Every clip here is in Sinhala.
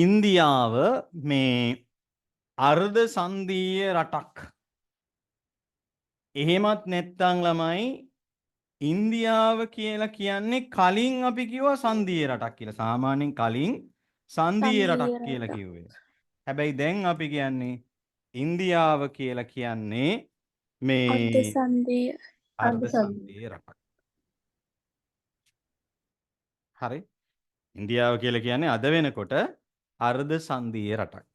ඉන්දියාව මේ අර්ධ සංධීය රටක්. එහෙමත් නැත්නම් ළමයි ඉන්දියාව කියලා කියන්නේ කලින් අපි කිව්වා සංධීය රටක් කියලා. සාමාන්‍යයෙන් කලින් සංධීය රටක් කියලා කිව්වේ. හැබැයි දැන් අපි කියන්නේ ඉන්දියාව කියලා කියන්නේ මේ අර්ධ සංධීය රටක්. හරි. ඉන්දියාව කියලා කියන්නේ අද වෙනකොට අර්ධ සංධීය රටක්.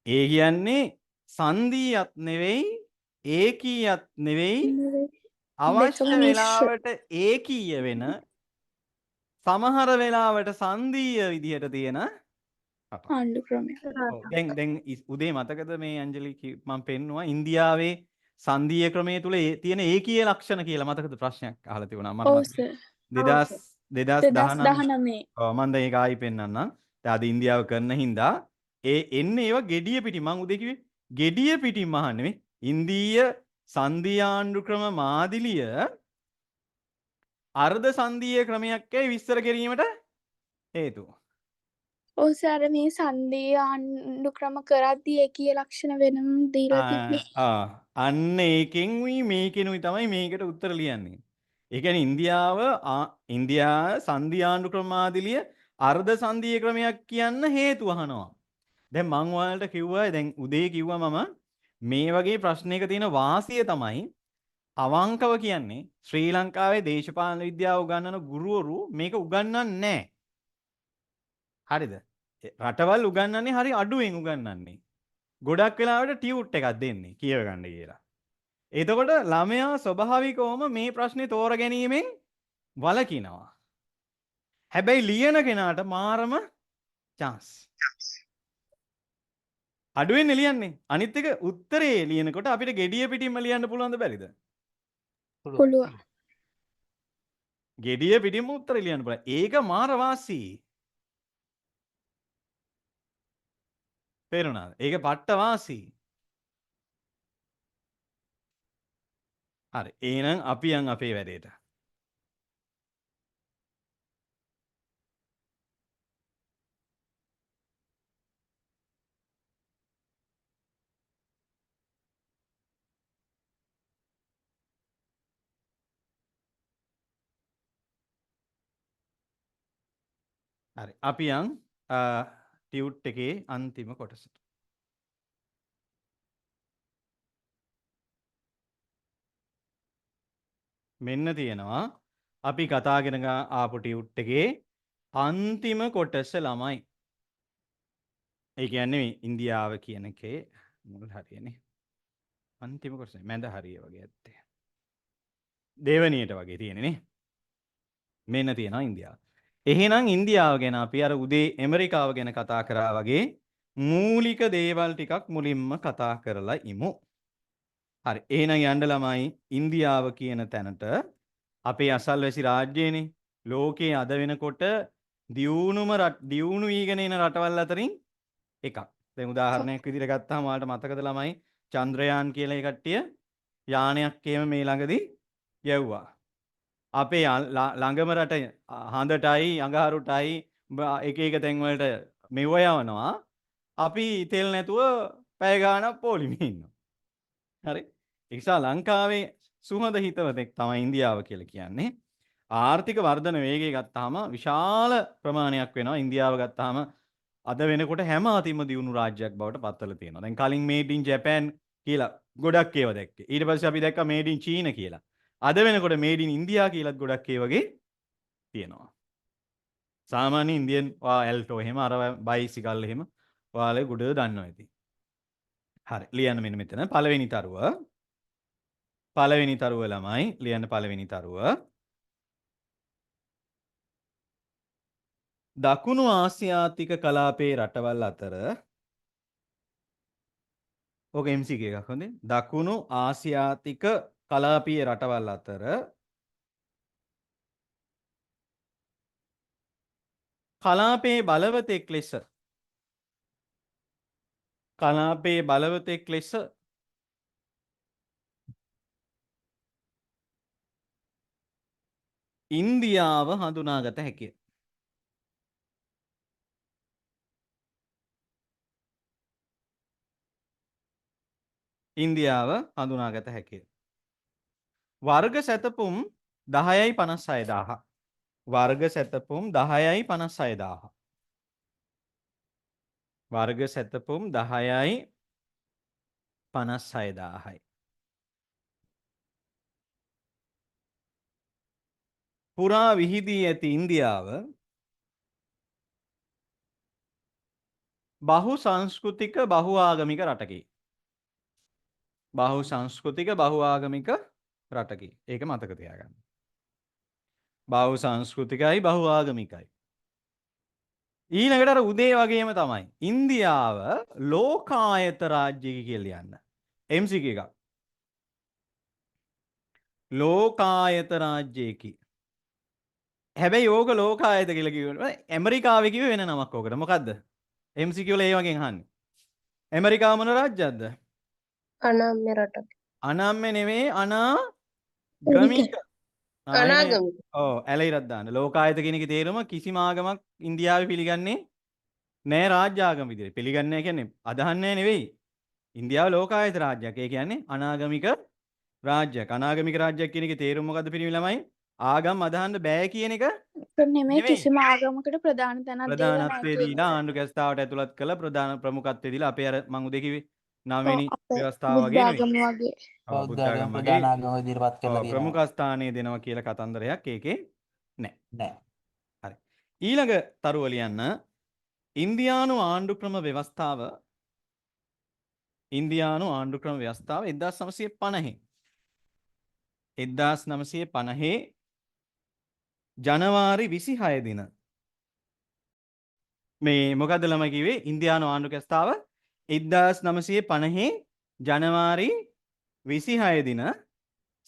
ඒ කියන්නේ සංධීයත් නෙවෙයි ඒකීයත් නෙවෙයි අවශ්‍ය වෙලාවට ඒකීය වෙන සමහර වෙලාවට සංධීය විදිහට තියෙන ආණ්ඩු ක්‍රමයක්. දැන් උදේ මතකද මේ අංජලි මම පෙන්නුවා ඉන්දියාවේ සංධීය ක්‍රමයේ තුල තියෙන ඒකීය ලක්ෂණ කියලා මතකද ප්‍රශ්නයක් අහලා තිබුණා මට මතකයි 2019 ඔව් මම දැන් ඒක ආයි පෙන්නන්නම්. දැන් අද ඉන්දියාව කරන හින්දා එන්නේ ඒවා gediya පිටින් මම උදේ කිව්වේ gediya පිටින් මහන්නේ මේ ඉන්දීය සංධීය ආණ්ඩු ක්‍රම මාදිලිය අර්ධ සංධීය ක්‍රමයක්යි විස්තර කිරීමට හේතුව. ඔව් සර් මේ සංධීය ආණ්ඩු ක්‍රම කරද්දී ඒකීය ලක්ෂණ වෙනම දීලා තිබ්බේ. අන්න ඒකෙන් මේකෙනුයි තමයි මේකට උත්තර ලියන්නේ. ඒ කියන්නේ ඉන්දියා සංධීය ආණ්ඩු ක්‍රම මාදිලිය අර්ධ සංධීය ක්‍රමයක් කියන්න හේතු අහනවා. දැන් මං ඔයාලට කිව්වා දැන් උදේ කිව්වා මම මේ වගේ ප්‍රශ්නයක තියෙන වාසිය තමයි අවංකව කියන්නේ ශ්‍රී ලංකාවේ දේශපාලන විද්‍යාව උගන්වන ගුරුවරු මේක උගන්වන්නේ නැහැ. හරිද? රටවල් උගන්වන්නේ හරි අඩුවෙන් උගන්වන්නේ. ගොඩක් වෙලාවට ටියුට් එකක් දෙන්නේ කියව ගන්න කියලා. එතකොට ළමයා ස්වභාවිකවම මේ ප්‍රශ්නේ තෝර ගැනීමෙන් වළකිනවා. හැබැයි ලියන කෙනාට මාරම chance. අඩුවෙන් ලියන්නේ. අනිත් එක උත්තරේ ලියනකොට අපිට gediya පිටින්ම ලියන්න පුළුවන්ද බැරිද? පුළුවන්. gediya පිටින්ම උත්තරේ ලියන්න පුළුවන්. ඒක මාර වාසි. තේරුණාද? ඒක පට්ට වාසි. හරි. එහෙනම් අපි යන් අපේ වැඩේට. හරි. අපි යන් ටියුට් එකේ අන්තිම කොටසට. මෙන්න තියෙනවා අපි කතා කරන ආපු ටියුට් එකේ අන්තිම කොටස ළමයි. ඒ කියන්නේ ඉන්දියාව කියන එකේ මුල් හරියනේ. අන්තිම කොටස මැද හරිය වගේ ඇත්තේ. දෙවනියට වගේ තියෙන්නේ නේ. මෙන්න තියෙනවා ඉන්දියාව. එහෙනම් ඉන්දියාව ගැන අපි අර උදේ ඇමරිකාව ගැන කතා කරා වගේ මූලික දේවල් ටිකක් මුලින්ම කතා කරලා ඉමු. හරි. එහෙනම් යන්න ළමයි ඉන්දියාව කියන තැනට අපේ අසල්වැසි රාජ්‍යයනේ ලෝකයේ අද වෙනකොට දියුණු වීගෙන එන රටවල් අතරින් එකක්. දැන් උදාහරණයක් විදිහට ගත්තාම ඔයාලට මතකද ළමයි චන්ද්‍රයාන් කියලා ඒ කට්ටිය යානයක් එහෙම මේ ළඟදී යවුවා. අපේ ළඟම රට හඳටයි අඟහරුටයි එක එක තැන් වලට මෙව යවනවා. අපි තෙල් නැතුව පැය ගාණක් පොලිමේ ඉන්නවා. හරි. ඒ නිසා ලංකාවේ සුහද හිතවතෙක් තමයි ඉන්දියාව කියලා කියන්නේ. ආර්ථික වර්ධන වේගය ගත්තාම විශාල ප්‍රමාණයක් වෙනවා. ඉන්දියාව ගත්තාම අද වෙනකොට හැම අතින්ම දියුණු රාජ්‍යයක් බවට පත්වලා තියෙනවා. දැන් කලින් මේඩ් ඉන් ජපාන් කියලා ගොඩක් ඒවා දැක්කේ. ඊට පස්සේ අපි දැක්කා මේඩ් ඉන් චීන කියලා. අද වෙනකොට මේඩ් ඉන් ඉන්දියා කියලාත් ගොඩක් ඒ වගේ තියෙනවා. සාමාන්‍ය ඉන්දියන් ඇල්ටෝ එහෙම අර බයිසිකල් එහෙම ඔයාලේ ගොඩ දන්නවා ඇති. හරි ලියන්න මෙන්න මෙතන පළවෙනි තරුව ළමයි ලියන්න පළවෙනි තරුව දකුණු ආසියාතික කලාපයේ රටවල් අතර ඕක MCQ එකක් හොඳේ දකුණු ආසියාතික කලාපීය රටවල් අතර කලාපයේ බලවතෙක් ලෙස ඉන්දියාව හඳුනාගත හැකිය. ඉන්දියාව හඳුනාගත හැකිය. වර්ග සැතපුම් 10යි 56000. වර්ග සැතපුම් 10යි 56000. වර්ග සැතපුම් 10යි 56000යි. පුරා විහිදී ඇති ඉන්දියාව බහු සංස්කෘතික බහු ආගමික රටකි. බහු සංස්කෘතික බහු ආගමික රටකි. ඒක මතක තියාගන්න. බහු සංස්කෘතිකයි බහු ආගමිකයි. ඊළඟට අර උදේ වගේම තමයි ඉන්දියාව ලෝකායත රාජ්‍යයක කියලා ලියන්න. MCQ එකක්. ලෝකායත රාජ්‍යයකි. හැබැයි ඕක ලෝකායත කියලා කිව්වොත් ඇමරිකාවේ කිව්වේ වෙන නමක් ඕකට. මොකද්ද? MCQ වල ඒ වගේ අහන්නේ. ඇමරිකාව මොන රාජ්‍යයක්ද? අනාම්‍ය රටක්. අනම්ම නෙවෙයි අනාගමික. අනාගමික. ඔව් ඇලයිරක් දාන්න. ලෝකායත කියන එකේ තේරුම කිසිම ආගමක් ඉන්දියාවේ පිළිගන්නේ නෑ රාජ්‍ය ආගම විදිහට. පිළිගන්නේ නැහැ කියන්නේ අදහන්නේ නෙවෙයි. ඉන්දියාව ලෝකායත රාජ්‍යයක්. ඒ කියන්නේ අනාගමික රාජ්‍යයක්. අනාගමික රාජ්‍යයක් කියන එකේ තේරුම මොකද්ද පිරිමි ළමයි? ආගම් අදහන්න බෑ කියන එක නෙමෙයි නෙමෙයි. කිසිම ආගමකට ප්‍රධාන තැනක් දීලා නැහැ ප්‍රධානත්වයේ කියන දීලා එක. ආණ්ඩු කැස්තාවට ඇතුළත් කළ ප්‍රධාන ප්‍රමුඛත්වයේ දීලා අපේ අර මං උදේ කිව්වේ 9 ඔව් වෙනි අපේ ව්‍යවස්ථාව වගේ නෙවෙයි. බුද්ධාගම වගේ. ඔව් බෞද්ධ බුද්ධාගම ආගම වගේ ප්‍රධාන ආගම විදිහට පත් කරලා තියෙනවා. ප්‍රමුඛ ස්ථානයේ දෙනවා කියලා කතන්දරයක් ඒකේ නැහැ. නෑ. හරි. ඊළඟ තරුව ලියන්න ඉන්දියානු ආණ්ඩු ක්‍රම ව්‍යවස්ථාව 1950 1950 ජනවාරි 26 දින මේ මොකද්ද ළමයි කිව්වේ ඉන්දියානු ආණ්ඩු කැස්තාව 1950 ජනවාරි 26 දින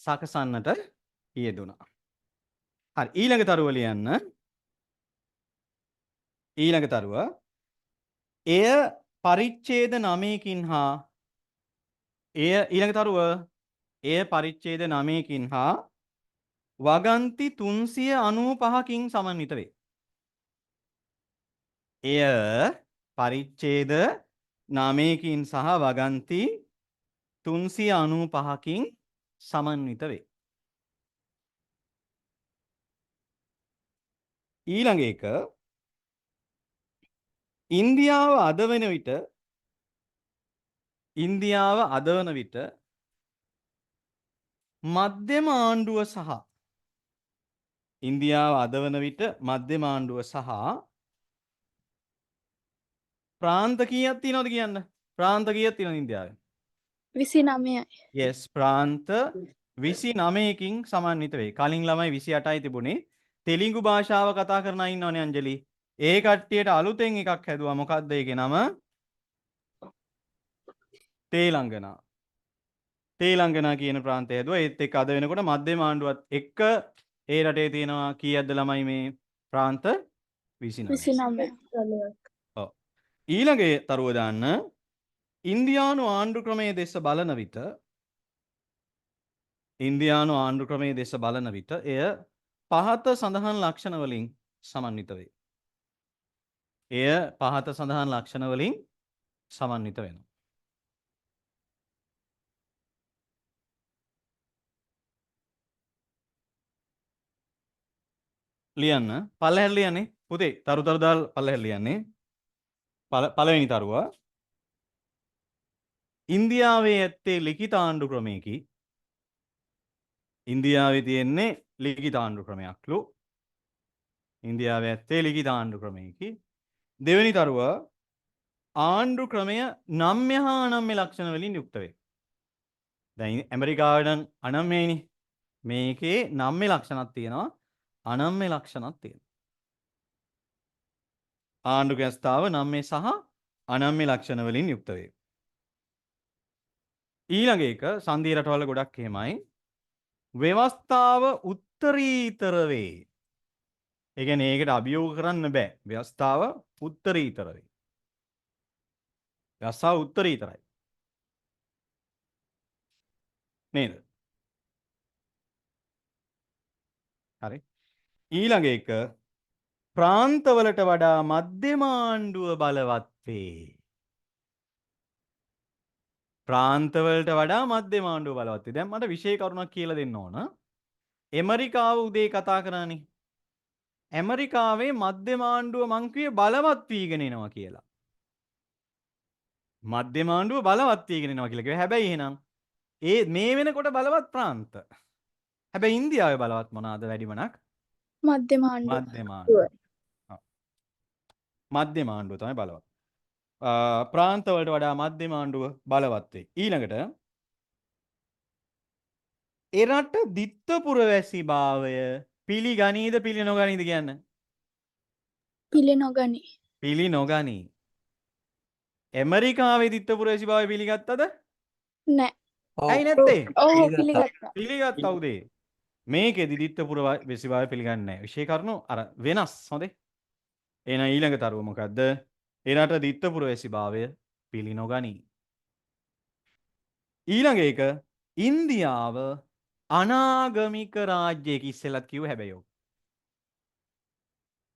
සකසන්නට යෙදුණා. හරි ඊළඟ තරුව ලියන්න. ඊළඟ තරුව එය පරිච්ඡේද 9කින් හා ඊළඟ තරුව එය පරිච්ඡේද 9කින් හා වගන්ති 395කින් සමන්විත වේ. එය පරිච්ඡේද 9කින් සහ වගන්ති 395කින් සමන්විත වේ. ඊළඟ එක ඉන්දියාව අද වන විට මධ්‍යම ආණ්ඩුව සහ ඉන්දියාව අද වන විට මධ්‍යම ආණ්ඩුව සහ ප්‍රාන්ත කීයක් තියෙනවද කියන්න? ප්‍රාන්ත කීයක් තියෙනවද ඉන්දියාවේ? 29යි. yes ප්‍රාන්ත 29කින් සමන්විත වේ. කලින් ළමයි 28යි තිබුණේ. තෙලිඟු භාෂාව කතා කරන අය ඉන්නවනේ අංජලි. ඒ කට්ටියට අලුතෙන් එකක් හැදුවා. මොකක්ද ඒකේ නම? තේලංගනා. තේලංගනා කියන ප්‍රාන්තය හැදුවා. ඒත් එක්ක අද වෙනකොට මධ්‍යම ආණ්ඩුවත් එක්ක ඒ රටේ තියෙනවා කීයක්ද ළමයි මේ ප්‍රාන්ත 29. 29. ඔව්. ඊළඟ තරුව දාන්න ඉන්දියානු ආණ්ඩු ක්‍රමයේ දෙස බලන විට එය පහත සඳහන් ලක්ෂණ වලින් සමන්විත වේ. එය පහත සඳහන් ලක්ෂණ වලින් සමන්විත වෙනවා. ලියන්න පල්ලෙහාට ලියන්නේ පුතේ තරු දාලා පල්ලෙහාට ලියන්නේ පළවෙනි තරුව ඉන්දියාවේ ඇත්තේ ලිඛිත ආණ්ඩු ක්‍රමයකි. ඉන්දියාවේ තියෙන්නේ ලිඛිත ආණ්ඩු ක්‍රමයක්ලු. ඉන්දියාවේ ඇත්තේ ලිඛිත ආණ්ඩු ක්‍රමයකි. දෙවෙනි තරුව ආණ්ඩු ක්‍රමය නම්‍ය හා අනම්‍ය ලක්ෂණ වලින් යුක්ත වේ. දැන් ඇමරිකාවේ නම් අනම්‍යයිනේ. මේකේ නම්‍ය ලක්ෂණක් තියෙනවා අනම්‍ය ලක්ෂණක් තියෙනවා. ආණ්ඩු කැස්තාව නම්‍ය සහ අනම්‍ය ලක්ෂණ වලින් යුක්ත වේ. ඊළඟ එක සංධී රටවල ගොඩක් එහෙමයි. ව්‍යවස්ථාව උත්තරීතර වේ. ඒ කියන්නේ ඒකට අභියෝග කරන්න බෑ. ව්‍යවස්ථාව උත්තරීතර වේ. ව්‍යවස්ථාව උත්තරීතරයි. නේද? හරි. ඊළඟ එක ප්‍රාන්තවලට වඩා මධ්‍යම ආණ්ඩුව බලවත් වේ. ප්‍රාන්තවලට වඩා මධ්‍යම ආණ්ඩුව බලවත් වෙයි. දැන් මට විශේෂ කරුණක් කියලා දෙන්න ඕන. ඇමරිකාව උදේ කතා කරානේ. ඇමරිකාවේ මධ්‍යම ආණ්ඩුව මං කිව්වේ බලවත් වීගෙන එනවා කියලා. මධ්‍යම ආණ්ඩුව බලවත් වීගෙන එනවා කියලා කිව්වා. හැබැයි එහෙනම් මේ වෙනකොට බලවත් ප්‍රාන්ත. හැබැයි ඉන්දියාවේ බලවත් මොනවාද වැඩිමනක්? මධ්‍යම ආණ්ඩුව. මධ්‍යම ආණ්ඩුව. ඔව්. මධ්‍යම ආණ්ඩුව තමයි බලවත්. ප්‍රාන්තවලට වඩා මධ්‍යම ආණ්ඩුව බලවත් වෙයි. ඊළඟට එරට දිත්තපුරවැසි භාවය පිළිගනීද පිළි නොගනීද කියන්න? පිළි නොගනී. පිළි නොගනී. ඇමරිකාවේ දිත්තපුරවැසි භාවය පිළිගත්තද? නෑ. ඇයි නැත්තේ? ඔව් පිළිගත්තා. පිළිගත්තා උදේ. මේකෙදි දිත්තපුරවැසි භාවය පිළිගන්නේ නැහැ. විශේෂ කරුණු අර වෙනස් හොඳේ. එහෙනම් ඊළඟ තරුව මොකද්ද? එරට දිත්තපුරවැසි භාවය පිළි නොගනී. ඊළඟ එක ඉන්දියාව අනාගමික රාජ්‍යයක ඉස්සෙල්ලත් කිව්ව හැබැයි ඔව්.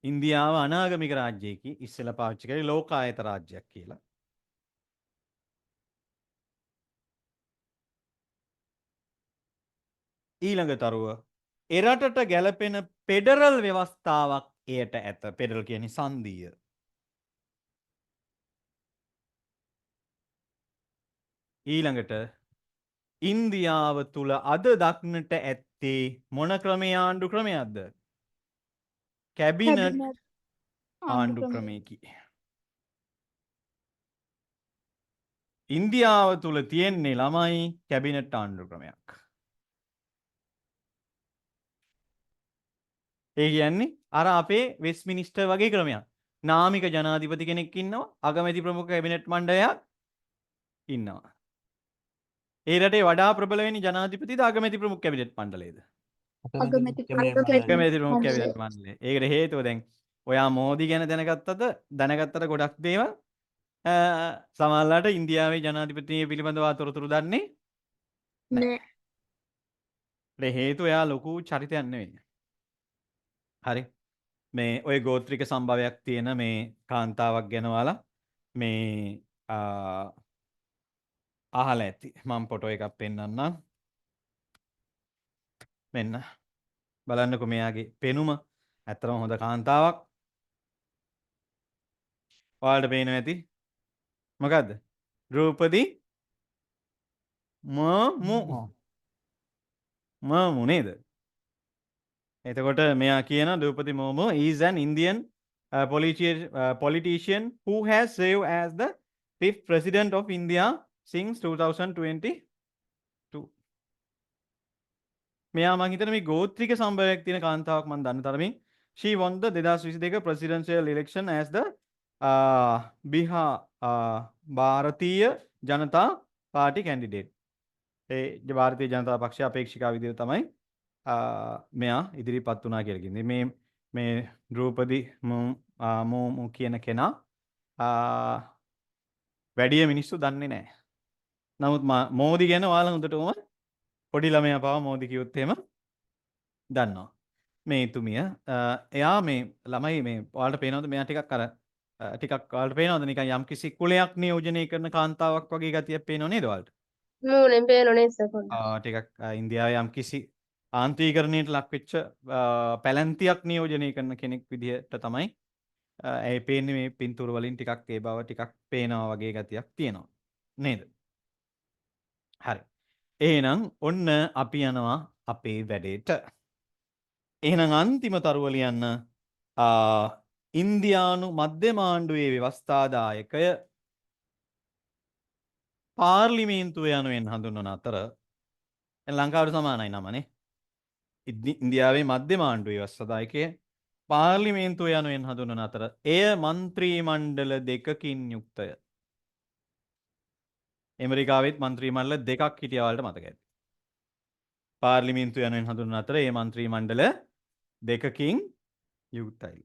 ඉන්දියාව අනාගමික රාජ්‍යයක ඉස්සෙල්ලා පාවිච්චි කරේ ලෝකායත රාජ්‍යයක් කියලා. ඊළඟ තරුව එරටට ගැලපෙන ෆෙඩරල් ව්‍යවස්ථාවක් එයට ඇත. ෆෙඩරල් කියන්නේ සංධීය. ඊළඟට ඉන්දියාව තුල අද දක්නට ඇත්තේ මොන ක්‍රමයේ ආණ්ඩු ක්‍රමයක්ද? කැබිනට් ආණ්ඩු ක්‍රමයකි. ඉන්දියාව තුල තියෙන්නේ ළමයි කැබිනට් ආණ්ඩු ක්‍රමයක්. ඒ කියන්නේ අර අපේ වෙස්මිනිස්ටර් වගේ ක්‍රමයක්. නාමික ජනාධිපති කෙනෙක් ඉන්නවා, අගමැති ප්‍රමුඛ කැබිනට් මණ්ඩලයක් ඉන්නවා. ඒ රටේ වඩා ප්‍රබල වෙන්නේ ජනාධිපතිද අගමැති ප්‍රමුඛ කැබිනට් මණ්ඩලයේද? අගමැති අගමැති ප්‍රමුඛ කැබිනට් මණ්ඩලය. ඒකට හේතුව දැන් ඔයා මෝදි ගැන දැනගත්තට ගොඩක් දේවල් සමහරලාට ඉන්දියාවේ ජනාධිපතිනිය පිළිබඳව තොරතුරු දන්නේ නෑ. ඒ හේතුව එයා ලොකු චරිතයක් නෙවෙයි. හරි. මේ ඔය ගෝත්‍රික සම්භවයක් තියෙන මේ කාන්තාවක් ගැන ඔයාලා මේ අහලා ඇති. මම ෆොටෝ එකක් පෙන්නන්නම්. මෙන්න. බලන්නකෝ මෙයාගේ පෙනුම. ඇත්තටම හොඳ කාන්තාවක්. ඔයාලට පේනවා ඇති. මොකද්ද? ද්‍රෝපදී මමු නේද? එතකොට මෙයා කියන ද්‍රෝපදී මුර්මු is an Indian politician who has served as the 5th president of India since 2022. මෙයා මං හිතන්නේ මේ ගෝත්‍රික සම්භවයක් තියෙන කාන්තාවක් මම දන්න තරමින් she won the 2022 presidential election as the බිහාර ಭಾರತೀಯ ජනතා පාර්ටි කැන්ඩිඩේට්. ඒ ಭಾರತೀಯ ජනතා පක්ෂ අපේක්ෂිකාව විදිහට තමයි මෙයා ඉදිරිපත් වුණා කියලා කියන්නේ. මේ ද්‍රෝපදී මුර්මු කියන කෙනා වැඩිය මිනිස්සු දන්නේ නැහැ. නමුත් මෝදි ගැන ඔයාලා හොඳටම පොඩි ළමයා පාව මෝදි කිව්වොත් එහෙම දන්නවා. මේ තුමිය එයා මේ ළමයි මේ ඔයාලට පේනවද මෙයා ටිකක් ඔයාලට පේනවද නිකන් යම්කිසි කුලයක් නියෝජනය කරන කාන්තාවක් වගේ ගතියක් පේනව නේද ඔයාලට? මූණෙන් පේනෝනේ සකොන්න. ටිකක් ඉන්දියාවේ යම්කිසි ආන්ත්‍රීකරණයට ලක්වෙච්ච පැලැන්තියක් නියෝජනය කරන කෙනෙක් විදිහට තමයි ඇයි පේන්නේ මේ පින්තූර වලින් ටිකක් ඒ බව ටිකක් පේනවා වගේ ගතියක් තියෙනවා නේද? හරි. එහෙනම් ඔන්න අපි යනවා අපේ වැඩේට. එහෙනම් අන්තිම තරුව ලියන්න ඉන්දියානු මධ්‍යම ආණ්ඩුවේ ව්‍යවස්ථාදායකය පාර්ලිමේන්තුව යනුවෙන් හඳුන්වන අතර ලංකාවට සමානයි නමනේ. ඉන්දියාවේ මධ්‍යම ආණ්ඩුවේ ව්‍යවස්ථාදායකය පාර්ලිමේන්තුව යනුවෙන් හඳුන්වන අතර එය මන්ත්‍රී මණ්ඩල දෙකකින් යුක්තය. ඇමරිකාවෙත් මන්ත්‍රී මණ්ඩල දෙකක් හිටියා වලට මතක ඇති. පාර්ලිමේන්තුව යනුවෙන් හඳුන්වන අතර ඒ මන්ත්‍රී මණ්ඩල දෙකකින් යුක්තයි.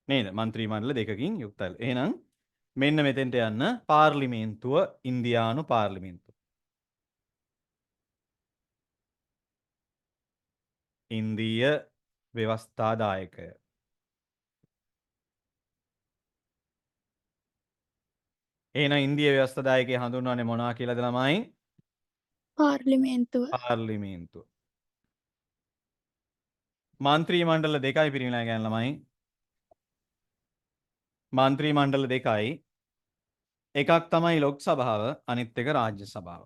නේද? මන්ත්‍රී මණ්ඩල දෙකකින් යුක්තයි. එහෙනම් මෙන්න මෙතෙන්ට යන්න පාර්ලිමේන්තුව ඉන්දියානු පාර්ලිමේන්තුව. ඉන්දීය ව්‍යවස්ථාදායකය. එහෙනම් ඉන්දිය ව්‍යවස්ථාදායකය හඳුන්වන්නේ මොනවා කියලාද ළමයි? පාර්ලිමේන්තුව. පාර්ලිමේන්තුව. මන්ත්‍රී මණ්ඩල දෙකයි පිරිනමලා ගන්න ළමයි. මන්ත්‍රී මණ්ඩල දෙකයි. එකක් තමයි ලොක් සභාව, අනිත් එක රාජ්‍ය සභාව.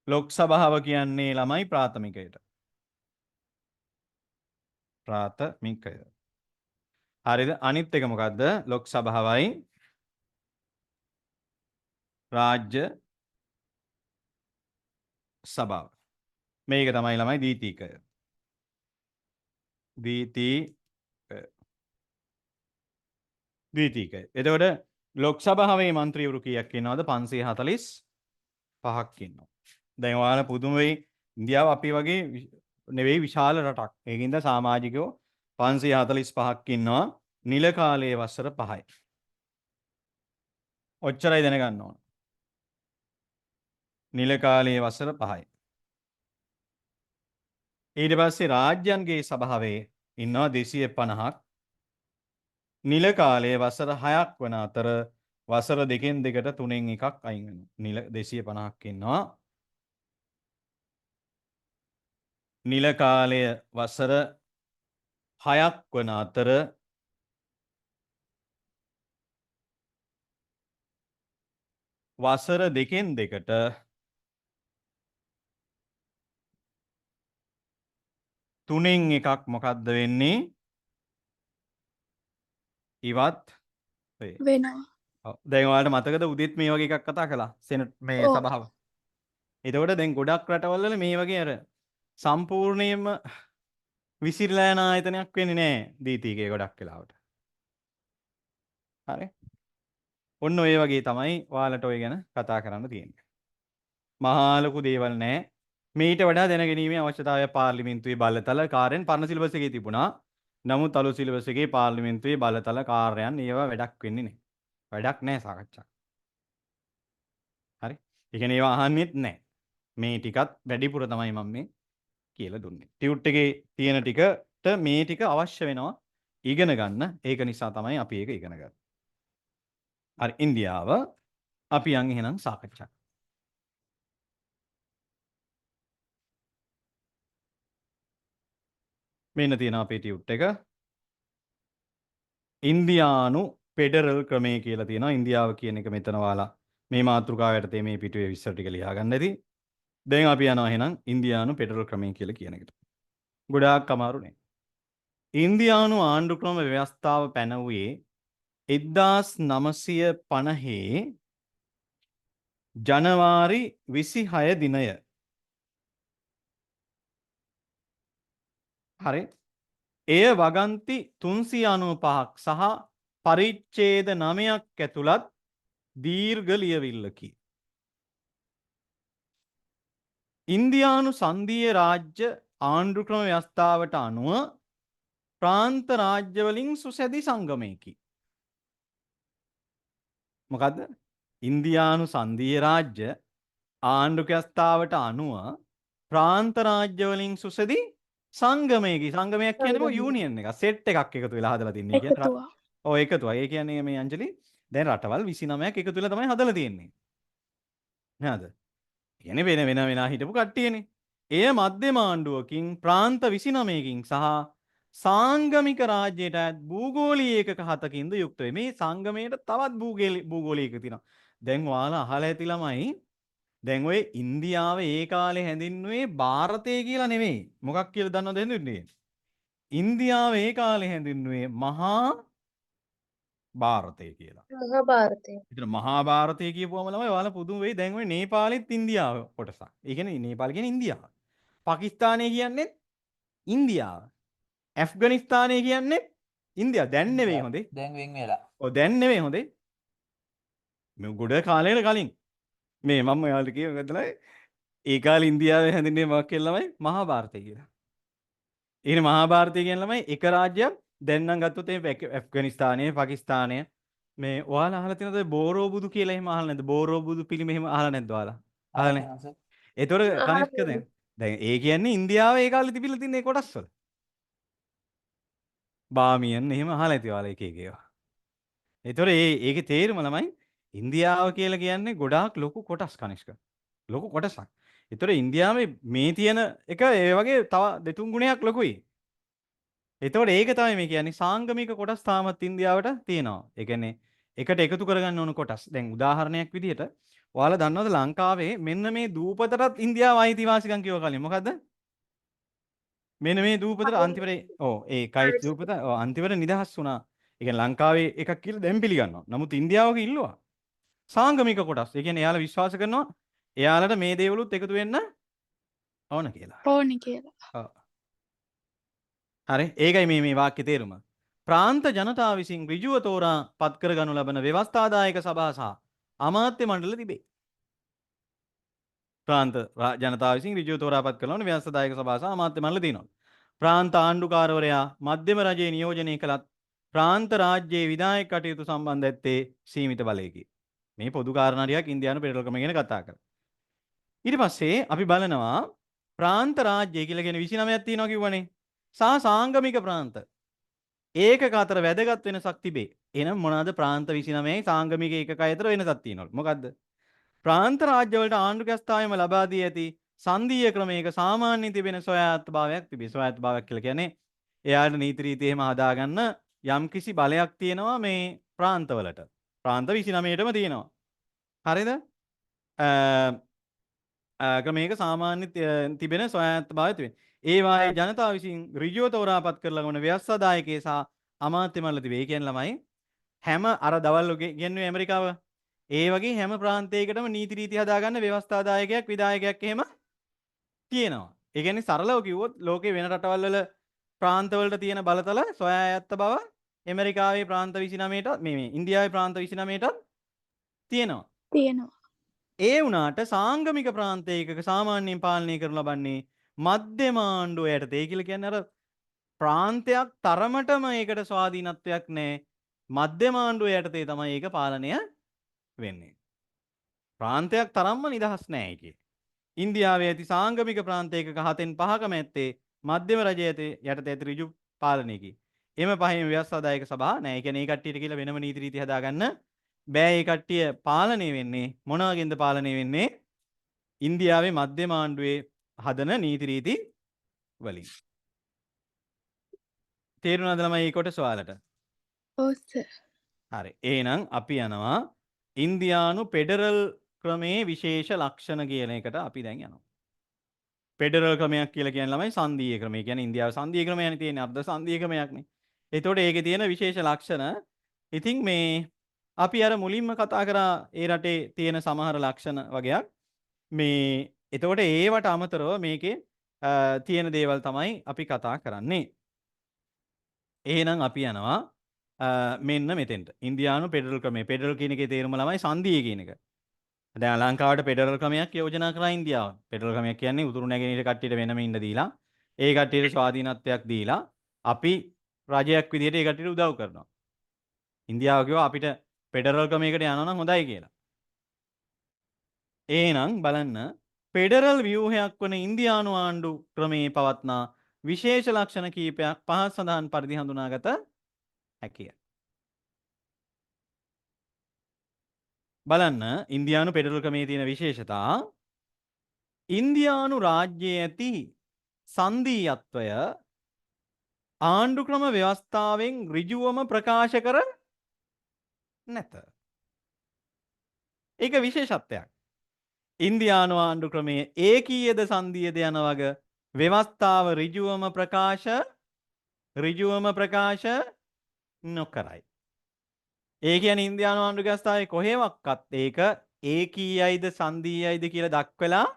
ලොක් සභාව කියන්නේ ළමයි ප්‍රාථමිකයට. ප්‍රාථමිකය. හරිද? අනිත් එක මොකද්ද? ලොක් සභාවයි රාජ්‍ය සභාව. මේක තමයි ළමයි දීතිකය. දීතිකය. එතකොට ලොක් සභාවේ මන්ත්‍රීවරු කීයක් ඉන්නවද? 545ක් ඉන්නවා. දැන් ඔයාලා පුදුම වෙයි. ඉන්දියාව අපි වගේ නෙවෙයි විශාල රටක්. ඒකින්ද සමාජිකයෝ 545ක් ඉන්නවා. නිල කාලයේ වසර 5යි. ඔච්චරයි දැනගන්න ඕන. නිල කාලයේ වසර 5යි. ඊට පස්සේ රාජ්‍යන්ගේ සභාවේ ඉන්නවා 250ක්. නිල කාලයේ වසර 6ක් වන අතර වසර දෙකෙන් දෙකට තුනෙන් එකක් අයින් වෙනවා. නිල 250ක් ඉන්නවා. නිල කාලය වසර 6ක් වන අතර වසර දෙකෙන් දෙකට තුනෙන් එකක් මොකක්ද වෙන්නේ? ඉවත් වේ. වෙනවා. දැන් ඔයාලට මතකද උදේත් මේ වගේ එකක් කතා කළා සෙනට් මේ ඔව්. සභාව. එතකොට දැන් ගොඩක් රටවල් වල මේ වගේ අර සම්පූර්ණයෙන්ම විසිරලා යන ආයතනයක් වෙන්නේ නැහැ දීතිකේ ගොඩක් වෙලාවට. හරි. ඔන්න ඔය වගේ තමයි ඔයාලට ඔය ගැන කතා කරන්න තියෙන්නේ. මහා ලොකු දේවල් නැහැ. මීට වඩා දැනගැනීමේ අවශ්‍යතාවය පාර්ලිමේන්තුවේ බලතල කාර්යයන් පරණ සිලබස් එකේ තිබුණා. නමුත් අලුත් සිලබස් එකේ පාර්ලිමේන්තුවේ බලතල කාර්යයන් ඒවා වැඩක් වෙන්නේ නැහැ. වැඩක් නැහැ සාකච්ඡා. හරි. ඒ කියන්නේ ඒවා අහන්නෙත් නැහැ. මේ ටිකත් වැඩිපුර තමයි මම මේ කියලා දුන්නේ. ටියුට් එකේ තියෙන ටිකට මේ ටික අවශ්‍ය වෙනවා ඉගෙන ගන්න. ඒක නිසා තමයි අපි ඒක ඉගෙන ගන්නේ. හරි ඉන්දියාව අපි යන් එහෙනම් සාකච්ඡා. මෙන්න තියෙන අපේ ටියුට් එක. ඉන්දියානු ෆෙඩරල් ක්‍රමය කියලා තියෙනවා. ඉන්දියාව කියන එක මෙතන ඔයාලා මේ මාතෘකාව යටතේ මේ පිටුවේ විස්තර ටික ලියා ගන්න ඇති. දැන් අපි යනවා එහෙනම් ඉන්දියානු ෆෙඩරල් ක්‍රමය කියලා කියන එකට. ගොඩාක් අමාරු නේ. ඉන්දියානු ආණ්ඩු ක්‍රම ව්‍යවස්ථාව පැනවුවේ 1950 ජනවාරි 26 දිනය. හරි. එය වගන්ති 395ක් සහ පරිච්ඡේද 9ක් ඇතුළත් දීර්ඝ ලියවිල්ලකි. ඉන්දියානු සංධීය රාජ්‍ය ආණ්ඩු ක්‍රම ව්‍යවස්ථාවට අනුව ප්‍රාන්ත රාජ්‍යවලින් සුසැදි සංගමයකි. මොකද්ද? ඉන්දියානු සංධීය රාජ්‍ය ආණ්ඩුක ව්‍යවස්ථාවට අනුව ප්‍රාන්ත රාජ්‍යවලින් සුසැදි සංගමයකි. සංගමයක් කියන්නේ මොකද? යූනියන් එක. සෙට් එකක් එකතු වෙලා හදලා තින්නේ කියන්නේ. එකතුවක්. ඔව් එකතුවක්. ඒ කියන්නේ මේ අංජලි දැන් රටවල් 29ක් එකතු වෙලා තමයි හදලා තියෙන්නේ. නේද? කියන්නේ වෙන හිටපු කට්ටියනේ. එය මධ්‍යම ආණ්ඩුවකින් ප්‍රාන්ත 29කින් සහ සාංගමික රාජ්‍යයට අයත් භූගෝලීය ඒකක 7කින්ද යුක්ත වේ. මේ සංගමයට තවත් භූගෝලීය ඒකක තියෙනවා. දැන් ඔයාලා අහලා ඇති ළමයි දැන් ඔය ඉන්දියාව ඒ කාලේ හැඳින්වුවේ ಭಾರತය කියලා නෙමෙයි. මොකක් කියලා දන්නවද හැඳින්වුවේ? ඉන්දියාව ඒ කාලේ හැඳින්වුවේ මහා ಭಾರತය කියලා. මහාභාරතය. ඒතර මහා ಭಾರತය කියපුවම ළමයි ඔයාලා පුදුම වෙයි. දැන් ඔය නේපාලෙත් ඉන්දියාව කොටසක්. ඒ කියන්නේ නේපාල කියන්නේ ඉන්දියාව. පාකිස්තානය කියන්නේ ඉන්දියාව. ඇෆ්ගනිස්තානය කියන්නේ ඉන්දියාව. දැන් නෙවෙයි හොඳේ. දැන් වෙන් වෙලා. ඔව් දැන් නෙවෙයි හොඳේ. මේ ගොඩ කාලයකට කලින් මේ මම ඔයාලට කියවගත්තලයි ඒ කාලේ ඉන්දියාවේ හැඳින්වීම මොකක් කියලා ළමයි මහා ಭಾರತය කියලා. ඒ මහා ಭಾರತය කියන ළමයි එක රාජ්‍යයක් දැන් නම් ගත්තොත් ඒ ඇෆ්ගනිස්තානය, පාකිස්තානය මේ ඔයාලා අහලා තියෙනවද බෝරෝ බුදු කියලා එහෙම අහලා නැද්ද? බෝරෝ බුදු පිළිම එහෙම අහලා නැද්ද ඔයාලා? අහලා නැහැ. ඒතොර කනිෂ්ක දැන් ඒ කියන්නේ ඉන්දියාවේ ඒ කාලේ තිබිලා තියෙන ඒ කොටස් වල. බාමියන් එහෙම අහලා ඇති ඔයාලා එක එක ඒවා. ඒතොර ඒකේ තේරුම ළමයි ඉන්දියාව කියලා කියන්නේ ගොඩාක් ලොකු කොටස් කනිෂ්ක. ලොකු කොටසක්. ඒතොර ඉන්දියාවේ මේ තියෙන එක ඒ වගේ තව දෙතුන් ගුණයක් ලොකුයි. එතකොට ඒක තමයි මේ කියන්නේ සාංගමික කොටස් තාමත් ඉන්දියාවට තියෙනවා. ඒ කියන්නේ එකට එකතු කරගන්න ඕන කොටස්. දැන් උදාහරණයක් විදිහට ඔයාලා දන්නවද ලංකාවේ මෙන්න මේ දූපතටත් ඉන්දියාව අයිතිවාසිකම් කියව කලින් මොකද්ද? මෙන්න මේ දූපතට අන්තිමට ඒ කයිට් දූපත අන්තිමට නිදහස් වුණා. ඒ කියන්නේ ලංකාවේ එකක් කියලා දැන් පිළිගන්නවා. නමුත් ඉන්දියාවක ඉල්ලුවා. සාංගමික කොටස්. ඒ කියන්නේ එයාලා විශ්වාස කරනවා එයාලට මේ දේවලුත් එකතු වෙන්න ඕන කියලා. ඕනි කියලා. ඔව්. හරි. ඒකයි මේ වාක්‍ය තේරුම. ප්‍රාන්ත ජනතාව විසින් ඍජුව තෝරා පත් කරගනු ලබන ව්‍යවස්ථාදායක සභා සහ අමාත්‍ය මණ්ඩල තිබේ. ප්‍රාන්ත ජනතාව විසින් ඍජුව තෝරා පත් කරන ව්‍යවස්ථාදායක සභා සහ අමාත්‍ය මණ්ඩල තියෙනවා. ප්‍රාන්ත ආණ්ඩුකාරවරයා මධ්‍යම රජයේ නියෝජනය කළත් ප්‍රාන්ත රාජ්‍යයේ විධායක කටයුතු සම්බන්ධ ඇත්තේ සීමිත බලයකි. මේ පොදු කාරණා ටිකක් ඉන්දියානු පෙරළල් ක්‍රමය ගැන කතා කරා. ඊට පස්සේ අපි බලනවා ප්‍රාන්ත රාජ්‍ය කියලා කියන 29ක් තියෙනවා කිව්වනේ. සහ සාංගමික ප්‍රාන්ත. ඒකක අතර වැදගත් වෙනසක් තිබේ. එහෙනම් මොනවාද ප්‍රාන්ත 29යි සාංගමික ඒකක අතර වෙනසක් තියෙනවලු. මොකද්ද? ප්‍රාන්ත රාජ්‍ය වලට ආණ්ඩුකස්ථායම ලබා දී ඇති සංදීය ක්‍රමයක සාමාන්‍ය තිබෙන ස්වයාත්තභාවයක් තිබේ. ස්වයාත්තභාවයක් කියලා කියන්නේ එයාට නීති රීති එහෙම හදාගන්න යම්කිසි බලයක් තියෙනවා මේ ප්‍රාන්තවලට. ප්‍රාන්ත 29ටම තියෙනවා. හරිද? ක්‍රමයක සාමාන්‍ය තිබෙන ස්වයාත්තභාවය තිබෙන. ඒ වායේ ජනතාව විසින් ඍජුව තෝරාපත් කරලා ගමන ව්‍යවස්ථාදායකේ සහ අමාත්‍ය මණ්ඩල තිබේ. ඒ කියන්නේ ළමයි හැම අර දවල් ගෙන්නුවේ ඇමරිකාව ඒ වගේ හැම ප්‍රාන්තයකටම නීති රීති හදාගන්න ව්‍යවස්ථාදායකයක් විධායකයක් එහෙම තියෙනවා. ඒ කියන්නේ සරලව කිව්වොත් ලෝකේ වෙන රටවල් වල ප්‍රාන්තවලට තියෙන බලතල ස්වයාත්ත බව ඇමරිකාවේ ප්‍රාන්ත 29ට මේ ඉන්දියාවේ ප්‍රාන්ත 29ට තියෙනවා. තියෙනවා. ඒ වුණාට සාංගමික ප්‍රාන්තයකක සාමාන්‍යයෙන් පාලනය කරනු ලබන්නේ මධ්‍යම ආණ්ඩුව යටතේ. ඒ කියලා කියන්නේ අර ප්‍රාන්තයක් තරමටම ඒකට ස්වාධීනත්වයක් නැහැ. මධ්‍යම ආණ්ඩුව යටතේ තමයි ඒක පාලනය වෙන්නේ. ප්‍රාන්තයක් තරම්ම නිදහස් නැහැ ඒකේ. ඉන්දියාවේ ඇති සාංගමික ප්‍රාන්තයකක 7න් 5කම ඇත්තේ මධ්‍යම රජය යටතේ ඇති ඍජු පාලනයකි. එම පහෙන් ව්‍යවස්ථාදායක සභා නැහැ. ඒ කියන්නේ ඒ කට්ටියට කියලා වෙනම නීති රීති හදාගන්න බෑ. ඒ කට්ටිය පාලනය වෙන්නේ මොන වගේද පාලනය වෙන්නේ? ඉන්දියාවේ මධ්‍යම ආණ්ඩුවේ හදන නීති රීති වලින්. තේරුණාද ළමයි මේ කොටස ඔයාලට? ඔව් සර්. හරි. එහෙනම් අපි යනවා ඉන්දියානු ෆෙඩරල් ක්‍රමයේ විශේෂ ලක්ෂණ කියන එකට අපි දැන් යනවා. ෆෙඩරල් ක්‍රමයක් කියලා කියන්නේ ළමයි සංධීය ක්‍රමය. කියන්නේ ඉන්දියාව සංධීය ක්‍රමයනේ තියෙන්නේ අර්ධ සංධීය ක්‍රමයක්නේ. ඒතකොට ඒකේ තියෙන විශේෂ ලක්ෂණ ඉතින් මේ අපි අර මුලින්ම කතා කරා ඒ රටේ තියෙන සමහර ලක්ෂණ වගේක් මේ එතකොට ඒවට අමතරව මේකේ තියෙන දේවල් තමයි අපි කතා කරන්නේ. එහෙනම් අපි යනවා මෙන්න මෙතෙන්ට. ඉන්දියානු ෆෙඩරල් ක්‍රමය. ෆෙඩරල් කියන එකේ තේරුම ළමයි සංධීය කියන එක. දැන් ලංකාවට ෆෙඩරල් ක්‍රමයක් යෝජනා කරා ඉන්දියාව. ෆෙඩරල් ක්‍රමයක් කියන්නේ උතුරු නැගෙනහිර කට්ටියට වෙනම ඉන්න දීලා ඒ කට්ටියට ස්වාධීනත්වයක් දීලා අපි රජයක් විදිහට ඒ කට්ටියට උදව් කරනවා. ඉන්දියාව කිව්වා අපිට ෆෙඩරල් ක්‍රමයකට යනවා නම් හොඳයි කියලා. එහෙනම් බලන්න ෆෙඩරල් ව්‍යුහයක් වන ඉන්දියානු ආණ්ඩු ක්‍රමයේ පවත්නා විශේෂ ලක්ෂණ කීපයක් පහත් සඳහන් පරිදි හඳුනාගත හැකිය. බලන්න ඉන්දියානු ෆෙඩරල් ක්‍රමයේ තියෙන විශේෂතා ඉන්දියානු රාජ්‍යයේ ඇති සංධීයත්වය ආණ්ඩු ක්‍රම ව්‍යවස්ථාවෙන් ඍජුවම ප්‍රකාශ කර නැත. ඒක විශේෂත්වයක්. ඉන්දියානු ආණ්ඩු ක්‍රමයේ ඒකීයද සංධීයද යන වග ව්‍යවස්ථාව ඍජුවම ප්‍රකාශ නොකරයි. ඒ කියන්නේ ඉන්දියානු ආණ්ඩු ව්‍යවස්ථාවේ කොහෙවත් ඒක ඒකීයයිද සංධීයයිද කියලා දක්වලා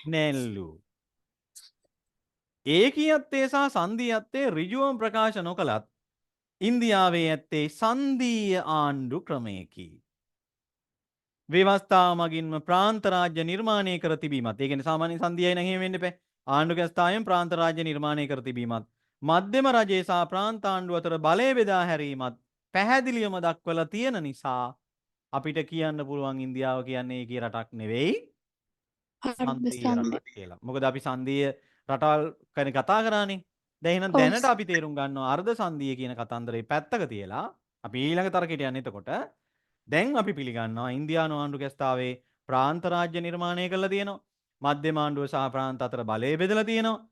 නැල්ලු. ඒකීයත්වයේ සහ සංධීයත්වයේ ඍජුවම ප්‍රකාශ නොකලත් ඉන්දියාවේ ඇත්තේ සංධීය ආණ්ඩු ක්‍රමයකි. ව්‍යවස්ථාව මගින්ම ප්‍රාන්ත රාජ්‍ය නිර්මාණය කර තිබීමත්. ඒ කියන්නේ සාමාන්‍ය සංධීයයි නම් එහෙම වෙන්න එපා. ආණ්ඩු ව්‍යවස්ථාවෙන් ප්‍රාන්ත රාජ්‍ය නිර්මාණය කර තිබීමත් මධ්‍යම රජයේ සහ ප්‍රාන්ත ආණ්ඩුව අතර බලය බෙදා හැරීමත් පැහැදිලිවම දක්වලා තියෙන නිසා අපිට කියන්න පුළුවන් ඉන්දියාව කියන්නේ ඒකේ රටක් නෙවෙයි සංධීය රටක් කියලා. මොකද අපි සංධීය රටවල් ගැන කතා කරානේ. දැන් එහෙනම් දැනට අපි තේරුම් ගන්නවා අර්ධ සංධීය කියන කතන්දරේ පැත්තක තියලා අපි ඊළඟ තර්කයට යන්නේ එතකොට. දැන් අපි පිළිගන්නවා ඉන්දියානු ආණ්ඩු ගැස්තාවේ ප්‍රාන්ත රාජ්‍ය නිර්මාණය කළා තියෙනවා. මධ්‍යම ආණ්ඩුව සහ ප්‍රාන්ත අතර බලය බෙදලා තියෙනවා.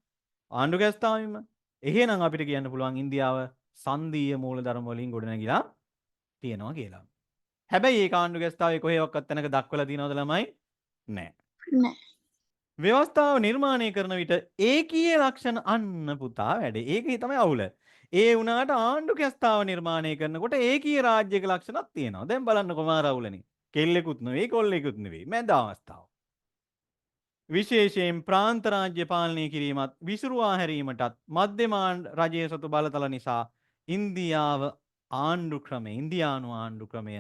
ආණ්ඩු ගැස්තාවෙම. එහෙනම් අපිට කියන්න පුළුවන් ඉන්දියාව සංධීය මූලධර්ම වලින් ගොඩනැගිලා තියෙනවා කියලා. හැබැයි ඒ ආණ්ඩු ගැස්තාවේ කොහේවත් තැනක දක්වලා තියෙනවද ළමයි? නැහැ. නෑ. ව්‍යවස්ථාව නිර්මාණය කරන විට ඒකීය ලක්ෂණ අන්න පුතා වැඩේ. ඒකේ තමයි අවුල. ඒ වුණාට ආණ්ඩු ගැස්තාව නිර්මාණය කරනකොට ඒකීය රාජ්‍යක ලක්ෂණක් තියෙනවා. දැන් බලන්නකො මාර අවුලනේ. කෙල්ලෙකුත් නෙවෙයි කොල්ලෙකුත් නෙවෙයි. මැද අවස්ථාව. විශේෂයෙන් ප්‍රාන්ත රාජ්‍ය පාලනය කිරීමත් විසුරුවා හැරීමටත් මධ්‍යම රජය සතු බලතල නිසා ඉන්දියාව ආණ්ඩු ක්‍රමය ඉන්දියානු ආණ්ඩු ක්‍රමය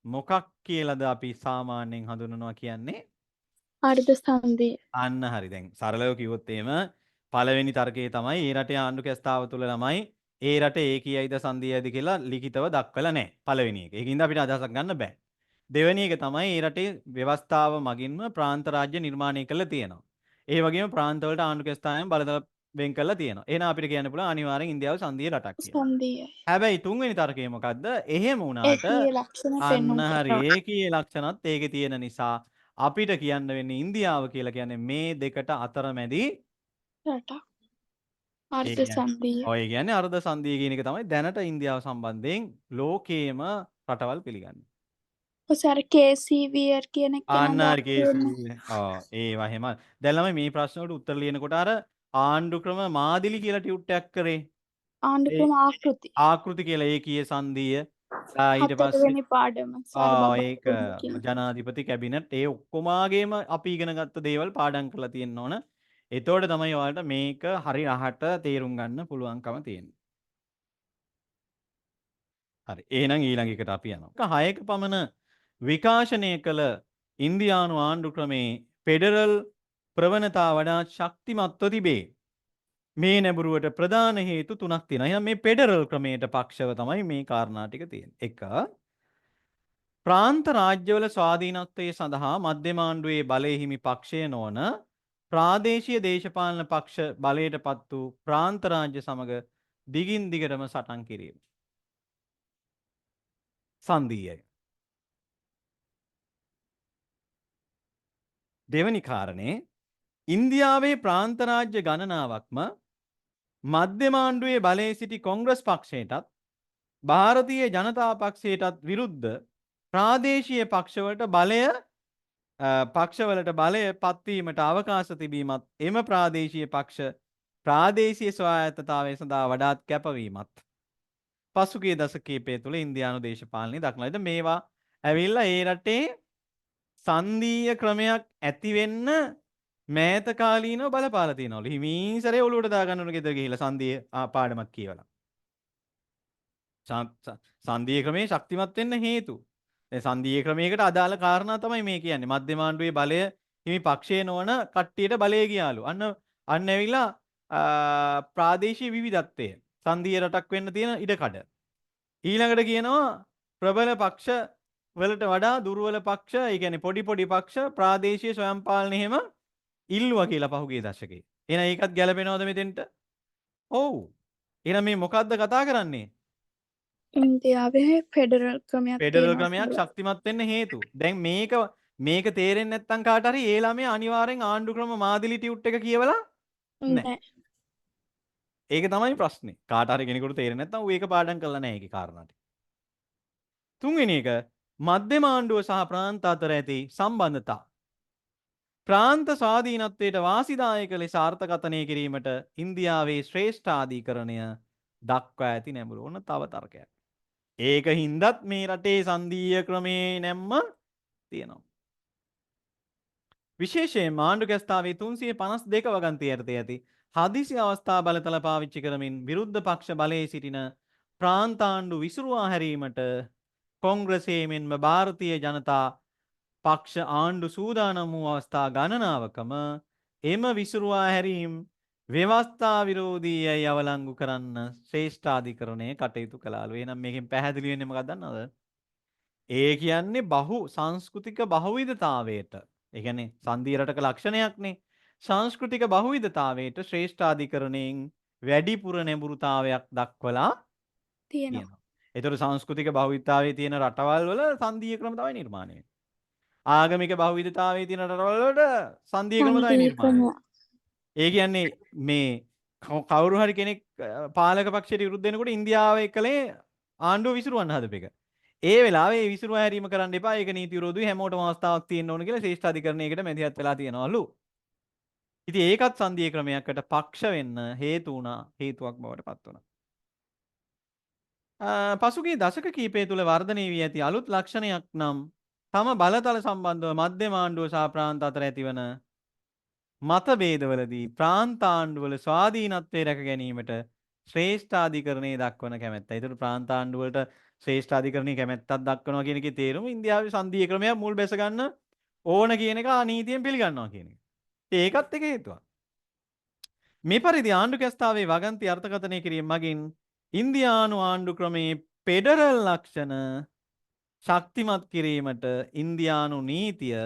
මොකක් කියලාද අපි සාමාන්‍යයෙන් හඳුන්වනවා කියන්නේ? අර්ධ සංධිය. අන්න හරි. දැන් සරලව කිව්වොත් එහෙම පළවෙනි තර්කයේ තමයි ඒ රටේ ආණ්ඩු කැස්තාව තුළ ළමයි ඒ රටේ ඒකීයයිද සංධීයයිද කියලා ලිඛිතව දක්වලා නැහැ. පළවෙනි එක. ඒකින්ද අපිට අදහසක් ගන්න බෑ. දෙවෙනි එක තමයි ඒ රටේ ව්‍යවස්ථාව මගින්ම ප්‍රාන්ත රාජ්‍ය නිර්මාණය කරලා තියෙනවා. ඒ වගේම ප්‍රාන්ත වලට ආණ්ඩු කැස්තාවෙන් බලතල වෙන් කරලා තියෙනවා. එහෙනම් අපිට කියන්න පුළුවන් අනිවාර්යෙන් ඉන්දියාව සංධීය රටක් කියලා. සංධියයි. හැබැයි තුන්වෙනි තර්කය මොකද්ද? එහෙම වුණාට ඒකීය ලක්ෂණ අන්න පෙන්නුම් හරි කරනවා. ඒකීය ලක්ෂණත් ඒකේ තියෙන නිසා අපිට කියන්න වෙන්නේ ඉන්දියාව කියලා කියන්නේ මේ දෙකට අතරමැදි රටක්. අර්ධ ඒ කියන්නේ සංධිය. ඔය කියන්නේ අර්ධ සංධිය කියන එක තමයි දැනට ඉන්දියාව සම්බන්ධයෙන් ලෝකේම රටවල් පිළිගන්නේ. ඔසාර කේසීවියර් කියන අන්න කෙනා හරි කේසී. ඒවා එහෙම. දැන් ළමයි මේ ප්‍රශ්න වලට උත්තර ලියනකොට අර ආණ්ඩු ක්‍රම මාදිලි කියලා ටියුට් එකක් කරේ. ආණ්ඩු ඒ ක්‍රම ආකෘති. ආකෘති කියලා ඒකීය සංධිය. ඊට පස්සේ හතරවෙනි පාඩම සාර ඒක බබා කියන. ජනාධිපති කැබිනට් ඒ ඔක්කොමාගේම අපි ඉගෙන ගත්ත දේවල් පාඩම් කරලා තියෙන්න ඕන. එතකොට තමයි ඔයාලට මේක හරි අහට තේරුම් ගන්න පුළුවන්කම තියෙන්නේ. හරි. එහෙනම් ඊළඟ එකට අපි යනවා. 6ක පමණ විකාශනය කළ ඉන්දියානු ආණ්ඩු ක්‍රමේ ෆෙඩරල් ප්‍රවණතා වඩා ශක්තිමත්ව තිබේ. මේ නැඹුරුවට ප්‍රධාන හේතු තුනක් තියෙනවා. එහෙනම් මේ ෆෙඩරල් ක්‍රමයට පක්ෂව තමයි මේ කාරණා ටික තියෙන්නේ. 1. ප්‍රාන්ත රාජ්‍යවල ස්වාධීනත්වයේ සඳහා මධ්‍යම ආණ්ඩුවේ බලය හිමි පක්ෂය නොවන ප්‍රාදේශීය දේශපාලන පක්ෂ බලයට පත් වූ ප්‍රාන්ත රාජ්‍ය සමග දිගින් දිගටම සටන් කිරීම. සංධීයයි. දෙවැනි කාරණේ ඉන්දියාවේ ප්‍රාන්ත රාජ්‍ය ගණනාවක්ම මධ්‍යම ආණ්ඩුවේ බලයේ සිටි කොංග්‍රස් පක්ෂයටත් ಭಾರತೀಯ ජනතා පක්ෂයටත් විරුද්ධ ප්‍රාදේශීය පක්ෂවලට බලය පත්වීමට අවකාශ තිබීමත් එම ප්‍රාදේශීය පක්ෂ ප්‍රාදේශීය ස්වායත්තතාවය සඳහා වඩාත් කැපවීමත් පසුගිය දශකයේ තුළ ඉන්දියානු දේශපාලනය දක්නයිද මේවා ඇවිල්ලා ඒ රටේ සංධීය ක්‍රමයක් ඇති වෙන්න මෑත කාලීනව බලපාලා තියෙනවලු. හිමීසරේ ඔලුවට දාගන්න උන ගෙදර ගිහිල්ලා සංධීය පාඩමක් කියවලා. සංධීය ක්‍රමේ ශක්තිමත් වෙන්න හේතු. දැන් සංධීය ක්‍රමයකට අදාළ කාරණා තමයි මේ කියන්නේ. මධ්‍යම ආණ්ඩුවේ බලය හිමි පක්ෂයේ නොවන කට්ටියට බලය ගියාලු. අන්න ඇවිල්ලා ප්‍රාදේශීය විවිධත්වය සංධීය රටක් වෙන්න තියෙන ඉඩකඩ. ඊළඟට කියනවා ප්‍රබල පක්ෂ වලට වඩා දුර්වල පක්ෂ, ඒ කියන්නේ පොඩි පක්ෂ ප්‍රාදේශීය ස්වයං පාලනය එහෙම ඉල්ලුවා කියලා පහුගිය දශකේ. එහෙනම් ඒකත් ගැලපෙනවද මෙතෙන්ට? ඔව්. එහෙනම් මේ මොකද්ද කතා කරන්නේ? ඉන්දියාවේ ෆෙඩරල් ක්‍රමයක් ෆෙඩරල් ක්‍රමයක් ශක්තිමත් වෙන්න හේතු. දැන් මේක තේරෙන්නේ නැත්නම් කාට හරි ඒ ළමයා අනිවාර්යෙන් ආණ්ඩු ක්‍රම මාදිලි ටියුට් එක කියවලා නැහැ. ඒක තමයි ප්‍රශ්නේ. කාට හරි කෙනෙකුට තේරෙන්නේ නැත්නම් ඌ ඒක පාඩම් කරලා නැහැ ඒකේ කාරණා ටික. තුන්වෙනි එක මධ්‍යම ආණ්ඩුව සහ ප්‍රාන්ත අතර ඇති සම්බන්ධතා. ප්‍රාන්ත ස්වාධීනත්වයට වාසිදායක ලෙස අර්ථකථනය කිරීමට ඉන්දියාවේ ශ්‍රේෂ්ඨාධිකරණය දක්වා ඇති නැඹුරු වන තව තර්කයක්. ඒක හින්දත් මේ රටේ සංධීය ක්‍රමේ නැම්ම තියෙනවා. විශේෂයෙන් ආණ්ඩු කැස්තාවේ 352 වගන්තිය යටතේ ඇති හදිසි අවස්ථා බලතල පාවිච්චි කරමින් විරුද්ධ පක්ෂ බලයේ සිටින ප්‍රාන්ත ආණ්ඩු විසුරුවා හැරීමට කොංග්‍රසයේ මෙන්ම ಭಾರತೀಯ ජනතා පක්ෂ ආණ්ඩු සූදානම් වූ අවස්ථා ගණනාවකම එම විසුරුවා හැරීම් ව්‍යවස්ථා විරෝධී යයි අවලංගු කරන්න ශ්‍රේෂ්ඨාධිකරණය කටයුතු කළාලු. එහෙනම් මේකෙන් පැහැදිලි වෙන්නේ මොකක්ද දන්නවද? ඒ කියන්නේ සංස්කෘතික බහුවිධතාවයට. ඒ කියන්නේ සංධීය රටක ලක්ෂණයක්නේ. සංස්කෘතික බහුවිධතාවයට ශ්‍රේෂ්ඨාධිකරණයෙන් වැඩිපුර නැඹුරුතාවයක් දක්වලා තියෙනවා. ඒතර සංස්කෘතික බහුවිධතාවයේ තියෙන රටවල් වල සංධීය ක්‍රම තමයි නිර්මාණය වෙන්නේ. ආගමික බහුවිධතාවයේ තියෙන රටවල් වලට සංධීය ක්‍රම තමයි සංධීය නිර්මාණය ක්‍රම. වෙන්නේ. ඒ කියන්නේ මේ කවුරු හරි කෙනෙක් පාලක පක්ෂයට විරුද්ධ වෙනකොට ඉන්දියාව එක්කලේ ආණ්ඩුව විසිරුවන්න හදපු එක. ඒ වෙලාවේ ඒ විසිරුවා හැරීම කරන්න එපා. ඒක නීති විරෝධී හැමෝටම අවස්ථාවක් තියෙන්න ඕන කියලා ශ්‍රේෂ්ඨ අධිකරණයකට මැදිහත් වෙලා තියෙනවලු. ඉතින් ඒකත් සංධීය ක්‍රමයකට පක්ෂ වෙන්න හේතු වුණා, හේතුවක් බවට පත් වුණා. පසුගිය දශක කීපය තුළ වර්ධනය වී ඇති අලුත් ලක්ෂණයක් නම් තම බලතල සම්බන්ධව මධ්‍යම ආණ්ඩුව සහ ප්‍රාන්ත අතර ඇතිවන මතභේදවලදී ප්‍රාන්ත ආණ්ඩුවල ස්වාධීනත්වය රැක ගැනීමට ශ්‍රේෂ්ඨාධිකරණයේ දක්වන කැමැත්ත. ඒතර ප්‍රාන්ත ආණ්ඩුවලට ශ්‍රේෂ්ඨාධිකරණයේ කැමැත්තක් දක්වනවා කියන එකේ තේරුම ඉන්දියාවේ සංධීය ක්‍රමයක් මුල් බැස ගන්න ඕන කියන එක අනීතියෙන් පිළිගන්නවා කියන එක. ඒකත් එක හේතුවක්. මේ පරිදි ආණ්ඩු කැස්තාවේ වගන්ති අර්ථකථනය කිරීම මගින් ඉන්දියානු ආණ්ඩු ක්‍රමයේ ෆෙඩරල් ලක්ෂණ ශක්තිමත් කිරීමට ඉන්දියානු නීතිය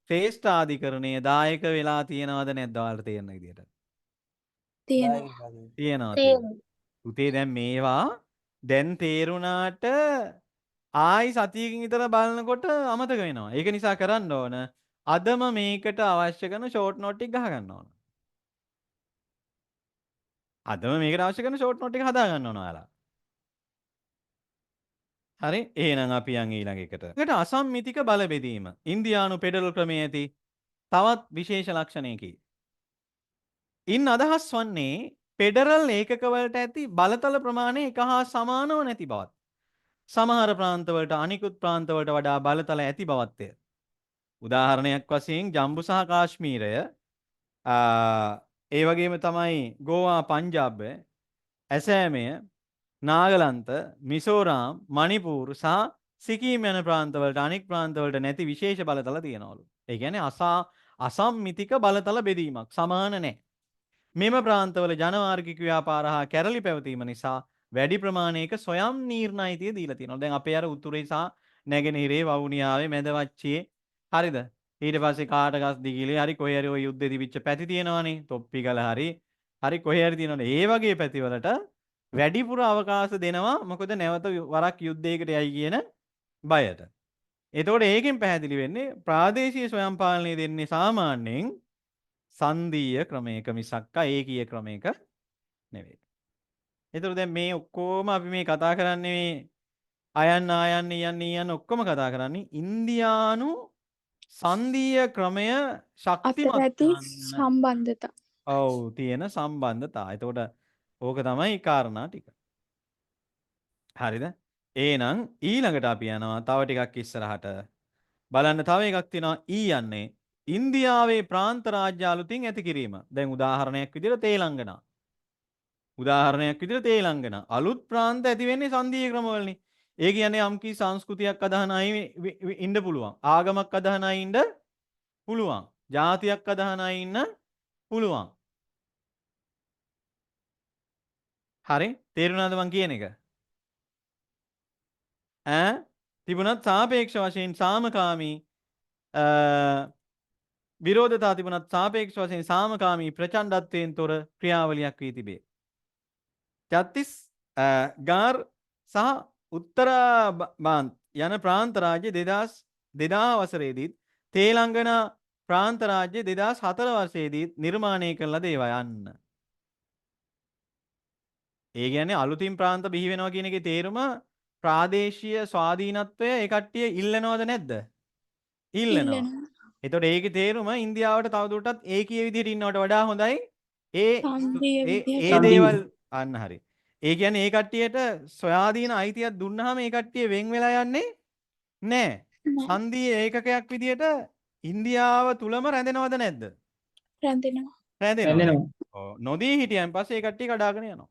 ශ්‍රේෂ්ඨාධිකරණය දායක වෙලා තියෙනවද නැද්ද ඔයාලට තේරෙන විදිහට? තියෙනවා. තියෙනවා. තියෙනවා. පුතේ දැන් මේවා දැන් තේරුණාට ආයි සතියකින් විතර බලනකොට අමතක වෙනවා. ඒක නිසා කරන්න ඕන අදම මේකට අවශ්‍ය කරන ෂෝට් නෝට් එක ගහ ගන්න ඕන. අදම මේකට අවශ්‍ය කරන ෂෝට් නෝට් එක හදා ගන්න ඕන ඔයාලා. හරි එහෙනම් අපි යන් ඊළඟ එකට. ඒකට අසම්මිතික බල බෙදීම. ඉන්දියානු ෆෙඩරල් ක්‍රමයේ ඇති තවත් විශේෂ ලක්ෂණයකි. ඉන් අදහස් වන්නේ ෆෙඩරල් ඒකකවලට ඇති බලතල ප්‍රමාණය එක හා සමානව නැති බවත්. සමහර ප්‍රාන්තවලට අනිකුත් ප්‍රාන්තවලට වඩා බලතල ඇති බවත්ය. උදාහරණයක් වශයෙන් ජම්බු සහ කාශ්මීරය ඒ වගේම තමයි ගෝවා පංජාබ් ඇසෑමය නාගලන්ත මිසෝරාම් මණිපූර් සහ සිකීම් යන ප්‍රාන්තවලට අනික් ප්‍රාන්තවලට නැති විශේෂ බලතල තියෙනවලු. ඒ කියන්නේ අසම්මිතික බලතල බෙදීමක් සමාන නැහැ. මෙම ප්‍රාන්තවල ජනවාර්ගික ව්‍යාපාර හා කැරලි පැවතීම නිසා වැඩි ප්‍රමාණයක සොයම් නීර්ණයිතිය දීලා තියෙනවා. දැන් අපේ අර උතුරේ සහ නැගෙනහිරේ වවුනියාවේ මැදවච්චියේ හරිද? ඊට පස්සේ කාටගස් දිගිලේ හරි කොහේ හරි ওই යුද්ධෙදි විච්ච පැති තියෙනවනේ. තොප්පිගල හරි කොහේ හරි තියෙනවනේ. ඒ වගේ පැතිවලට වැඩිපුර අවකාශ දෙනවා. මොකද නැවත වරක් යුද්ධයකට යයි කියන බයට. එතකොට ඒකෙන් පැහැදිලි වෙන්නේ ප්‍රාදේශීය ස්වයං පාලනය දෙන්නේ සාමාන්‍යයෙන් සංධීය ක්‍රමයක මිසක් ඒකීය ක්‍රමයක නෙවෙයි. ඒතර දැන් මේ ඔක්කොම අපි මේ කතා කරන්නේ මේ ආයන්න ඔක්කොම කතා කරන්නේ ඉන්දියානු සංධීය ක්‍රමය ශක්තිමත් අතර ඇති කරන්න සම්බන්ධතා. ඔව් තියෙන සම්බන්ධතා. එතකොට ඕක තමයි කාරණා ටික. හරිද? එහෙනම් ඊළඟට අපි යනවා තව ටිකක් ඉස්සරහට. බලන්න තව එකක් තියෙනවා යන්නේ ඉන්දියාවේ ප්‍රාන්ත රාජ්‍ය අලුතින් ඇති කිරීම. දැන් උදාහරණයක් විදිහට තේලංගනා. අලුත් ප්‍රාන්ත ඇති වෙන්නේ සංධීය ක්‍රමවලනේ. ඒ කියන්නේ යම්කි සංස්කෘතියක් අදහන අය ඉන්න පුළුවන්. ආගමක් අදහන අය ඉන්න පුළුවන්. ජාතියක් අදහන අය ඉන්න පුළුවන්. හරි? තේරුණාද මං කියන එක? තිබුණත් සාපේක්ෂ වශයෙන් සාමකාමී විරෝධතා තිබුණත් සාපේක්ෂ වශයෙන් සාමකාමී ප්‍රචණ්ඩත්වයෙන් තොර ක්‍රියාවලියක් වී තිබේ. ගාර් සහ උත්තරාබාන්ත් යන ප්‍රාන්ත රාජ්‍ය 2000 වසරේදීත් තේලංගනා ප්‍රාන්ත රාජ්‍ය 2004 වර්ෂයේදීත් නිර්මාණය කළ ලද ඒවා යන්න. ඒ කියන්නේ අලුතින් ප්‍රාන්ත බිහි වෙනවා කියන එකේ තේරුම ප්‍රාදේශීය ස්වාධීනත්වය ඒ කට්ටිය ඉල්ලනවද නැද්ද? ඉල්ලනවා. එතකොට ඒකේ තේරුම ඉන්දියාවට තවදුරටත් ඒකීය විදිහට ඉන්නවට වඩා හොඳයි ඒ දේවල් අන්න හරි. ඒ කියන්නේ ඒ කට්ටියට ස්වාධීන අයිතියක් දුන්නාම ඒ කට්ටිය වෙන් වෙලා යන්නේ නැහැ. සංධීය ඒකකයක් විදිහට ඉන්දියාව තුලම රැඳෙනවද නැද්ද? රැඳෙනවා. ඔව් නොදී හිටියන් පස්සේ ඒ කට්ටිය කඩාගෙන යනවා.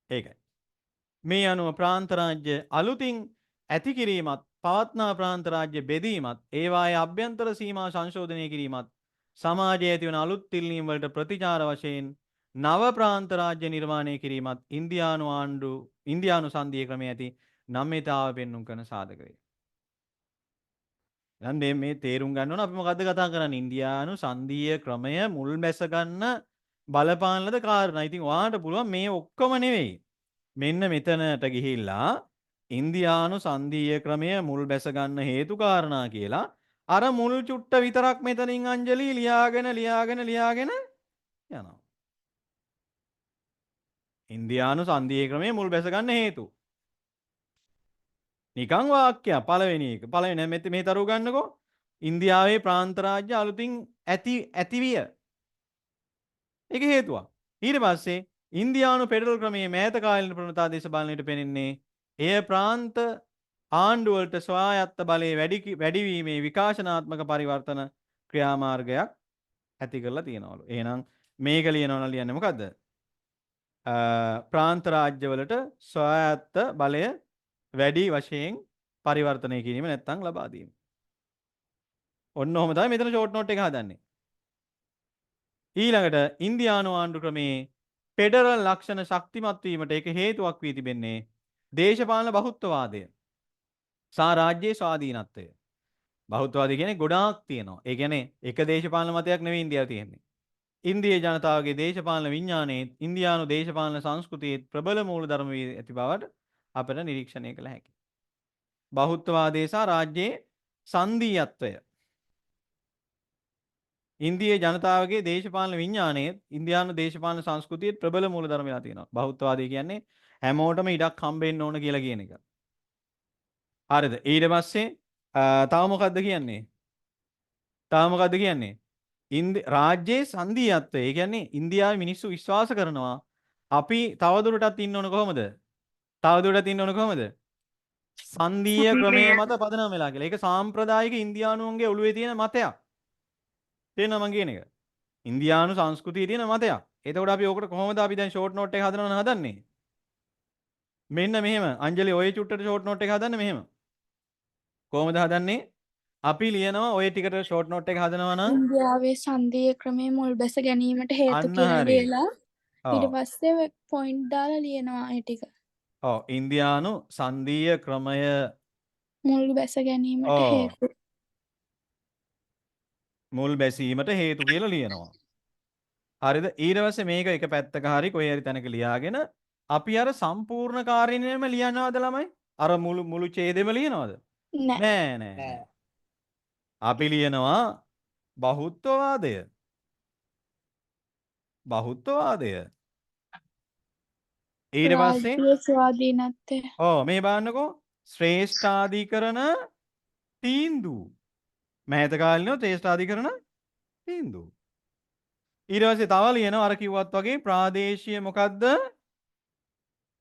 ඒකයි. මේ අනුව ප්‍රාන්ත රාජ්‍ය අලුතින් ඇති කිරීමත් පවත්නා ප්‍රාන්ත රාජ්‍ය බෙදීමත් ඒවායේ අභ්‍යන්තර සීමා සංශෝධනය කිරීමත් සමාජයේ ඇතිවන අලුත් තිල්ලීම් වලට ප්‍රතිචාර වශයෙන් නව ප්‍රාන්ත රාජ්‍ය නිර්මාණය කිරීමත් ඉන්දියානු සංධීය ක්‍රමයේ ඇති නම්‍යතාව පෙන්වුම් කරන සාධක වේ. දැන් මේ තේරුම් ගන්න ඕන අපි මොකද්ද කතා කරන්නේ? ඉන්දියානු සංධීය ක්‍රමය මුල් බැස ගන්න බලපාන ලද කාරණා. ඉතින් ඔයාලට පුළුවන් මේ ඔක්කොම නෙවෙයි. මෙන්න මෙතනට ගිහිල්ලා ඉන්දියානු සංධීය ක්‍රමය මුල් බැස ගන්න හේතු කාරණා කියලා අර මුල් චුට්ට විතරක් මෙතනින් අංජලි ලියාගෙන යනවා. ඉන්දියානු සංධීය ක්‍රමය මුල් බැස ගන්න හේතු. නිකං වාක්‍යයක් පළවෙනි එක. පළවෙනි මේ තරුව ගන්නකෝ. ඉන්දියාවේ ප්‍රාන්ත රාජ්‍ය අලුතින් ඇතිවිය. ඒක හේතුවක්. ඊට පස්සේ ඉන්දියානු ෆෙඩරල් ක්‍රමයේ මෑත කාලීන ප්‍රවණතා දේශ බලනයට පෙනෙන්නේ එය ප්‍රාන්ත ආණ්ඩුවලට ස්වායත්ත බලය වැඩිවීමේ විකාශනාත්මක පරිවර්තන ක්‍රියාමාර්ගයක් ඇති කරලා තියෙනවලු. එහෙනම් මේක ලියනවා නම් ලියන්නේ මොකද්ද? ප්‍රාන්ත රාජ්‍යවලට ස්වායත්ත බලය වැඩි වශයෙන් පරිවර්තනය කිරීම නැත්නම් ලබා දීම. ඔන්න ඔහොම තමයි මෙතන ෂෝට් නෝට් එක හදන්නේ. ඊළඟට ඉන්දියානු ආණ්ඩු ක්‍රමේ ෆෙඩරල් ලක්ෂණ ශක්තිමත් වීමට ඒක හේතුවක් වී තිබෙන්නේ දේශපාලන බහුත්වවාදය සහ රාජ්‍යයේ ස්වාධීනත්වය. බහුත්වවාදී කියන්නේ ගොඩාක් තියෙනවා. ඒ කියන්නේ එක දේශපාලන මතයක් නෙවෙයි ඉන්දියාවේ තියෙන්නේ. ඉන්දියා ජනතාවගේ දේශපාලන විඥානයේ ඉන්දියානු දේශපාලන සංස්කෘතියේ ප්‍රබල මූලධර්ම වී ඇති බවට අපට නිරීක්ෂණය කළ හැකියි. බහුත්වවාදය සහ රාජ්‍යයේ සංධීයත්වය. ඉන්දියා ජනතාවගේ දේශපාලන විඥානයේ ඉන්දියානු දේශපාලන සංස්කෘතියේ ප්‍රබල මූලධර්ම වෙලා තියෙනවා. බහුත්වවාදය කියන්නේ හැමෝටම ඉඩක් හම්බෙන්න ඕන කියලා කියන එක. හරිද? ඊට පස්සේ තව මොකද්ද කියන්නේ? රාජ්‍යයේ සංධීයත්වය. ඒ කියන්නේ ඉන්දියාවේ මිනිස්සු විශ්වාස කරනවා අපි තවදුරටත් ඉන්න ඕන කොහොමද? සංධීය ක්‍රමයේ මත පදනම් වෙලා කියලා. ඒක සාම්ප්‍රදායික ඉන්දියානුන්ගේ ඔළුවේ තියෙන මතයක්. තේරෙනවද මං කියන එක? ඉන්දියානු සංස්කෘතියේ තියෙන මතයක්. එතකොට අපි ඕකට කොහොමද අපි දැන් ෂෝට් නෝට් එක හදන්නේ? මෙන්න මෙහෙම. අංජලි ඔය චුට්ටට ෂෝට් නෝට් එක හදන්න මෙහෙම. කොහොමද හදන්නේ? අපි ලියනවා ඔය ටිකට ෂෝට් නෝට් එක හදනවා නම් ඉන්දියාවේ සංධීය ක්‍රමය මුල් බැස ගැනීමට හේතු අන්න කියලා හරි. ලියලා ඊට ඔව්. පස්සේ පොයින්ට් දාලා ලියනවා ඒ ටික. ඔව් ඉන්දියානු සංධීය ක්‍රමය මුල් බැස ගැනීමට ඔව් හේතු. මුල් බැසීමට හේතු කියලා ලියනවා. හරිද? ඊට පස්සේ මේක එක පැත්තක හරි කොහේ හරි තැනක ලියාගෙන අපි අර සම්පූර්ණ කාර්යණයම ලියනවද ළමයි? අර මුළු ඡේදෙම ලියනවද? නෑ. නෑ. අපි ලියනවා බහුත්වවාදය. ඊට පස්සේ රාජ්‍ය ස්වාධීනත්වය. මේ බලන්නකෝ ශ්‍රේෂ්ඨාධිකරණ තීන්දුව. මෑත කාලිනව ශ්‍රේෂ්ඨාධිකරණ තීන්දුව. ඊට පස්සේ තව ලියනවා අර කිව්වත් වගේ ප්‍රාදේශීය මොකද්ද?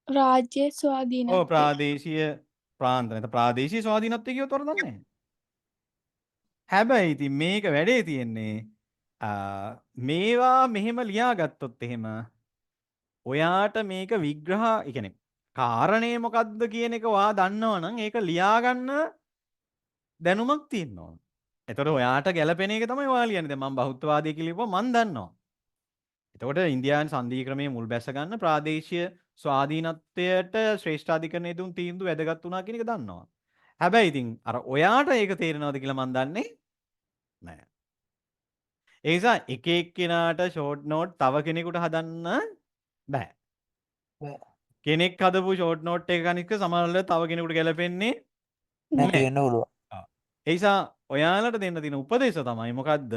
රාජ්‍ය ස්වාධීනත්වය. ප්‍රාදේශීය ප්‍රාන්ත නැත්නම් ප්‍රාදේශීය ස්වාධීනත්වය කියවත් වරදක් නැහැ. හැබැයි ඉතින් මේක වැඩේ තියෙන්නේ මේවා මෙහෙම ලියාගත්තොත් එහෙම ඔයාට මේක විග්‍රහ, ඒ කියන්නේ කාරණේ මොකද්ද කියන එක ඔයා දන්නවනම් ඒක ලියාගන්න දැනුමක් තියෙන්න ඕන. එතකොට ඔයාට ගැළපෙන එක තමයි ඔයා ලියන්නේ. දැන් මම බහුත්වවාදී කියලා කිව්වම මම දන්නවා. එතකොට ඉන්දියානු සංධී ක්‍රමයේ මුල් බැස ගන්න ප්‍රාදේශීය ස්වාධීනත්වයට ශ්‍රේෂ්ඨාධිකරණයේ දුන් තීන්දුව වැදගත් වුණා කියන එක දන්නවා. හැබැයි ඉතින් අර ඔයාට ඒක තේරෙනවද කියලා මම දන්නේ නැහැ. ඒ නිසා එක එක්කෙනාට ෂෝට් නෝට් තව කෙනෙකුට හදන්න බෑ. කෙනෙක් හදපු ෂෝට් නෝට් එක කනික සමහරවල් තව කෙනෙකුට ගැලපෙන්නේ නැති වෙන්න පුළුවන්. ඒ නිසා ඔයාලට දෙන්න තියෙන උපදේශ තමයි මොකද්ද?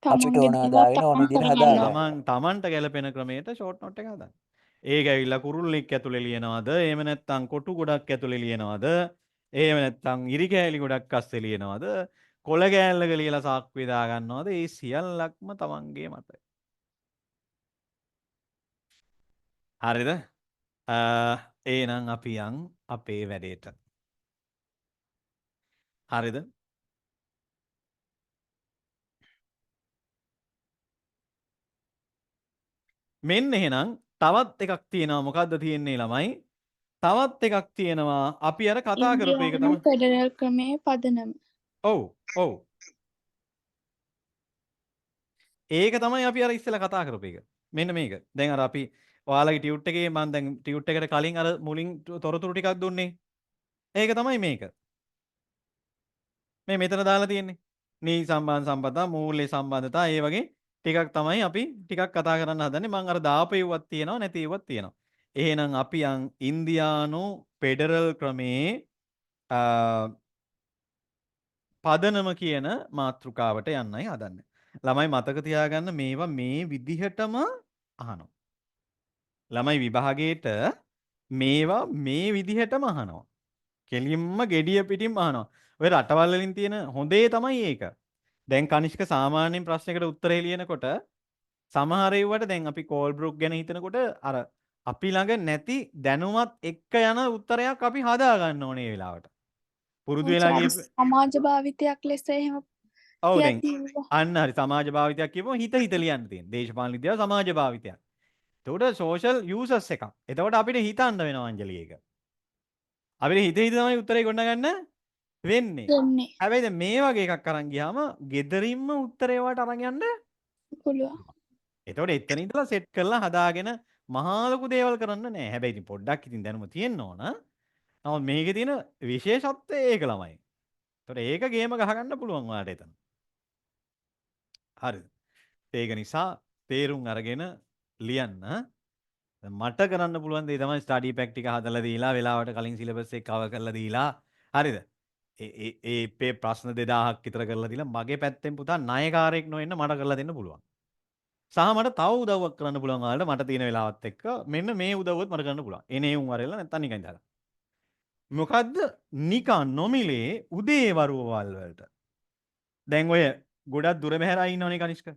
අපිට ඕන දාගෙන ඕන විදිහට හදාගන්න. තමන්ට ගැලපෙන ක්‍රමයට ෂෝට් නෝට් එක හදන්න. ඒක ඇවිල්ලා කුරුල්ලෙක් ඇතුලේ ලියනවද? එහෙම නැත්නම් කොටු ගොඩක් ඇතුලේ ලියනවද? එහෙම නැත්නම් ඉරි කෑලි ගොඩක් අස්සේ ලියනවද? කොළ කෑල්ලක ලියලා සාක්කුවේ දා ගන්නවද? ඒ සියල්ලක්ම තමන්ගේ මතය. හරිද? එහෙනම් අපි යන් අපේ වැඩේට. හරිද? මෙන්න එහෙනම් තවත් එකක් තියෙනවා. මොකද්ද තියෙන්නේ ළමයි? තවත් එකක් තියෙනවා. අපි අර කතා කරපු එක තමයි. ෆෙඩරල් ක්‍රමයේ පදනම. ඔව්. ඒක තමයි අපි අර ඉස්සෙල්ලා කතා කරපු එක. මෙන්න මේක. දැන් අර අපි ඔයාලගේ ටියුට් එකේ මම දැන් ටියුට් එකට කලින් අර මුලින් තොරතුරු ටිකක් දුන්නේ. ඒක තමයි මේක. මේ මෙතන දාලා තියෙන්නේ. නී සම්බන්ධ සම්පදා, මූල්‍ය සම්බන්ධතා, ඒ වගේ ටිකක් තමයි අපි ටිකක් කතා කරන්න හදන්නේ. මම අර දාපේව්වක් තියෙනවා, නැතිව්වක් තියෙනවා. එහෙනම් අපි යන් ඉන්දියානු ෆෙඩරල් ක්‍රමේ පදනම කියන මාතෘකාවට යන්නයි හදන්නේ. ළමයි මතක තියාගන්න මේවා මේ විදිහටම අහනවා. ළමයි විභාගයේට මේවා මේ විදිහටම අහනවා. කෙලින්ම gediya පිටින්ම අහනවා. ඔය රටවල් වලින් තියෙන හොඳේ තමයි ඒක. දැන් කනිෂ්ක සාමාන්‍යයෙන් ප්‍රශ්නයකට උත්තරේ ලියනකොට සමහර ඒවාට දැන් අපි කෝල්බ්රුක් ගැන හිතනකොට අර අපි ළඟ නැති දැනුමත් එක්ක යන උත්තරයක් අපි හදා ගන්න ඕනේ ඒ වෙලාවට. පුරුදු වෙලා ගිය සමාජ භාවිතයක් ලෙස එහෙම ඔව් දැන් කියතිවා. අන්න හරි සමාජ භාවිතයක් කියපුවම හිත ලියන්න තියෙන. දේශපාලන විද්‍යාව සමාජ භාවිතයක්. එතකොට සෝෂල් යූසර්ස් එකක්. එතකොට අපිට හිතන්න වෙනවා අංජලි ඒක. අපිට හිත තමයි උත්තරේ ගොඩනගන්න වෙන්නේ. දෙන්නේ හැබැයි දැන් මේ වගේ එකක් අරන් ගියාම gederimම උත්තරේ වලට අරන් යන්න පුළුවන්. එතකොට එතන ඉඳලා සෙට් කරලා හදාගෙන මහා ලොකු දේවල් කරන්න නෑ. හැබැයි ඉතින් පොඩ්ඩක් ඉතින් දැනුම තියෙන්න ඕන. නමුත් මේකේ තියෙන විශේෂත්වය ඒක ළමයි. එතකොට ඒක ගේම ගහගන්න පුළුවන් ඔයාලට එතන. හරිද? ඒක නිසා තේරුම් අරගෙන ලියන්න. මට කරන්න පුළුවන් දේ තමයි ස්ටඩි පැක් ටික හදලා දීලා වෙලාවට කලින් සිලබස් එක කවර් කරලා දීලා හරිද? ඒ ප්‍රශ්න 2000ක් විතර කරලා දීලා මගේ පැත්තෙන් පුතා ණයකාරයෙක් නොවෙන්න මට කරලා දෙන්න පුළුවන්. සහ මට තව උදව්වක් කරන්න පුළුවන් ඔයාලට මට තියෙන වෙලාවත් එක්ක මෙන්න මේ උදව්වත් මට කරන්න පුළුවන්. එනේ උන් වරෙල්ල නැත්තම් නිකන් දාලා. මොකද්ද? නිකන් නොමිලේ උදේ වරුවවල් වලට. දැන් ඔය ගොඩක් දුර බැහැරා ඉන්නවනේ කනිෂ්ක.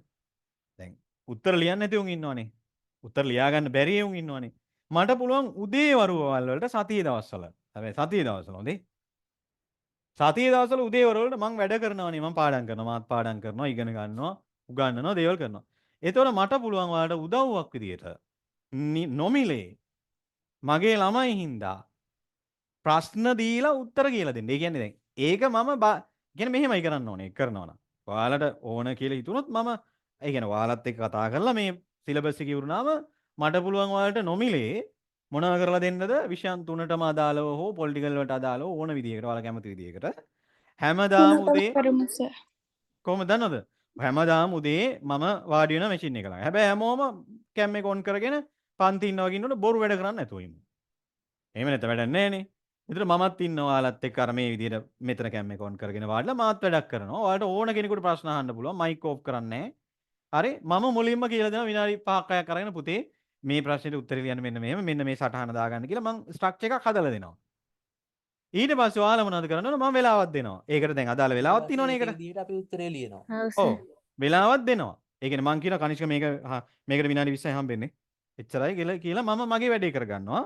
දැන් උත්තර ලියන්න නැති උන් ඉන්නවනේ. උත්තර ලියා ගන්න බැරි උන් ඉන්නවනේ. මට පුළුවන් උදේ වරුවවල් වලට සතියේ දවස්වල. හැබැයි සතියේ දවස්වල හොඳේ. සතියේ දවස්වල උදේ වරුවලට මම වැඩ කරනවානේ මම පාඩම් කරනවා මාත් පාඩම් කරනවා ඉගෙන ගන්නවා උගන්වනවා දේවල් කරනවා. එතකොට මට පුළුවන් ඔයාලට උදව්වක් විදියට නොමිලේ මගේ ළමයි හින්දා ප්‍රශ්න දීලා උත්තර කියලා දෙන්න. ඒ කියන්නේ දැන් ඒක මම කියන්නේ මෙහෙමයි කරන්න ඕනේ කරනවා නම්. ඔයාලට ඕන කියලා හිතුනොත් මම ඒ කියන්නේ ඔයාලත් එක්ක කතා කරලා මේ සිලබස් එක ඉවරුනාම මට පුළුවන් ඔයාලට නොමිලේ මොනවා කරලා දෙන්නද විෂයන් තුනටම අදාළව හෝ පොලිටිකල් වලට අදාළව ඕන විදියකට ඔයාලා කැමති විදියකට හැමදාම උදේ කරමු සර්. කොහොමද දන්නවද? හැමදාම උදේ මම වාඩි වෙන මැෂින් එක ළඟ. හැබැයි හැමෝම කැම් එක ඔන් කරගෙන පන්ති ඉන්නවා වගේ ඉන්නකොට බොරු වැඩ කරන්නේ නැතුව ඉන්න. එහෙම නැත්නම් වැඩක් නැහැනේ. විතර මමත් ඉන්නවා ඔයාලත් එක්ක අර මේ විදිහට මෙතන කැම් එක ඔන් කරගෙන වාඩිලා මාත් වැඩක් කරනවා. ඔයාලට ඕන කෙනෙකුට ප්‍රශ්න අහන්න පුළුවන්. මයික් ඕෆ් කරන්නේ නැහැ. හරි මම මුලින්ම කියලා දෙනවා විනාඩි 5ක් 6ක් අරගෙන පුතේ මේ ප්‍රශ්නෙට උත්තර ලියන්න මෙන්න මෙහෙම මෙන්න මේ සටහන දාගන්න කියලා මම ස්ට්‍රක්චර් එකක් හදලා දෙනවා. ඊට පස්සේ ඔයාලා මොනවද කරන්න ඕන මම වෙලාවක් දෙනවා. ඒකට දැන් අදාළ වෙලාවක් තියෙනවනේ ඒකට. විදිහට අපි උත්තරේ ලියනවා. ඔව් වෙලාවක් දෙනවා. ඒ කියන්නේ මං කියන කනිෂ්ක මේකට විනාඩි 20යි හම්බෙන්නේ. එච්චරයි කියලා මම මගේ වැඩේ කරගන්නවා.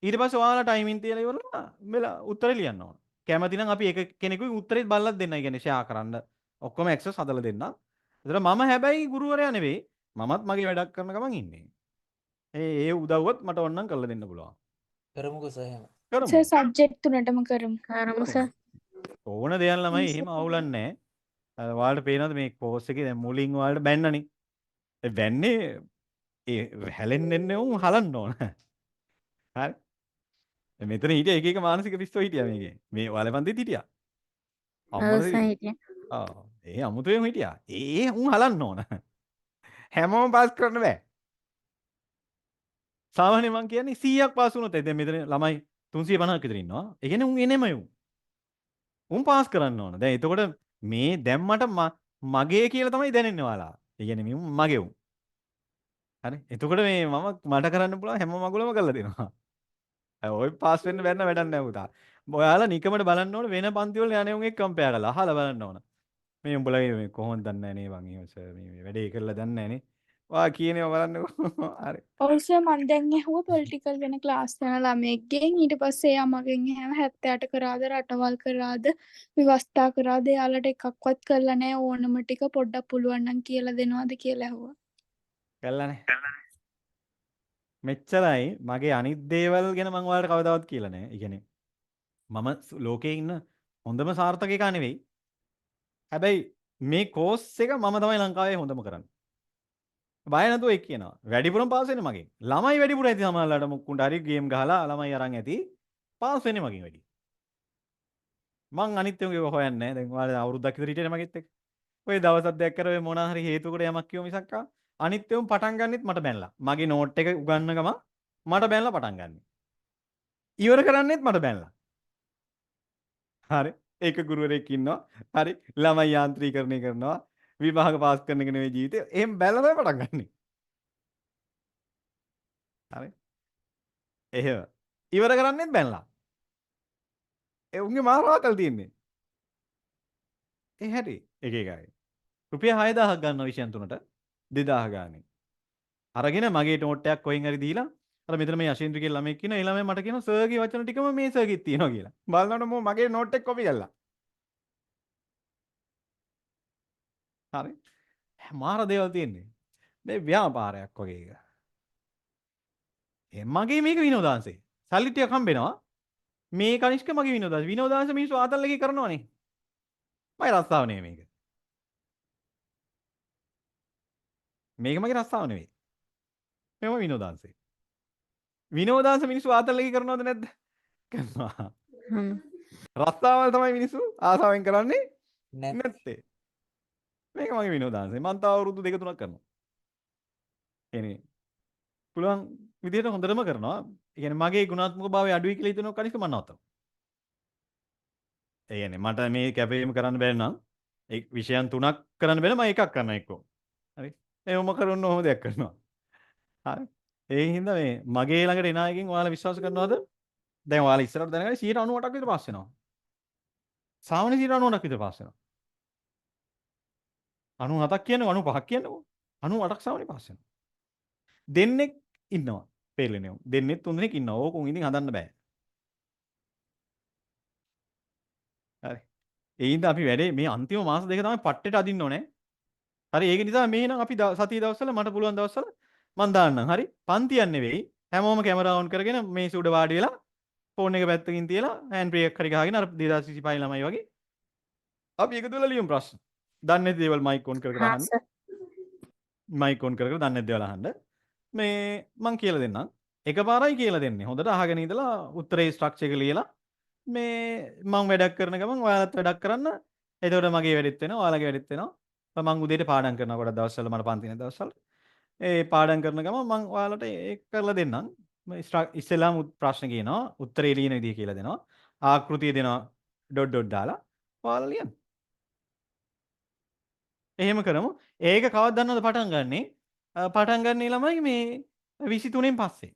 ඊට පස්සේ ඔයාලා ටයිමින් තියලා ඉවරලා මෙලා උත්තරේ ලියන්න ඕන. කැමති නම් අපි එක කෙනෙකුගේ උත්තරෙත් බලලා දෙන්නයි කියන්නේ ෂෙයා කරන්න. ඔක්කොම ඇක්සස් හදලා දෙන්න. ඒතර මම හැබැයි ගුරුවරයා නෙවෙයි. මමත් මගේ වැඩක් කරන ගමන් ඉන්නේ. ඒ උදව්වත් මට ඕනනම් කරලා දෙන්න පුළුවන්. කරමුකෝ සර් එහෙම. කරමු. සර් සබ්ජෙක්ට් තුනටම කරමු. කරමු සර්. ඕන දෙයක් ළමයි එහෙම අවුලක් නැහැ. ඔයාලට පේනවද මේ කෝස් එකේ දැන් මුලින් ඔයාලට බැන්නනේ. ඒ බැන්නේ ඒ හැලෙන්නේ උන් හලන්න ඕන. හරි. මෙතන හිටිය එක එක මානසික පිස්සෝ හිටියා මේකේ. මේ ඔයාලේ පන්තිත් හිටියා. ඒ අමුතුවෙන් හිටියා. ඒ උන් හලන්න ඕන. හැමෝම පාස් කරන්න බෑ. සාමාන්‍යයෙන් මං කියන්නේ 100ක් පාස් වුණොත් දැන් මෙතන ළමයි 350ක් විතර ඉන්නවා. ඒ කියන්නේ උන් එනෙමයි උන්. උන් පාස් කරන්න ඕන. දැන් එතකොට මේ දැම්මට මගේ කියලා තමයි දැනෙන්නේ ඔයාලා. ඒ කියන්නේ මේ මගේ උන්. හරි. එතකොට මේ මට කරන්න පුළුවන් හැම මගුලම කරලා දෙනවා. ඔය පාස් වෙන්න බැන්න වැඩක් නැහැ පුතා. ඔයාලා නිකමට බලන්න ඕන වෙන පන්ති වල යන්නේ උන් එක්ක කම්පෙයාර් කරලා අහලා බලන්න ඕන. මේ උඹලා මේ කොහොමද දන්නේ නැහැ නේ මං එහෙම සර් මේ වැඩේ කරලා දන්නේ නැහැ නේ. ඔයා කියනවා බලන්නකෝ. හරි. ඔව් සර් මම දැන් ඇහුවා පොලිටිකල් වෙන ක්ලාස් යන ළමයෙක්ගෙන් ඊට පස්සේ එයා මගෙන් එහෙම 78 කරාද රටවල් කරාද විවස්ථා කරාද එයාලට එකක්වත් කරලා නැහැ ඕනම ටික පොඩ්ඩක් පුළුවන් නම් කියලා දෙනවද කියලා ඇහුවා. කළානේ. මෙච්චරයි මගේ අනිත් දේවල් ගැන මම ඔයාලට කවදාවත් කියලා නැහැ. ඒ කියන්නේ මම ලෝකේ ඉන්න හොඳම සාර්ථක එකා නෙවෙයි. හැබැයි මේ කෝස් එක මම තමයි ලංකාවේ හොඳම කරන්නේ. බය නැතුව ඒක කියනවා. වැඩිපුරම පාස් වෙන්නේ මගෙන්. ළමයි වැඩිපුර ඇති සමහරලාට මුක්කුන්ට හරි ගේම් ගහලා ළමයි අරන් ඇති. පාස් වෙන්නේ මගෙන් වැඩි. මං අනිත් ඒවා හොයන්නේ නැහැ. දැන් ඔයාලා අවුරුද්දක් විතර හිටියේ මගෙත් එක්ක. ඔය දවසක් දෙයක් කරේ මොනවා හරි හේතුවකට යමක් කියව මිසක්කා අනිත් ඒවා පටන් ගන්නෙත් මට බැනලා. මගේ නෝට් එක උගන්න ගම මට බැනලා පටන් ගන්න. ඉවර කරන්නෙත් මට බැනලා. හරි. එක ගුරුවරයෙක් ඉන්නවා. හරි. ළමයි යාන්ත්‍රීකරණය කරනවා. විභාග පාස් කරන එක නෙවෙයි ජීවිතේ. එහෙම බැලලා තමයි පටන් ගන්නෙ. හරි. එහෙම. ඉවර කරන්නෙත් බැනලා. ඒ උන්ගේ මාරාකල් තියෙන්නේ. ඒ හැටි එක එකයි. රුපියල් 6000ක් ගන්නවා විෂයන් තුනට 2000 ගානේ. අරගෙන මගේ නෝට් එකක් කොහෙන් හරි දීලා අර මෙතන මේ අශීන්ද්‍ර කියලා ළමෙක් ඉන්නවා. ඒ ළමයා මට කියනවා සර්ගේ වචන ටිකම මේ සර්ගෙත් තියෙනවා කියලා. බලනකොට මම මගේ නෝට් එක කොපි කළා. හරි. මාර දේවල් තියෙන්නේ. මේ ව්‍යාපාරයක් වගේ එක. මගේ මේක විනෝදාංශේ. සල්ලි ටිකක් හම්බෙනවා. මේ කනිෂ්ක මගේ විනෝදාංශ. විනෝදාංශ මිනිස්සු ආතල්ලකේ කරනවනේ. මගේ රස්සාව නෙමෙයි මේක. මේක මගේ රස්සාව නෙවෙයි. මේක විනෝදාංශේ. විනෝදාංශ මිනිස්සු ආතල්ලකේ කරනවද නැද්ද? කරනවා. රස්සාවල් තමයි මිනිස්සු ආසාවෙන් කරන්නේ නැත්තේ. මේක මගේ විනෝදාංශේ. මම තව අවුරුදු 2-3ක් කරනවා. එනේ පුළුවන් විදිහට හොඳටම කරනවා. ඒ කියන්නේ මගේ ගුණාත්මක භාවය අඩුයි කියලා හිතන කනිෂ්ක මම නවත්තනවා. ඒ කියන්නේ මට මේ කැපවීම කරන්න බැරි නම් ඒ විෂයන් 3ක් කරන්න බැල මම එකක් කරනවා එක්කෝ. හරි. ඒවම කරන්න ඕම දෙයක් කරනවා. හරි. ඒ හින්දා මේ මගේ ළඟට එන අයගෙන් ඔයාලා විශ්වාස කරනවද? දැන් ඔයාලා ඉස්සරහට දැනගන්න 98ක් විතර පාස් වෙනවා. සාමාන්‍ය 98ක් විතර පාස් වෙනවා. 97ක් කියන්නේ 95ක් කියන්නකෝ. 98ක් සාමාන්‍ය පාස් වෙනවා. දෙන්නෙක් ඉන්නවා. පෙරලෙනේ. දෙන්නෙක් තුන් දෙනෙක් ඉන්නවා. ඕකුන් ඉතින් හදන්න බෑ. හරි. ඒ හින්දා අපි වැඩේ මේ අන්තිම මාස දෙක තමයි පට්ටෙට අදින්න ඕනේ. හරි. ඒක නිසා මේ නම් අපි සතිය දවස්වල මට පුළුවන් දවස්වල මම දාන්නම්. හරි. පන්තියක් නෙවෙයි. හැමෝම කැමරා ඔන් කරගෙන මේ සුඩ වාඩි වෙලා ෆෝන් එක පැත්තකින් තියලා හෑන්ඩ් බ්‍රේක් හරි ගහගෙන අර 2025 ළමයි වගේ අපි එකතු වෙලා ලියමු ප්‍රශ්න. දන්නේ නැති දේවල් මයික් ඔන් කර කර අහන්න. මයික් ඔන් කර කර දන්නේ නැති දේවල් අහන්න. මේ මං කියලා දෙන්නම්. එකපාරයි කියලා දෙන්නේ. හොඳට අහගෙන ඉඳලා උත්තරේ ස්ට්‍රක්චර් එක ලියලා මේ මම වැඩක් කරන ගමන් ඔයාලත් වැඩක් කරන්න. එතකොට මගේ වැඩෙත් වෙනවා, ඔයාලගේ වැඩෙත් වෙනවා. මම උදේට පාඩම් කරනවා ගොඩක් දවස්වල මට පන්ති නැති දවස්වල. ඒ පාඩම් කරන ගමන් මම ඔයාලට ඒක කරලා දෙන්නම්. ඉස්සෙල්ලාම ප්‍රශ්න කියනවා, උත්තරේ ලියන විදිය කියලා දෙනවා. ආකෘතිය දෙනවා ඩොට් ඩොට් දාලා ඔයාලා ලියන්න. එහෙම කරමු. ඒක කවද්ද දන්නවද පටන් ගන්නෙ? පටන් ගන්නේ ළමයි මේ 23න් පස්සේ.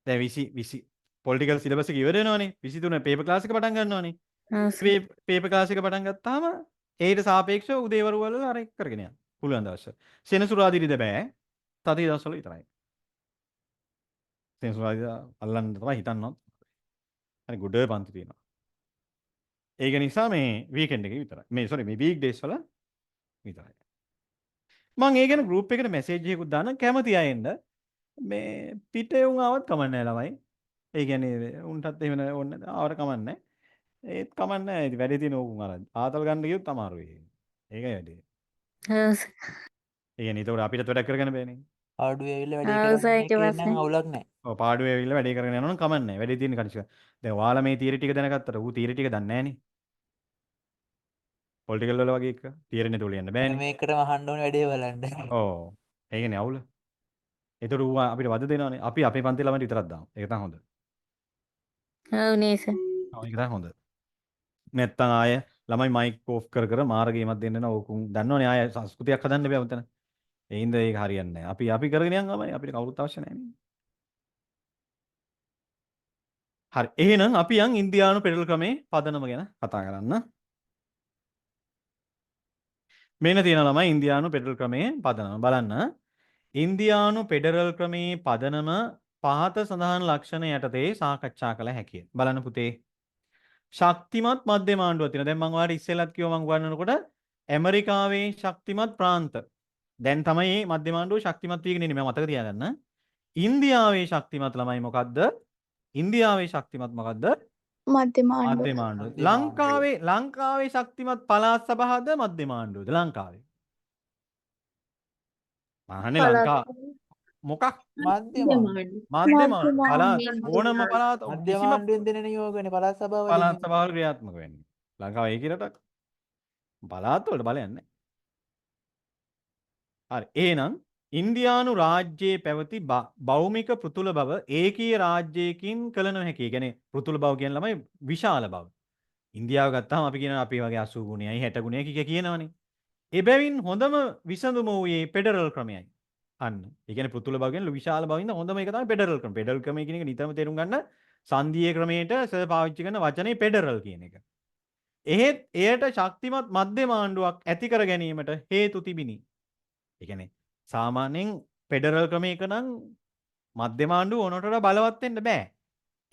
දැන් 20 පොලිටිකල් සිලබස් එක ඉවර වෙනවනේ. 23 පේපර් ක්ලාස් එක පටන් ගන්නවනේ. පේපර් ක්ලාස් එක පටන් ගත්තාම ඒට සාපේක්ෂව උදේවරු වල අර එක කරගෙන යන්න. පුළුවන් දවස්වල. සෙනසුරාදිරිද බෑ. තද දවස්වල විතරයි. සෙනසුරාදිරිද අල්ලන්න තමයි හිතන්නවත්. හරි ගොඩ පන්ති තියෙනවා. ඒක නිසා මේ වීකෙන්ඩ් එකේ විතරයි. මේ වීක් ඩේස් වල විතරයි. මම ඒ ගැන ගෲප් එකට මැසේජ් එකකුත් දාන්න කැමති අය එන්න. මේ පිටේ උන් ආවත් කමක් නැහැ ළමයි. ඒ කියන්නේ උන්ටත් එහෙම ඕනේ ආවට කමක් නැහැ. ඒත් කමක් නැහැ. ඉතින් වැඩේ තියෙන ඕකුන් අර ආතල් ගන්න ගියොත් අමාරුයි. ඒකයි වැඩේ. ඒ කියන්නේ ඒතකොට අපිටත් වැඩක් කරගන්න බෑනේ. පාඩුවේ ඇවිල්ලා වැඩේ කරන්න නම් අවුලක් නැහැ. ඔව් පාඩුවේ ඇවිල්ලා වැඩේ කරගෙන යනවා නම් කමක් නැහැ. වැඩේ තියෙන කනිෂ්ක. දැන් ඔයාලා මේ තියරි ටික දැනගත්තට ඌ තියරි ටික දන්නේ නැහනේ. පොලිටිකල් වල වගේ එක තියරි නැතුව ලියන්න බෑනේ. මේකටම අහන්න ඕනේ වැඩේ බලන්න. ඔව්. ඒකනේ අවුල. ඒතර ඌ අපිට වද දෙනවනේ. අපි අපේ පන්ති ළමයින්ට විතරක් දාමු. ඒක තමයි හොඳ. ඔව් නේස. ඔව් ඒක තමයි හොඳ. නැත්තම් ආය ළමයි මයික් ඕෆ් කර කර මාර ගේමක් දෙන්න නෝ ඕකුන් දන්නවනේ ආය සංස්කෘතියක් හදන්න බෑ උතන. ඒ හින්දා ඒක හරියන්නේ නැහැ. අපි කරගෙන යන් ළමයි අපිට කවුරුත් අවශ්‍ය නැහැ නේ. හරි. එහෙනම් අපි යන් ඉන්දියානු පෙරල් ක්‍රමේ පදනම ගැන කතා කරන්න. මෙන්න තියෙන ළමයි ඉන්දියානු පෙඩරල් ක්‍රමයේ පදනම බලන්න. ඉන්දියානු පෙඩරල් ක්‍රමයේ පදනම පහත සඳහන් ලක්ෂණ යටතේ සාකච්ඡා කළ හැකිය. බලන්න පුතේ. ශක්තිමත් මධ්‍යම ආණ්ඩුවක් තියෙනවා. දැන් මම ඔයාලට ඉස්සෙල්ලත් කිව්වා මම උගන්වනකොට ඇමරිකාවේ ශක්තිමත් ප්‍රාන්ත. දැන් තමයි මේ මධ්‍යම ආණ්ඩුව ශක්තිමත් වීගෙන ඉන්නේ. මම මතක තියාගන්න. ඉන්දියාවේ ශක්තිමත් ළමයි මොකද්ද? ඉන්දියාවේ ශක්තිමත් මොකද්ද? මධ්‍යම ආණ්ඩුව. මධ්‍යම ආණ්ඩුව. ලංකාවේ ශක්තිමත් පළාත් සභාවද මධ්‍යම ආණ්ඩුවද ලංකාවේ? මහන්නේ ලංකා මොකක් මධ්‍යම මධ්‍යම පළාත් ඕනම පළාත් මධ්‍යම ආණ්ඩුවෙන් දෙන නියෝගනේ පළාත් සභාව වලින්. පළාත් සභාවල ක්‍රියාත්මක වෙන්නේ. ලංකාවේ ඒකේ රටක් පළාත් වලට බලයක් නැහැ. හරි. එහෙනම් ඉන්දියානු රාජ්‍යයේ පැවති භෞමික පෘතුල බව ඒකීය රාජ්‍යයකින් කළ නොහැකි. ඒ කියන්නේ පෘතුල බව කියන ළමයි විශාල බව. ඉන්දියාව ගත්තාම අපි කියනවා අපි වගේ 80 ගුණයයි 60 ගුණයයි කියනවනේ. එබැවින් හොඳම විසඳුම වූයේ ෆෙඩරල් ක්‍රමයයි. අන්න. ඒ කියන්නේ පෘතුල බව කියන්නේ විශාල බවින්ද හොඳම එක තමයි ෆෙඩරල් ක්‍රම. ෆෙඩරල් ක්‍රමය කියන එක නිතරම තේරුම් ගන්න සංධීය ක්‍රමයට සර් පාවිච්චි කරන වචනේ ෆෙඩරල් කියන එක. එහෙත් එයට ශක්තිමත් මධ්‍යම ආණ්ඩුවක් ඇති කර ගැනීමට හේතු තිබිනි. ඒ කියන්නේ සාමාන්‍යයෙන් ෆෙඩරල් ක්‍රමයක නම් මධ්‍යම ආණ්ඩුව ඕනට වඩා බලවත් වෙන්න බෑ.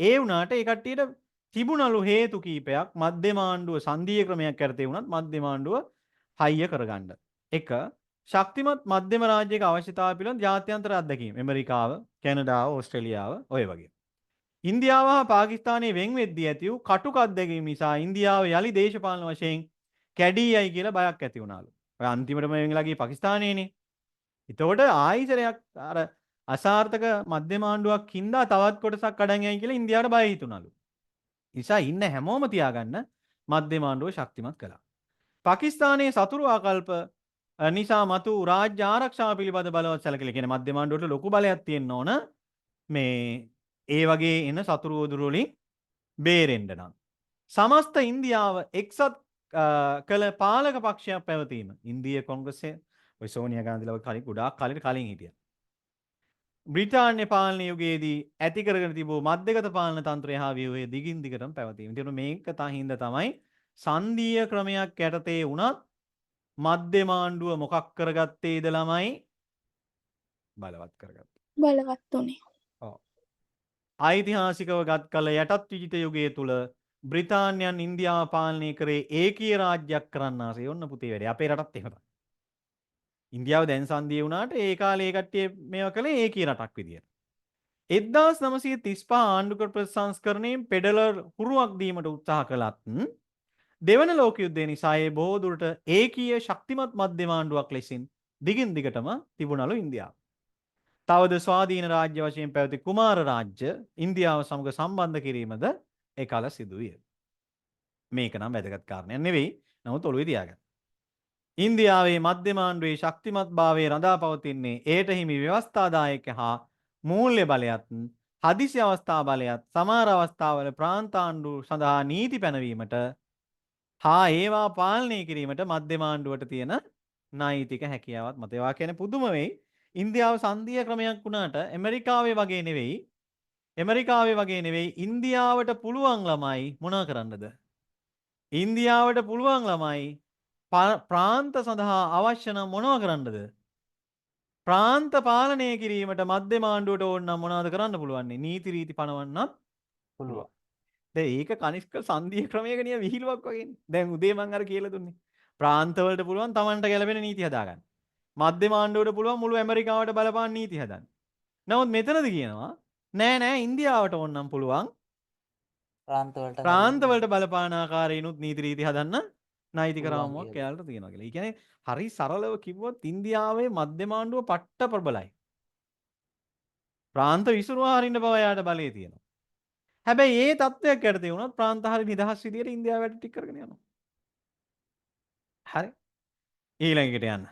ඒ වුණාට ඒ කට්ටියට තිබුණලු හේතු කීපයක් මධ්‍යම ආණ්ඩුව සංධීය ක්‍රමයක් කරතේ වුණත් මධ්‍යම ආණ්ඩුව හයිය කරගන්න. එක ශක්තිමත් මධ්‍යම රාජ්‍යයක අවශ්‍යතාවය පිළිබඳ ජාත්‍යන්තර අත්දැකීම්. ඇමරිකාව, කැනඩාව, ඕස්ට්‍රේලියාව ඔය වගේ. ඉන්දියාව හා පාකිස්තානයේ වෙන් වෙද්දී ඇති වූ කටුක අත්දැකීම් නිසා ඉන්දියාව යලි දේශපාලන වශයෙන් කැඩීයයි කියලා බයක් ඇති වුණාලු. ඔය අන්තිමටම වෙන්ලා ගියේ පාකිස්තානයේනේ. එතකොට ආයිසරයක් අර අසාර්ථක මධ්‍යම ආණ්ඩුවක් හින්දා තවත් කොටසක් අඩන් යයි කියලා ඉන්දියාවට බය හිතුණලු. නිසා ඉන්න හැමෝම තියාගන්න මධ්‍යම ආණ්ඩුව ශක්තිමත් කළා. පාකිස්තානයේ සතුරු ආකල්ප නිසා මතු රාජ්‍ය ආරක්ෂාව පිළිබඳ බලවත් සැලකිලි. කියන්නේ මධ්‍යම ආණ්ඩුවට ලොකු බලයක් තියෙන්න ඕන මේ ඒ වගේ එන සතුරු වදුරු වලින් බේරෙන්න නම්. සමස්ත ඉන්දියාව එක්සත් කළ පාලක පක්ෂයක් පැවතීම. ඉන්දිය කොංග්‍රසය ඔය සෝනියා ගාන්ධිලා වගේ ගොඩාක් කාලෙට කලින් හිටියා. බ්‍රිතාන්‍ය පාලන යුගයේදී ඇති කරගෙන තිබූ මධ්‍යගත පාලන තන්ත්‍රය හා ව්‍යුහය දිගින් දිගටම පැවතීම. ඉතින් මේක තහින්ද තමයි සංධීය ක්‍රමයක් යටතේ වුණත් මධ්‍යම ආණ්ඩුව මොකක් කරගත්තේද ළමයි බලවත් කරගත්තා. බලවත් උනේ. ඔව්. ඓතිහාසිකව ගත් කල යටත් විජිත යුගයේ තුල බ්‍රිතාන්‍යයන් ඉන්දියාව පාලනය කරේ ඒකීය රාජ්‍යයක් කරන්නාසේ. ඔන්න පුතේ වැඩේ. අපේ රටත් එහෙම තමයි. ඉන්දියාව දැන් සංධිය වුණාට ඒ කාලේ කට්ටිය මේව කළේ ඒකීය රටක් විදියට. 1935 ආණ්ඩුක්‍රම ප්‍රතිසංස්කරණයෙන් පෙඩරල් හුරුවක් දීමට උත්සාහ කළත් දෙවන ලෝක යුද්ධය නිසා ඒ බොහෝ දුරට ඒකීය ශක්තිමත් මධ්‍යම ආණ්ඩුවක් ලෙසින් දිගින් දිගටම තිබුණලු ඉන්දියාව. තවද ස්වාධීන රාජ්‍ය වශයෙන් පැවති කුමාර රාජ්‍ය ඉන්දියාව සමග සම්බන්ධ කිරීමද ඒ කාල සිදු විය. මේක නම් වැදගත් කාරණයක් නෙවෙයි. නමුත් ඔළුවේ තියාගන්න. ඉන්දියාවේ මධ්‍යම ආණ්ඩුවේ ශක්තිමත් භාවය රඳා පවතින්නේ ඒට හිමි ව්‍යවස්ථාදායක හා මූල්‍ය බලයත් හදිසි අවස්ථා බලයත් සමහර අවස්ථාවල ප්‍රාන්ත ආණ්ඩු සඳහා නීති පැනවීමට හා ඒවා පාලනය කිරීමට මධ්‍යම ආණ්ඩුවට තියෙන නෛතික හැකියාවත් මත. ඒවා කියන්නේ පුදුම වෙයි. ඉන්දියාව සංධීය ක්‍රමයක් වුණාට ඇමරිකාවේ වගේ නෙවෙයි ඉන්දියාවට පුළුවන් ළමයි මොනා කරන්නද? ඉන්දියාවට පුළුවන් ළමයි ප්‍රාන්ත සඳහා අවශ්‍ය නම් මොනවා කරන්නද? ප්‍රාන්ත පාලනය කිරීමට මධ්‍යම ආණ්ඩුවට ඕන නම් මොනවද කරන්න පුළුවන්? නීති රීති පනවන්නත් පුළුවන්. දැන් ඒක කනිෂ්ක සංධීය ක්‍රමයක නිය විහිළුවක් වගේනේ. දැන් උදේ මම අර කියලා දුන්නේ. ප්‍රාන්ත වලට පුළුවන් Tamanට ගැලපෙන නීති හදාගන්න. මධ්‍යම ආණ්ඩුවට පුළුවන් මුළු ඇමරිකාවට බලපාන නීති හදන්න. නමුත් මෙතනද කියනවා නෑ ඉන්දියාවට ඕන නම් පුළුවන් ප්‍රාන්ත වලට බලපාන ආකාරයෙන්ුත් නීති රීති හදන්න නෛතික රාමුවක් එයාලට තියෙනවා කියලා. ඒ කියන්නේ හරි සරලව කිව්වොත් ඉන්දියාවේ මධ්‍යම ආණ්ඩුව පට්ට ප්‍රබලයි. ප්‍රාන්ත විසුරුවා හරින්න බව එයාට බලය තියෙනවා. හැබැයි ඒ තත්ත්වයක් යටතේ වුණත් ප්‍රාන්ත හරි නිදහස් විදියට ඉන්දියාව වැඩ ටික කරගෙන යනවා. හරි. ඊළඟට යන්න.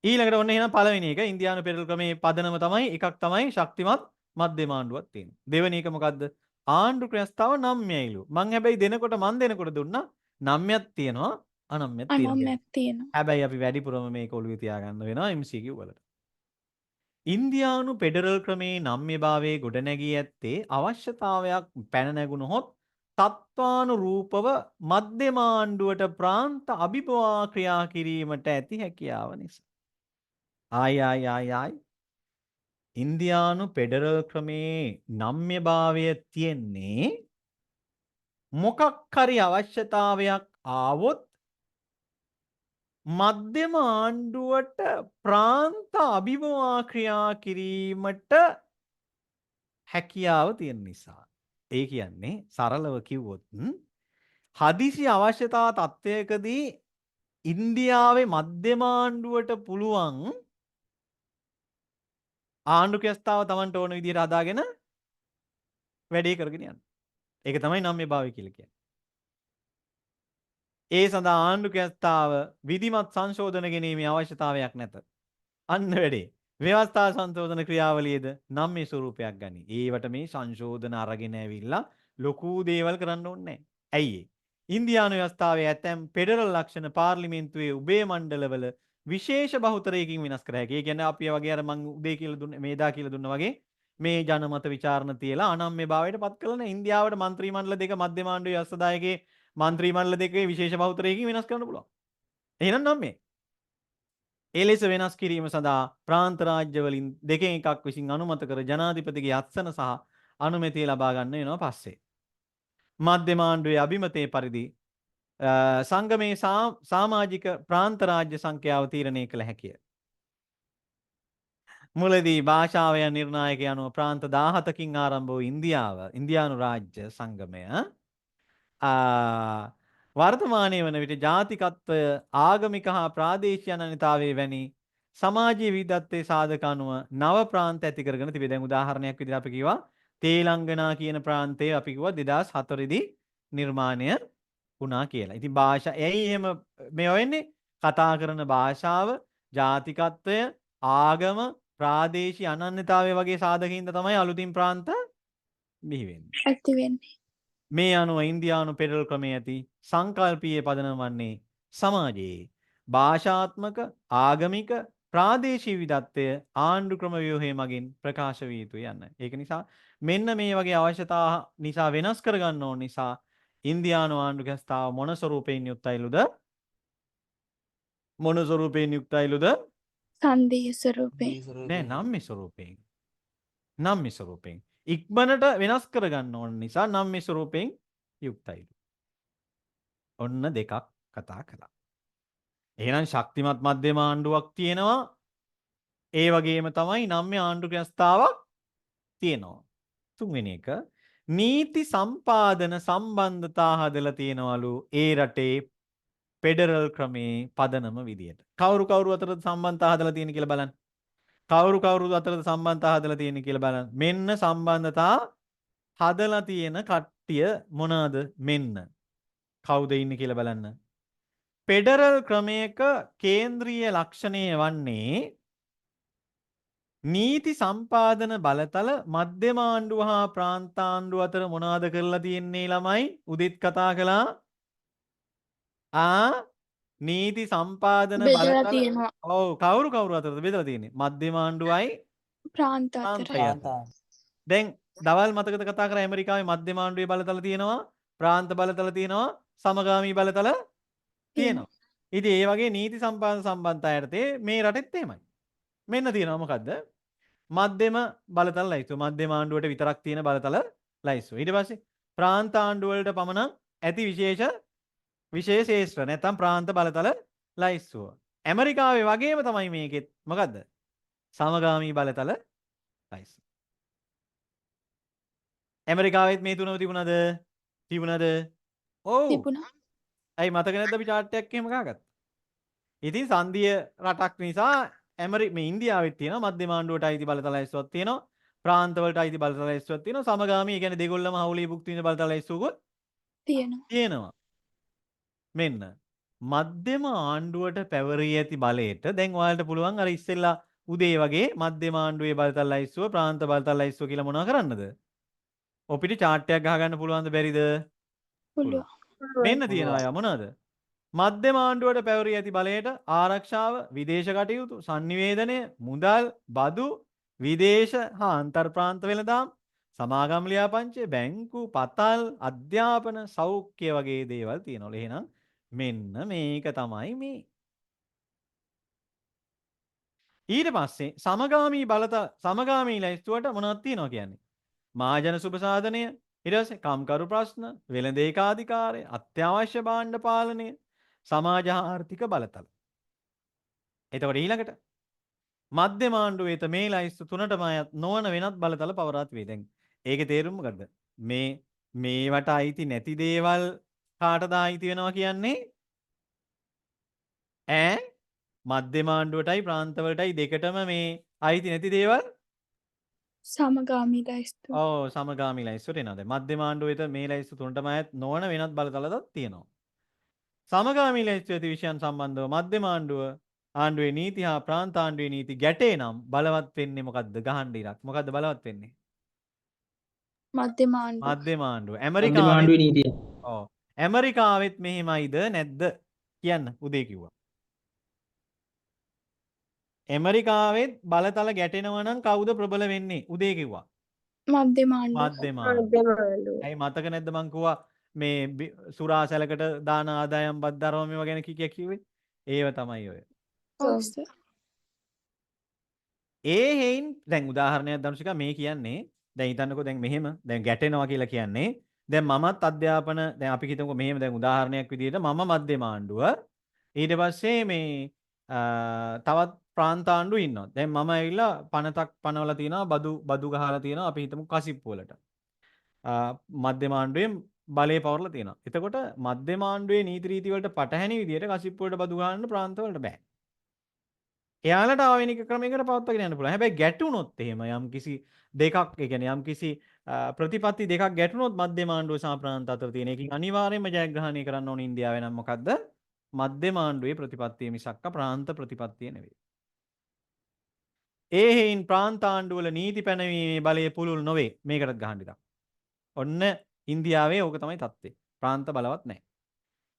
ඊළඟට ඔන්න එහෙනම් පළවෙනි එක ඉන්දියානු පෙරළු ක්‍රමයේ පදනම තමයි එකක් තමයි ශක්තිමත් මධ්‍යම ආණ්ඩුවක් තියෙනවා. දෙවෙනි එක මොකද්ද? ආණ්ඩු ක්‍රමස්ථාව 9යිලු. මං හැබැයි දෙනකොට දුන්නා 9ක් තියෙනවා අනම්යක් තියෙනවා. හැබැයි අපි වැඩිපුරම මේක ඔළුවේ තියාගන්න වෙනවා MCQ වලට. ඉන්දියානු ෆෙඩරල් ක්‍රමේ නම්‍යභාවයේ ගොඩනැගී ඇත්තේ අවශ්‍යතාවයක් පැන නැගුණොත් තත්වානුරූපව මධ්‍යම ආණ්ඩුවට ප්‍රාන්ත අභිභවා ක්‍රියා කිරීමට ඇති හැකියාව නිසා. ආයි ඉන්දියානු ෆෙඩරල් ක්‍රමේ නම්‍යභාවය තියෙන්නේ මොකක් හරි අවශ්‍යතාවයක් ආවොත් මධ්‍යම ආණ්ඩුවට ප්‍රාන්ත අභිභවා ක්‍රියා කිරීමට හැකියාව තියෙන නිසා. ඒ කියන්නේ සරලව කිව්වොත් හදිසි අවශ්‍යතා තත්ත්වයකදී ඉන්දියාවේ මධ්‍යම ආණ්ඩුවට පුළුවන් ආණ්ඩු ක්‍රමස්ථාව Tamanට ඕන විදිහට හදාගෙන වැඩේ කරගෙන යන්න. ඒක තමයි නම්‍යභාවය කියලා කියන්නේ. ඒ සඳහා ආණ්ඩු ක්‍රමස්ථාව විධිමත් සංශෝධන ගැනීමේ අවශ්‍යතාවයක් නැත. අන්න වැඩේ. ව්‍යවස්ථා සංශෝධන ක්‍රියාවලියේද නම් මේ ස්වරූපයක් ගනි. ඒවට මේ සංශෝධන අරගෙන ඇවිල්ලා ලොකු දේවල් කරන්න ඕනේ නැහැ. ඇයි ඒ? ඉන්දියානු ව්‍යවස්ථාවේ ඇතැම් ෆෙඩරල් ලක්ෂණ පාර්ලිමේන්තුවේ උභය මණ්ඩලවල විශේෂ බහුතරයකින් වෙනස් කර හැකියි. ඒ කියන්නේ අපි වගේ අර මං උදේ කියලා දුන්න මේදා කියලා දුන්නා වගේ මේ ජනමත විචාරණ තියලා අනම්‍ය භාවයට පත් කළා නේ. ඉන්දියාවට മന്ത്രി මණ්ඩල දෙක මධ්‍යම ආණ්ඩුවේ ව්‍යවස්ථාදායකගේ മന്ത്രി මණ්ඩල දෙකේ විශේෂ බහුතරයකින් වෙනස් කරන්න පුළුවන්. එහෙනම් නම් මේ ඒ ලෙස වෙනස් කිරීම සඳහා ප්‍රාන්ත රාජ්‍යවලින් දෙකෙන් එකක් විසින් අනුමත කර ජනාධිපතිගේ අත්සන සහ අනුමැතිය ලබා ගන්න වෙනවා පස්සේ. මධ්‍යම ආණ්ඩුවේ අභිමතයේ පරිදි සංගමේ සමාජික ප්‍රාන්ත රාජ්‍ය සංඛ්‍යාව තීරණය කළ හැකිය. මුලදී භාෂාව යන නිර්ණායක යනුව ප්‍රාන්ත 17කින් ආරම්භ වූ ඉන්දියානු රාජ්‍ය සංගමය වර්තමානයේ වන විට ජාතිකත්වය ආගමික හා ප්‍රාදේශීය අනන්‍යතාවයේ වැනි සමාජීය විවිධත්වයේ සාධක අනුව නව ප්‍රාන්ත ඇති කරගෙන තිබේ. දැන් උදාහරණයක් විදිහට අපි කිව්වා තේලංගනා කියන ප්‍රාන්තය අපි කිව්වා 2004 දී නිර්මාණය වුණා කියලා. ඉතින් භාෂා ඇයි එහෙම මේ වෙන්නේ? කතා කරන භාෂාව, ජාතිකත්වය, ආගම, ප්‍රාදේශීය අනන්‍යතාවය වගේ සාධකින්ද තමයි අලුතින් ප්‍රාන්ත බිහි වෙන්නේ. ඇති වෙන්නේ. මේ අනුව ඉන්දියානු පෙරල් ක්‍රමයේ ඇති සංකල්පීය පදනම වන්නේ සමාජයේ භාෂාත්මක, ආගමික, ප්‍රාදේශීය විවිධත්වය ආණ්ඩු ක්‍රම ව්‍යුහය මගින් ප්‍රකාශ විය යුතුයි යන්නයි. ඒක නිසා මෙන්න මේ වගේ අවශ්‍යතා නිසා වෙනස් කරගන්න ඕන නිසා ඉන්දියානු ආණ්ඩු ව්‍යවස්ථාව මොන ස්වරූපයෙන් යුක්තයිලුද? මොන ස්වරූපයෙන් යුක්තයිලුද? සන්දේය ස්වරූපේ. නෑ නම්මි ස්වරූපයෙන්. නම්මි ස්වරූපයෙන්. ඉක්මනට වෙනස් කරගන්න ඕන නිසා නම්මි ස්වරූපයෙන් යුක්තයිලු. ඔන්න දෙකක් කතා කළා. එහෙනම් ශක්තිමත් මධ්‍යම ආණ්ඩුවක් තියෙනවා. ඒ වගේම තමයි නම්ම්‍ය ආණ්ඩු ව්‍යවස්ථාවක් තියෙනවා. තුන්වෙනි එක නීති සම්පාදන සම්බන්ධතා හදලා තියෙනවලු ඒ රටේ ෆෙඩරල් ක්‍රමේ පදනම විදියට. කවුරු අතරද සම්බන්ධතා හදලා තියෙන කියලා බලන්න. කවුරු අතරද සම්බන්ධතා හදලා තියෙන කියලා බලන්න. මෙන්න සම්බන්ධතා හදලා තියෙන කට්ටිය මොනවාද? මෙන්න. කවුද ඉන්නේ කියලා බලන්න. ෆෙඩරල් ක්‍රමයක කේන්ද්‍රීය ලක්ෂණය වන්නේ නීති සම්පාදන බලතල මධ්‍යම ආණ්ඩුව හා ප්‍රාන්ත ආණ්ඩුව අතර මොනවද කරලා තියෙන්නේ ළමයි? උදිත් කතා කළා. නීති සම්පාදන බෙදලා බලතල තියෙනවා. ඔව් කවුරු අතරද බෙදලා තියෙන්නේ? මධ්‍යම ආණ්ඩුවයි ප්‍රාන්ත අතර. ප්‍රාන්තය. දැන් දවල් මතකද කතා කරා ඇමරිකාවේ මධ්‍යම ආණ්ඩුවේ බලතල තියෙනවා, ප්‍රාන්ත බලතල තියෙනවා, සමගාමී බලතල තියෙනවා. ඉතින් ඒ වගේ නීති සම්පාදන සම්බන්ධතා යටතේ මේ රටෙත් එහෙමයි. මෙන්න තියෙනවා මොකද්ද? මධ්‍යම බලතල ලයිස්තුව. මධ්‍යම ආණ්ඩුවට විතරක් තියෙන බලතල ලයිස්තුව. ඊට පස්සේ ප්‍රාන්ත ආණ්ඩුව වලට පමණක් ඇති විශේෂ ශේෂ්ත්‍ර නැත්නම් ප්‍රාන්ත බලතල ලයිස්තුව. ඇමරිකාවේ වගේම තමයි මේකෙත් මොකද්ද? සමගාමී බලතල ලයිස්තුව. ඇමරිකාවෙත් මේ තුනම තිබුණාද? තිබුණාද? ඔව්. තිබුණා. ඇයි මතක නැද්ද අපි chart එකක් එහෙම ගහගත්තා? ඉතින් සංධීය රටක් නිසා මේ ඉන්දියාවෙත් තියෙනවා මධ්‍යම ආණ්ඩුවට අයිති බලතල ලයිස්තුවක් තියෙනවා. ප්‍රාන්ත වලට අයිති බලතල ලයිස්තුවක් තියෙනවා. සමගාමී, ඒ කියන්නේ දෙගොල්ලම හවුලේ භුක්ති විඳින බලතල ලයිස්තුවකුත් තියෙනවා. මෙන්න මධ්‍යම ආණ්ඩුවට පැවරී ඇති බලයට දැන් ඔයාලට පුළුවන් අර ඉස්සෙල්ලා උදේ වගේ මධ්‍යම ආණ්ඩුවේ බලතල ලයිස්තුව, ප්‍රාන්ත බලතල ලයිස්තුව කියලා මොනවා කරන්නද? ඔපිට chart එකක් ගහගන්න පුළුවන්ද බැරිද? පුළුවන්. මෙන්න තියෙනවා අය මොනවාද? මධ්‍යම ආණ්ඩුවට පැවරී ඇති බලයට ආරක්ෂාව, විදේශ කටයුතු, sannivedanaය, මුදල්, බදු, විදේශ හා අන්තර් ප්‍රාන්ත වෙළඳාම්, සමාගම් ලියාපදිංචි, බැංකු, පතල්, අධ්‍යාපන, සෞඛ්‍ය වගේ දේවල් තියෙනවලු. එහෙනම් මෙන්න මේක තමයි මේ. ඊට පස්සේ සමගාමී ලයිස්තුවට මොනවද තියෙනවා කියන්නේ? මහජන සුබ සාධනය, ඊට පස්සේ කම්කරු ප්‍රශ්න, වෙළඳ ඒකාධිකාරය, අත්‍යවශ්‍ය භාණ්ඩ පාලනය, සමාජ ආර්ථික බලතල. එතකොට ඊළඟට මධ්‍යම ආණ්ඩුවේ මේ ලයිස්තු තුනටම අයත් නොවන වෙනත් බලතල පවරා තිබේ. දැන් ඒකේ තේරුම මොකද්ද? මේවට අයිති නැති දේවල් කාටද අයිති වෙනවා කියන්නේ? මධ්‍යම ආණ්ඩුවටයි ප්‍රාන්තවලටයි දෙකටම මේ අයිති නැති දේවල් සමගාමී ලයිස්තුව. ඔව් සමගාමී ලයිස්තුවට එනවා. දැන් මධ්‍යම ආණ්ඩුවේ මේ ලයිස්තු තුනටම අයත් නොවන වෙනත් බලතලද තියෙනවා. සමගාමී ලයිස්තුවේ ඇති විෂයන් සම්බන්ධව මධ්‍යම ආණ්ඩුව ආණ්ඩුවේ නීති හා ප්‍රාන්ත ආණ්ඩුවේ නීති ගැටේ නම් බලවත් වෙන්නේ මොකද්ද? ගහන්න ඉරක්. මොකද්ද බලවත් වෙන්නේ? මධ්‍යම ආණ්ඩුව. මධ්‍යම ආණ්ඩුව. මධ්‍යම ඇමරිකාවෙත් ආණ්ඩුවේ නීතිය. ඔව්. ඇමරිකාවෙත් මෙහෙමයිද නැද්ද? කියන්න උදේ කිව්වා. ඇමරිකාවෙත් බලතල ගැටෙනවා නම් කවුද ප්‍රබල වෙන්නේ? උදේ කිව්වා. මධ්‍යම ආණ්ඩුව. මධ්‍යම ආණ්ඩුව. මධ්‍යම ආණ්ඩුව. ඇයි මතක නැද්ද මං කිව්වා මේ සුරා සැලකට දාන ආදායම් බද්දාරම මේවා ගැන කිව්වේ? ඒව තමයි ඔය. ඔව් සර්. ඒ හේයින් දැන් උදාහරණයක් දනුෂිකා මේ කියන්නේ දැන් හිතන්නකෝ දැන් මෙහෙම දැන් ගැටෙනවා කියලා කියන්නේ දැන් මමත් අධ්‍යාපන දැන් අපි හිතමුකෝ මෙහෙම දැන් උදාහරණයක් විදිහට මම මධ්‍යම ආණ්ඩුව ඊට පස්සේ මේ තවත් ප්‍රාන්ත ආණ්ඩුව ඉන්නවා. දැන් මම ඇවිල්ලා පනතක් පනවලා තියනවා බදු ගහලා තියනවා අපි හිතමු කසිප්පු වලට. මධ්‍යම ආණ්ඩුවේ බලය පවරලා තියෙනවා. එතකොට මධ්‍යම ආණ්ඩුවේ නීති රීති වලට පටහැනි විදිහට කසිප්පු වලට බදු ගහන්න ප්‍රාන්ත වලට බෑ. එයාලට ආවෙනික ක්‍රමයකට පවත්වාගෙන යන්න පුළුවන්. හැබැයි ගැටුනොත් එහෙම යම් කිසි දෙකක් ඒ කියන්නේ යම් කිසි ප්‍රතිපත්ති දෙකක් ගැටුනොත් මධ්‍යම ආණ්ඩුව සහ ප්‍රාන්ත අතර තියෙන එකකින් අනිවාර්යයෙන්ම ජයග්‍රහණය කරන්න ඕනේ ඉන්දියාවේ නම් මොකද්ද? මධ්‍යම ආණ්ඩුවේ ප්‍රතිපත්තිය මිසක්ක ප්‍රාන්ත ප්‍රතිපත්තිය නෙවෙයි. ඒ හේයින් ප්‍රාන්ත ආණ්ඩුවල නීති පැනවීමේ බලය පුළුල් නොවේ. මේකටත් ගහන්න ඉතින්. ඔන්න ඉන්දියාවේ ඕක තමයි තත්ත්වය. ප්‍රාන්ත බලවත් නැහැ.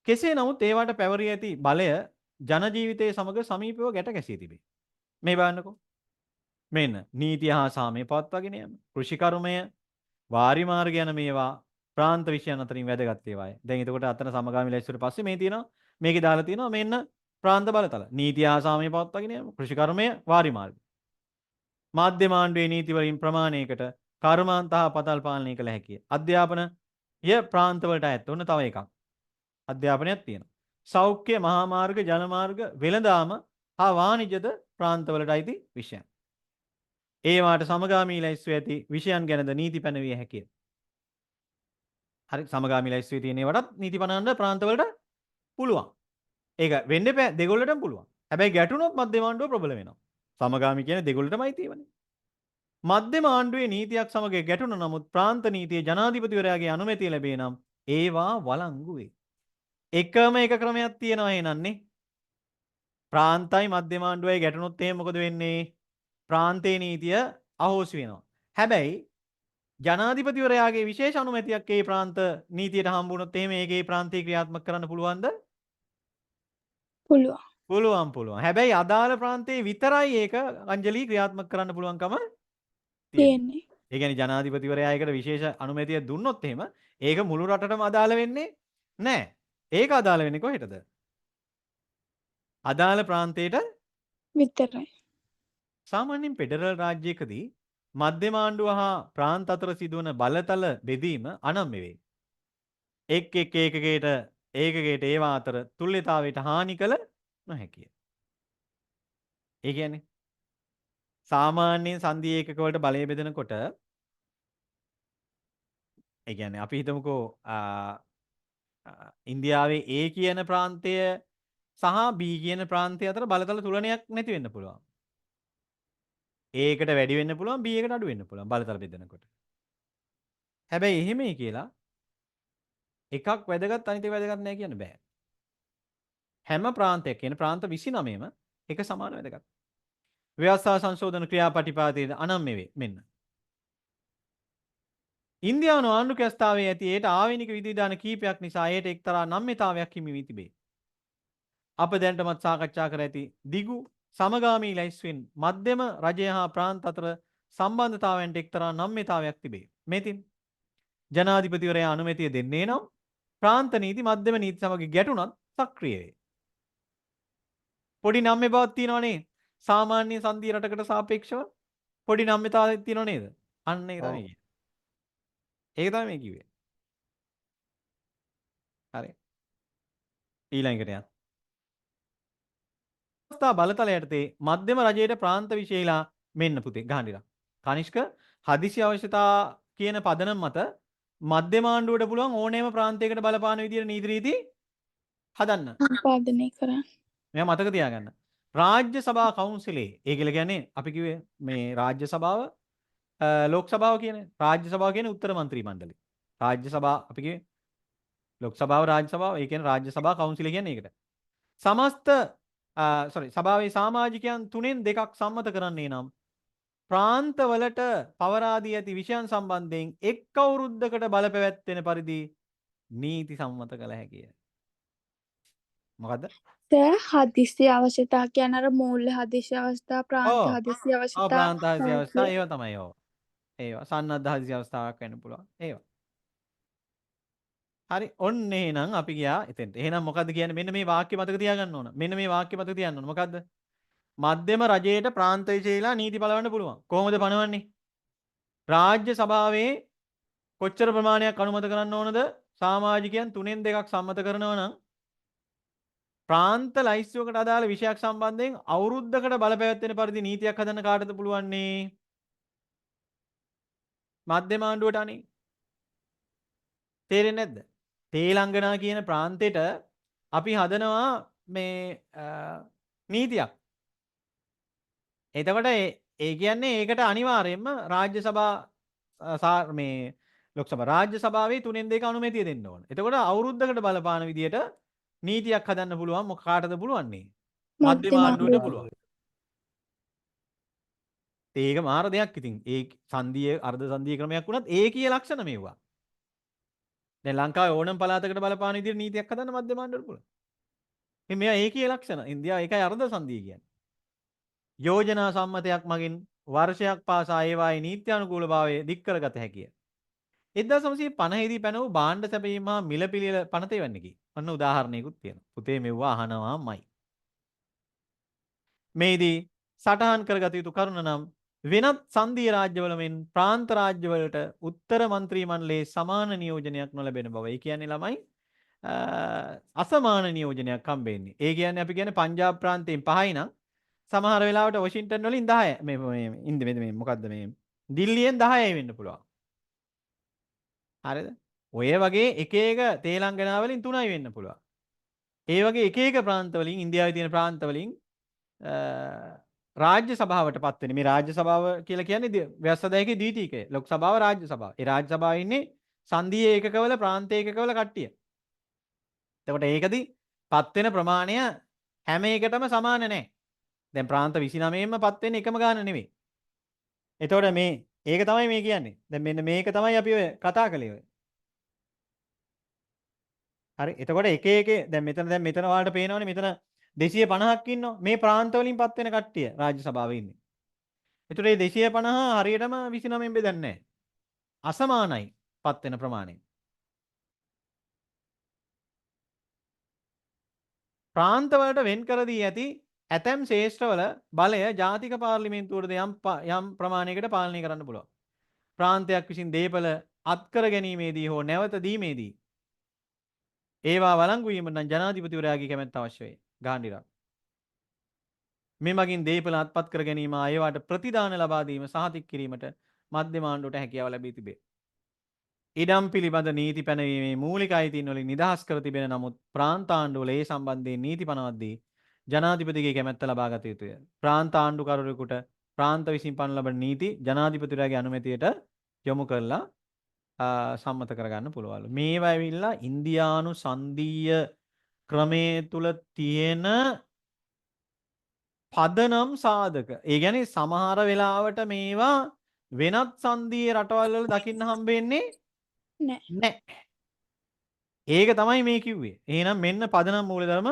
කෙසේ නමුත් ඒවට පැවරී ඇති බලය ජන ජීවිතයේ සමග සමීපව ගැට ගැසී තිබේ. මේ බලන්නකෝ. මෙන්න නීතිය හා සාමය පවත්වාගෙන යාම. කෘෂි කර්මය, වාරි මාර්ග යන මේවා ප්‍රාන්ත විෂයන් අතරින් වැදගත් ඒවායි. දැන් එතකොට අතන සමගාමී ලැයිස්තුවට පස්සේ මේ තියෙනවා මේකේ දාලා තියෙනවා මෙන්න ප්‍රාන්ත බලතල. නීතිය හා සාමය පවත්වාගෙන යාම, කෘෂි කර්මය, වාරි මාර්ග. මාධ්‍යම ආණ්ඩුවේ නීති වලින් ප්‍රමාණයකට කර්මාන්ත හා පතල් පාලනය කළ හැකිය. අධ්‍යාපනය ප්‍රාන්ත වලට ඇත්ත. ඔන්න තව එකක්. අධ්‍යාපනයක් තියෙනවා. සෞඛ්‍ය, මහා මාර්ග, ජල මාර්ග, වෙළඳාම හා වාණිජ්‍යද ප්‍රාන්තවලට අයිති විෂයන්. ඒවාට සමගාමී ලැයිස්තුවේ ඇති විෂයන් ගැනද නීති පැනවිය හැකිය. හරි සමගාමී ලැයිස්තුවේ තියෙන ඒවාටත් නීති පනවන්න ප්‍රාන්තවලට පුළුවන්. ඒක වෙන්න බෑ දෙගොල්ලටම පුළුවන්. හැබැයි ගැටුනොත් මධ්‍යම ආණ්ඩුව ප්‍රබල වෙනවා. සමගාමී කියන්නේ දෙගොල්ලටමයි තියෙන්නේ. මධ්‍යම ආණ්ඩුවේ නීතියක් සමග ගැටුණ නමුත් ප්‍රාන්ත නීතියේ ජනාධිපතිවරයාගේ අනුමැතිය ලැබේ නම් ඒවා වළංගු වේ. එකම එක ක්‍රමයක් තියෙනවා එහෙනන්නේ. ප්‍රාන්තයි මධ්‍යම ආණ්ඩුවයි ගැටුණොත් එහෙනම් මොකද වෙන්නේ? ප්‍රාන්තේ නීතිය අහෝසි වෙනවා. හැබැයි ජනාධිපතිවරයාගේ විශේෂ අනුමැතියක් ඒ ප්‍රාන්ත නීතියට හම්බ වුණොත් එහෙම ඒකේ ප්‍රාන්තීය ක්‍රියාත්මක කරන්න පුළුවන්ද? පුළුවන්. පුළුවන්. හැබැයි අදාළ ප්‍රාන්තයේ විතරයි ඒක අංජලි ක්‍රියාත්මක කරන්න පුළුවන්කම තියෙන්නේ. ඒ කියන්නේ ජනාධිපතිවරයා ඒකට විශේෂ අනුමැතිය දුන්නොත් එහෙම ඒක මුළු රටටම අදාළ වෙන්නේ නැහැ. ඒක අදාළ වෙන්නේ කොහෙටද? අදාළ ප්‍රාන්තයට විතරයි. සාමාන්‍යයෙන් ෆෙඩරල් රාජ්‍යයකදී මධ්‍යම ආණ්ඩුව හා ප්‍රාන්ත අතර සිදුවන බලතල බෙදීම අනම්‍ය වේ. ඒකකයට ඒවා අතර තුල්‍යතාවයට හානි කළ නොහැකිය. ඒ කියන්නේ සාමාන්‍යයෙන් සංධි ඒකක වලට බලය බෙදනකොට ඒ කියන්නේ අපි හිතමුකෝ ඉන්දියාවේ A කියන ප්‍රාන්තය සහ B කියන ප්‍රාන්තය අතර බලතල තුලනයක් නැති වෙන්න පුළුවන්. A එකට වැඩි වෙන්න පුළුවන් B එකට අඩු වෙන්න පුළුවන් බලතල බෙදනකොට. හැබැයි එහෙමයි කියලා එකක් වැදගත් අනිත් එක වැදගත් නැහැ කියන්න බෑ. හැම ප්‍රාන්තයක් කියන ප්‍රාන්ත 29ම එක සමාන වැදගත්. ව්‍යවස්ථා සංශෝධන ක්‍රියාපටිපාතයේද අනම්‍ය වේ. මෙන්න ඉන්දියානු ආණ්ඩුක ස්ථාවයේ ඇති ඒට ආවේනික විධිවිධාන කීපයක් නිසා ඒට එක්තරා නම්‍යතාවයක් හිමි වී තිබේ. අප දැනටමත් සාකච්ඡා කර ඇති දිගු සමගාමී ලැයිස්තුවෙන් මධ්‍යම රජය හා ප්‍රාන්ත අතර සම්බන්ධතාවයන්ට එක්තරා නම්‍යතාවයක් තිබේ. මෙතින් ජනාධිපතිවරයා අනුමැතිය දෙන්නේ නම් ප්‍රාන්ත නීති මධ්‍යම නීති සමග ගැටුණත් සක්‍රිය වේ. පොඩි නම්‍ය බවක් තියෙනවනේ. සාමාන්‍ය සංධීය රටකට සාපේක්ෂව පොඩි නම්‍යතාවයක් තියෙනව නේද? අන්න ඒක තමයි. ඒක තමයි මේ කිව්වේ. හරි. ඊළඟට යන්න. අවස්ථා බලතලයට මධ්‍යම රජයේ ප්‍රාන්ත විශේෂලා මෙන්න පුතේ ගහන්න. කනිෂ්ක හදිසි අවශ්‍යතා කියන පදනම මත මධ්‍යම ආණ්ඩුවට පුළුවන් ඕනෑම ප්‍රාන්තයකට බලපාන විදිහට නීති රීති හදන්න. සම්පාදනය කරන්න. මෙයා මතක තියාගන්න. රාජ්‍ය සභා කවුන්සිලේ ඒ කියලා කියන්නේ අපි කිව්වේ මේ රාජ්‍ය සභාව ලෝක සභාව කියන්නේ රාජ්‍ය සභාව කියන්නේ උත්තර මන්ත්‍රී මණ්ඩලය. රාජ්‍ය සභාව අපි කිව්වේ ලෝක සභාව රාජ්‍ය සභාව ඒ කියන්නේ රාජ්‍ය සභා කවුන්සිල කියන්නේ ඒකට. සමස්ත සභාවේ සමාජිකයන් 3න් 2ක් සම්මත කරන්නේ නම් ප්‍රාන්තවලට පවරා දී ඇති විෂයන් සම්බන්ධයෙන් එක් අවුරුද්දකට බලපැවැත්වෙන පරිදි නීති සම්මත කළ හැකිය. මොකද්ද? හදිසි අවශ්‍යතා කියන අර මූල්‍ය හදිසි අවස්ථා ප්‍රාන්ත හදිසි අවශ්‍යතා ප්‍රාන්ත හදිසි අවස්ථා ඒවා තමයි ඕවා. ඒවා සන්නද්ධ හදිසි අවස්ථාවක් වෙන්න පුළුවන්. ඒවා. හරි ඔන්න එහෙනම් අපි ගියා එතෙන්ට. එහෙනම් මොකද්ද කියන්නේ? මෙන්න මේ වාක්‍ය මතක තියාගන්න ඕන. මෙන්න මේ වාක්‍ය මතක තියාගන්න ඕන. මොකද්ද? මධ්‍යම රජයට ප්‍රාන්ත විශේෂලා නීති පලවන්න පුළුවන්. කොහොමද පනවන්නේ? රාජ්‍ය සභාවේ කොච්චර ප්‍රමාණයක් අනුමත කරන්න ඕනද? සමාජිකයන් 3න් 2ක් සම්මත කරනවා නම් ප්‍රාන්ත ලයිස්තුවකට අදාළ විෂයක් සම්බන්ධයෙන් අවුරුද්දකට බලපැවැත්වෙන පරිදි නීතියක් හදන්න කාටද පුළුවන්නේ? මධ්‍යම ආණ්ඩුවට අනේ. තේරෙන්නේ නැද්ද? තේලංගනා කියන ප්‍රාන්තෙට අපි හදනවා මේ නීතියක්. එතකොට ඒ කියන්නේ ඒකට අනිවාර්යයෙන්ම රාජ්‍ය සභා මේ ලෝක සභා රාජ්‍ය සභාවේ 3න් 2 අනුමැතිය දෙන්න ඕන. එතකොට අවුරුද්දකට බලපාන විදියට නීතියක් හදන්න පුළුවන්. කාටද පුළුවන්නේ? මධ්‍යම ආණ්ඩුවට පුළුවන්. ඒක මාර දෙයක් ඉතින්. ඒ සංධිය අර්ධ සංධිය ක්‍රමයක් වුණත් ඒකීය ලක්ෂණ මෙවුවා. දැන් ලංකාවේ ඕනම පළාතකට බලපාන විදියට නීතියක් හදන්න මධ්‍යම ආණ්ඩුවට පුළුවන්. ඉතින් මේවා ඒකීය ලක්ෂණ. ඉන්දියාව ඒකයි අර්ධ සංධිය කියන්නේ. යෝජනා සම්මතයක් මගින් වර්ෂයක් පාසා ඒවායේ නීත්‍යානුකූලභාවය දික් කරගත හැකිය. 1950 දී පැන වූ භාණ්ඩ සැපයීම හා මිලපිලිල පනත එවන්නේ කි. ඔන්න උදාහරණයකුත් තියෙනවා. පුතේ මෙව්වා අහනවාමයි. මේදී සටහන් කරගත යුතු කරුණ නම් වෙනත් සංධීය රාජ්‍යවල මෙන් ප්‍රාන්ත රාජ්‍යවලට උත්තර මන්ත්‍රී මණ්ඩලයේ සමාන නියෝජනයක් නොලැබෙන බව. ඒ කියන්නේ ළමයි අසමාන නියෝජනයක් හම්බෙන්නේ. ඒ කියන්නේ අපි කියන්නේ පංජාබ් ප්‍රාන්තයෙන් 5යි නම් සමහර වෙලාවට වොෂින්ටන් වලින් 10 මේ මොකද්ද මේ දිල්ලියෙන් 10යි වෙන්න පුළුවන්. හරිද? ඔය වගේ එක එක තේලංගනා වලින් 3යි වෙන්න පුළුවන්. ඒ වගේ එක එක ප්‍රාන්ත වලින් ඉන්දියාවේ තියෙන ප්‍රාන්ත වලින් රාජ්‍ය සභාවට පත් වෙන්නේ. මේ රාජ්‍ය සභාව කියලා කියන්නේ ව්‍යවස්ථාදායකයේ දීතිකය. ලොක් සභාව රාජ්‍ය සභාව. ඒ රාජ්‍ය සභාවේ ඉන්නේ සංධීය ඒකකවල ප්‍රාන්ත ඒකකවල කට්ටිය. එතකොට ඒකදී පත් වෙන ප්‍රමාණය හැම එකටම සමාන නැහැ. දැන් ප්‍රාන්ත 29න්ම පත් වෙන්නේ එකම ගාන නෙවෙයි. එතකොට මේ ඒක තමයි මේ කියන්නේ. දැන් මෙන්න මේක තමයි අපි ඔය කතා කළේ ඔය. හරි. එතකොට එක එක දැන් මෙතන ඔයාලට පේනවනේ මෙතන 250ක් ඉන්නවා. මේ ප්‍රාන්ත වලින් පත් වෙන කට්ටිය රාජ්‍ය සභාවේ ඉන්නේ. එතකොට මේ 250 හරියටම 29න් බෙදන්නේ නැහැ. අසමානයි පත් වෙන ප්‍රමාණය. ප්‍රාන්ත වලට වෙන් කර දී ඇති ඇතැම් ශේෂ්ත්‍රවල බලය ජාතික පාර්ලිමේන්තුවටද යම් ප්‍රමාණයකට පාලනය කරන්න පුළුවන්. ප්‍රාන්තයක් විසින් දේපල අත්කර ගැනීමේදී හෝ නැවත දීමේදී ඒවා වළංගු වීම නම් ජනාධිපතිවරයාගේ කැමැත්ත අවශ්‍ය වේ. ගාන්ධිරා. මේ මගින් දේපල අත්පත් කර ගැනීම ඒවාට ප්‍රතිදාන ලබා දීම සහතික කිරීමට මධ්‍යම ආණ්ඩුවට හැකියාව ලැබී තිබේ. ඉඩම් පිළිබඳ නීති පැනවීමේ මූලික අයිතීන් වලින් නිදහස් කර තිබෙන නමුත් ප්‍රාන්ත ආණ්ඩුවල ඒ සම්බන්ධයෙන් නීති පනවද්දී ජනාධිපතිගේ කැමැත්ත ලබා ගත යුතුය. ප්‍රාන්ත ආණ්ඩුකරුවෙකුට ප්‍රාන්ත විසින් පනවන ලබන නීති ජනාධිපතිවරයාගේ අනුමැතියට යොමු කරලා සම්මත කරගන්න පුළුවන්ලු. මේවා ඇවිල්ලා ඉන්දියානු සංධීය ක්‍රමයේ තුල තියෙන පදනම් සාධක. ඒ කියන්නේ සමහර වෙලාවට මේවා වෙනත් සංධීය රටවල් වල දකින්න හම්බෙන්නේ නැහැ. ඒක තමයි මේ කිව්වේ. එහෙනම් මෙන්න පදනම් මූලධර්ම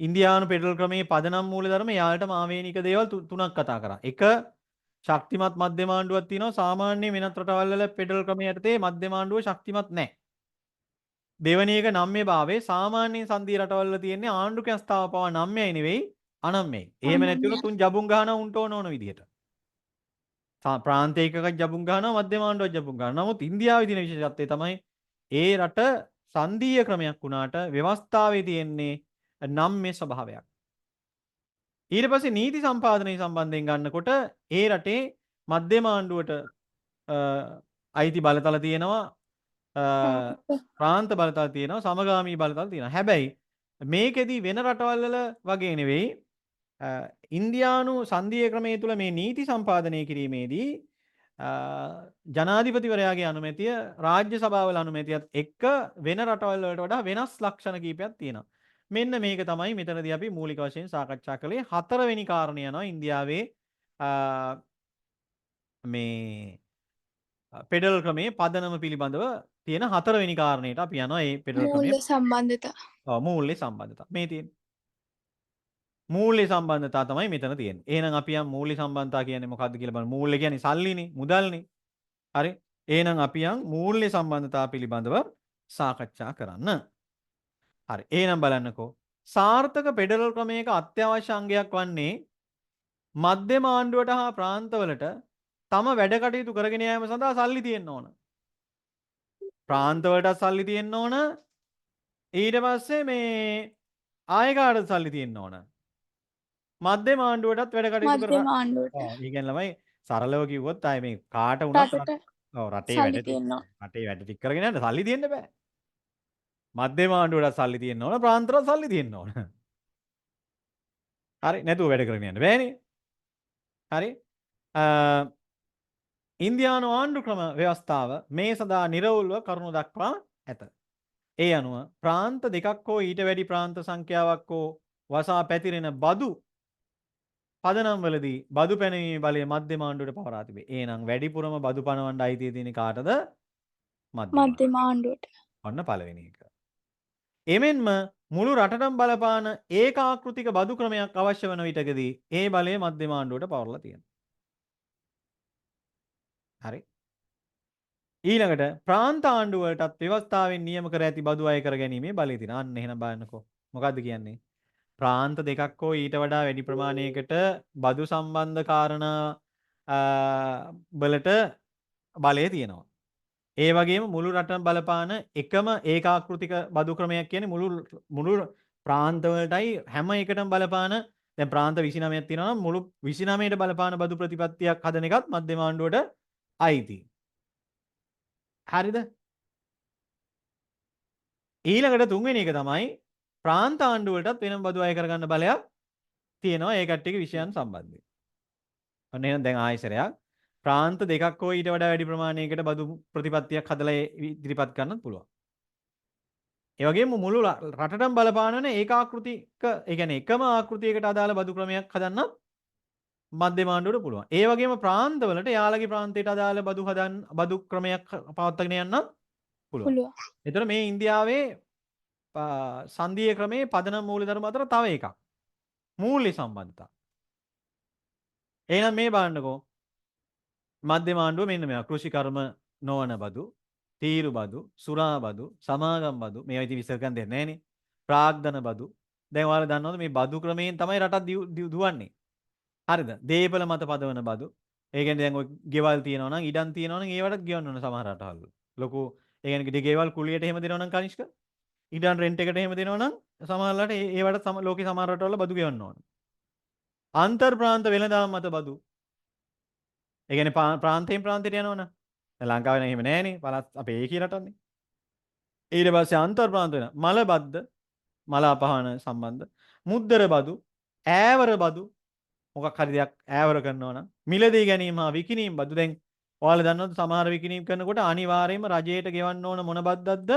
ඉන්දියානු ෆෙඩරල් ක්‍රමයේ පදනම් මූලධර්ම යාලට ආවේනික දේවල් තුනක් කතා කරා. එක ශක්තිමත් මධ්‍යම ආණ්ඩුවක් තියෙනවා. සාමාන්‍ය වෙනත් රටවල් වල ෆෙඩරල් ක්‍රමයේ යටතේ මධ්‍යම ආණ්ඩුව ශක්තිමත් නැහැ. දෙවැනි එක නම්මේ භාවයේ සාමාන්‍ය සංධීය රටවල් වල තියෙන්නේ ආණ්ඩුක ස්ථාව පවා නම්මයි නෙවෙයි අනම්මයි. එහෙම නැති වුණොත් උන් ජබුන් ගහනවා උන්ට ඕන විදිහට. ප්‍රාන්තයකක ජබුන් ගහනවා මධ්‍යම ආණ්ඩුවක් ජබුන් ගහනවා. නමුත් ඉන්දියාවේ තියෙන විශේෂත්වය තමයි ඒ රට සංධීය ක්‍රමයක් වුණාට ව්‍යවස්ථාවේ තියෙන්නේ නම්මේ ස්වභාවයක්. ඊට පස්සේ නීති සම්පාදනය සම්බන්ධයෙන් ගන්නකොට ඒ රටේ මධ්‍යම ආණ්ඩුවට අයිති බලතල තියෙනවා ප්‍රාන්ත බලතල තියෙනවා සමගාමී බලතල තියෙනවා. හැබැයි මේකෙදි වෙන රටවල් වල වගේ නෙවෙයි ඉන්දියානු සංධීය ක්‍රමයේ තුල මේ නීති සම්පාදනය කිරීමේදී ජනාධිපතිවරයාගේ අනුමැතිය රාජ්‍ය සභාවල අනුමැතියත් එක්ක වෙන රටවල් වලට වඩා වෙනස් ලක්ෂණ කීපයක් තියෙනවා. මෙන්න මේක තමයි මෙතනදී අපි මූලික වශයෙන් සාකච්ඡා කළේ. හතරවෙනි කාරණය යනවා ඉන්දියාවේ මේ පෙඩරල් ක්‍රමයේ පදනම පිළිබඳව තියෙන හතරවෙනි කාරණයට අපි යනවා. මේ පෙඩරල් ක්‍රමයේ මූල්‍ය සම්බන්ධතා. මූල්‍ය සම්බන්ධතා. මේ තියෙන මූල්‍ය සම්බන්ධතා තමයි මෙතන තියෙන්නේ. එහෙනම් අපි යම් මූල්‍ය සම්බන්ධතා කියන්නේ මොකක්ද කියලා බලමු. මූල්‍ය කියන්නේ සල්ලිනේ, මුදල්නේ. හරි. එහෙනම් අපි යම් මූල්‍ය සම්බන්ධතා පිළිබඳව සාකච්ඡා කරන්න. හරි. එහෙනම් බලන්නකෝ. සාර්ථක පෙඩරල් ක්‍රමයක අත්‍යවශ්‍ය අංගයක් වන්නේ මධ්‍යම ආණ්ඩුවට හා ප්‍රාන්තවලට තම වැඩ කටයුතු කරගෙන යාම සඳහා සල්ලි තියෙන්න ඕන. ප්‍රාන්තවලට සල්ලි තියෙන්න ඕන. ඊට පස්සේ මේ ආයකාට සල්ලි තියෙන්න ඕන. මධ්‍යම ආණ්ඩුවටත් වැඩ කටයුතු කරලා මධ්‍යම ආණ්ඩුවට ඔව් ඒ කියන්නේ ළමයි සරලව කිව්වොත් ආයේ මේ කාට වුණත් රටට ඔව් රටේ සල්ලි වැඩ ටික තියෙනවා. රටේ වැඩ ටික කරගෙන යන්න සල්ලි තියෙන්න බෑ. මධ්‍යම ආණ්ඩුවටත් සල්ලි තියෙන්න ඕන ප්‍රාන්තවලත් සල්ලි තියෙන්න ඕන. හරි නැතුව වැඩ කරගෙන යන්න බෑනේ. හරි. ඉන්දියානු ආණ්ඩු ක්‍රම ව්‍යවස්ථාව මේ සඳහා නිර්වුල්ව කරුණු දක්වා ඇත. ඒ අනුව ප්‍රාන්ත දෙකක් හෝ ඊට වැඩි ප්‍රාන්ත සංඛ්‍යාවක් හෝ වසා පැතිරෙන බදු පදනම් වලදී බදු පැනවීමේ බලය මධ්‍යම ආණ්ඩුවට පවරා තිබේ. එහෙනම් වැඩිපුරම බදු පනවන්න අයිතිය තියෙන කාටද? මධ්‍යම ආණ්ඩුවට. ඔන්න පළවෙනි එක. එමෙන්ම මුළු රටටම බලපාන ඒකාකෘතික බදු ක්‍රමයක් අවශ්‍ය වන විටකදී ඒ බලය මධ්‍යම ආණ්ඩුවට පවරලා තියෙනවා. හරි. ඊළඟට ප්‍රාන්ත ආණ්ඩු වලටත් ව්‍යවස්ථාවෙන් නියම කර ඇති බදු අය කර ගැනීමේ බලය තියෙනවා. අන්න එහෙනම් බලන්නකෝ. මොකද්ද කියන්නේ? ප්‍රාන්ත දෙකක් හෝ ඊට වඩා වැඩි ප්‍රමාණයකට බදු සම්බන්ධ කාරණා වලට බලය තියෙනවා. ඒ වගේම මුළු රටම බලපාන එකම ඒකාකෘතික බදු ක්‍රමයක් කියන්නේ මුළු ප්‍රාන්ත වලටයි හැම එකටම බලපාන දැන් ප්‍රාන්ත 29ක් තියෙනවා නම් මුළු 29ට බලපාන බදු ප්‍රතිපත්තියක් හදන එකත් මධ්‍යම ආණ්ඩුවට අයිති. හරිද? ඊළඟට තුන්වෙනි එක තමයි ප්‍රාන්ත ආණ්ඩුවලටත් වෙනම බදු අය කරගන්න බලයක් තියෙනවා ඒ කට්ටියගේ විෂයන් සම්බන්ධයෙන්. ඔන්න එහෙනම් දැන් ආයෙසරයක් ප්‍රාන්ත දෙකක් හෝ ඊට වඩා වැඩි ප්‍රමාණයකට බදු ප්‍රතිපත්තියක් හදලා ඉදිරිපත් කරන්නත් පුළුවන්. ඒ වගේම මුළු රටටම බලපාන වෙන ඒකාකෘතික ඒ කියන්නේ එකම ආකෘතියකට අදාළ බදු ක්‍රමයක් හදන්නත් මධ්‍යම ආණ්ඩුවට පුළුවන්. ඒ වගේම ප්‍රාන්තවලට යාළගේ ප්‍රාන්තයට අදාළ බදු ක්‍රමයක් පවත්වාගෙන යන්නත් පුළුවන්. එතකොට මේ ඉන්දියාවේ සංධීය ක්‍රමයේ පදනම් මූලධර්ම අතර තව එකක්. මූල්‍ය සම්බන්ධතා. එහෙනම් මේ බලන්නකෝ. මධ්‍යම ආණ්ඩුව මෙන්න මේවා කෘෂිකර්ම නොවන බදු, තීරු බදු, සුරා බදු, සමාගම් බදු මේවා ඉතින් විස්තර කරන්න දෙන්නේ නැහනේ. ප්‍රාග්ධන බදු. දැන් ඔයාලා දන්නවද මේ බදු ක්‍රමයෙන් තමයි රටක් දුවන්නේ. හරිද? දේපල මත පදවන බදු. ඒ කියන්නේ දැන් ඔය ගෙවල් තියෙනවා නම් ඉඩම් තියෙනවා නම් ඒවට ගෙවන්න ඕන සමහර රටවල්. ලොකු ඒ කියන්නේ ගෙවල් කුලියට එහෙම දෙනවා නම් කනිෂ්ක. ඉඩම් රෙන්ට් එකට එහෙම දෙනවා නම් සමහරලාට ඒවට ලෝකේ සමහර රටවල බදු ගෙවන්න ඕන. අන්තර් ප්‍රාන්ත වෙළඳාම් මත බදු. ඒ කියන්නේ ප්‍රාන්තයෙන් ප්‍රාන්තයට යනවනේ. දැන් ලංකාවේ නම් එහෙම නෑනේ. පළාත් අපේ ඒකී රටන්නේ. ඊට පස්සේ අන්තර් ප්‍රාන්ත වෙන මල බද්ද මල අපහාන සම්බන්ධ මුද්දර බදු ඈවර බදු මොකක් හරි දෙයක් ඈවර කරනවා නම් මිලදී ගැනීම හා විකිණීම් බදු. දැන් ඔයාලා දන්නවද සමහර විකිණීම් කරනකොට අනිවාර්යයෙන්ම රජයට ගෙවන්න ඕන මොන බද්දක්ද?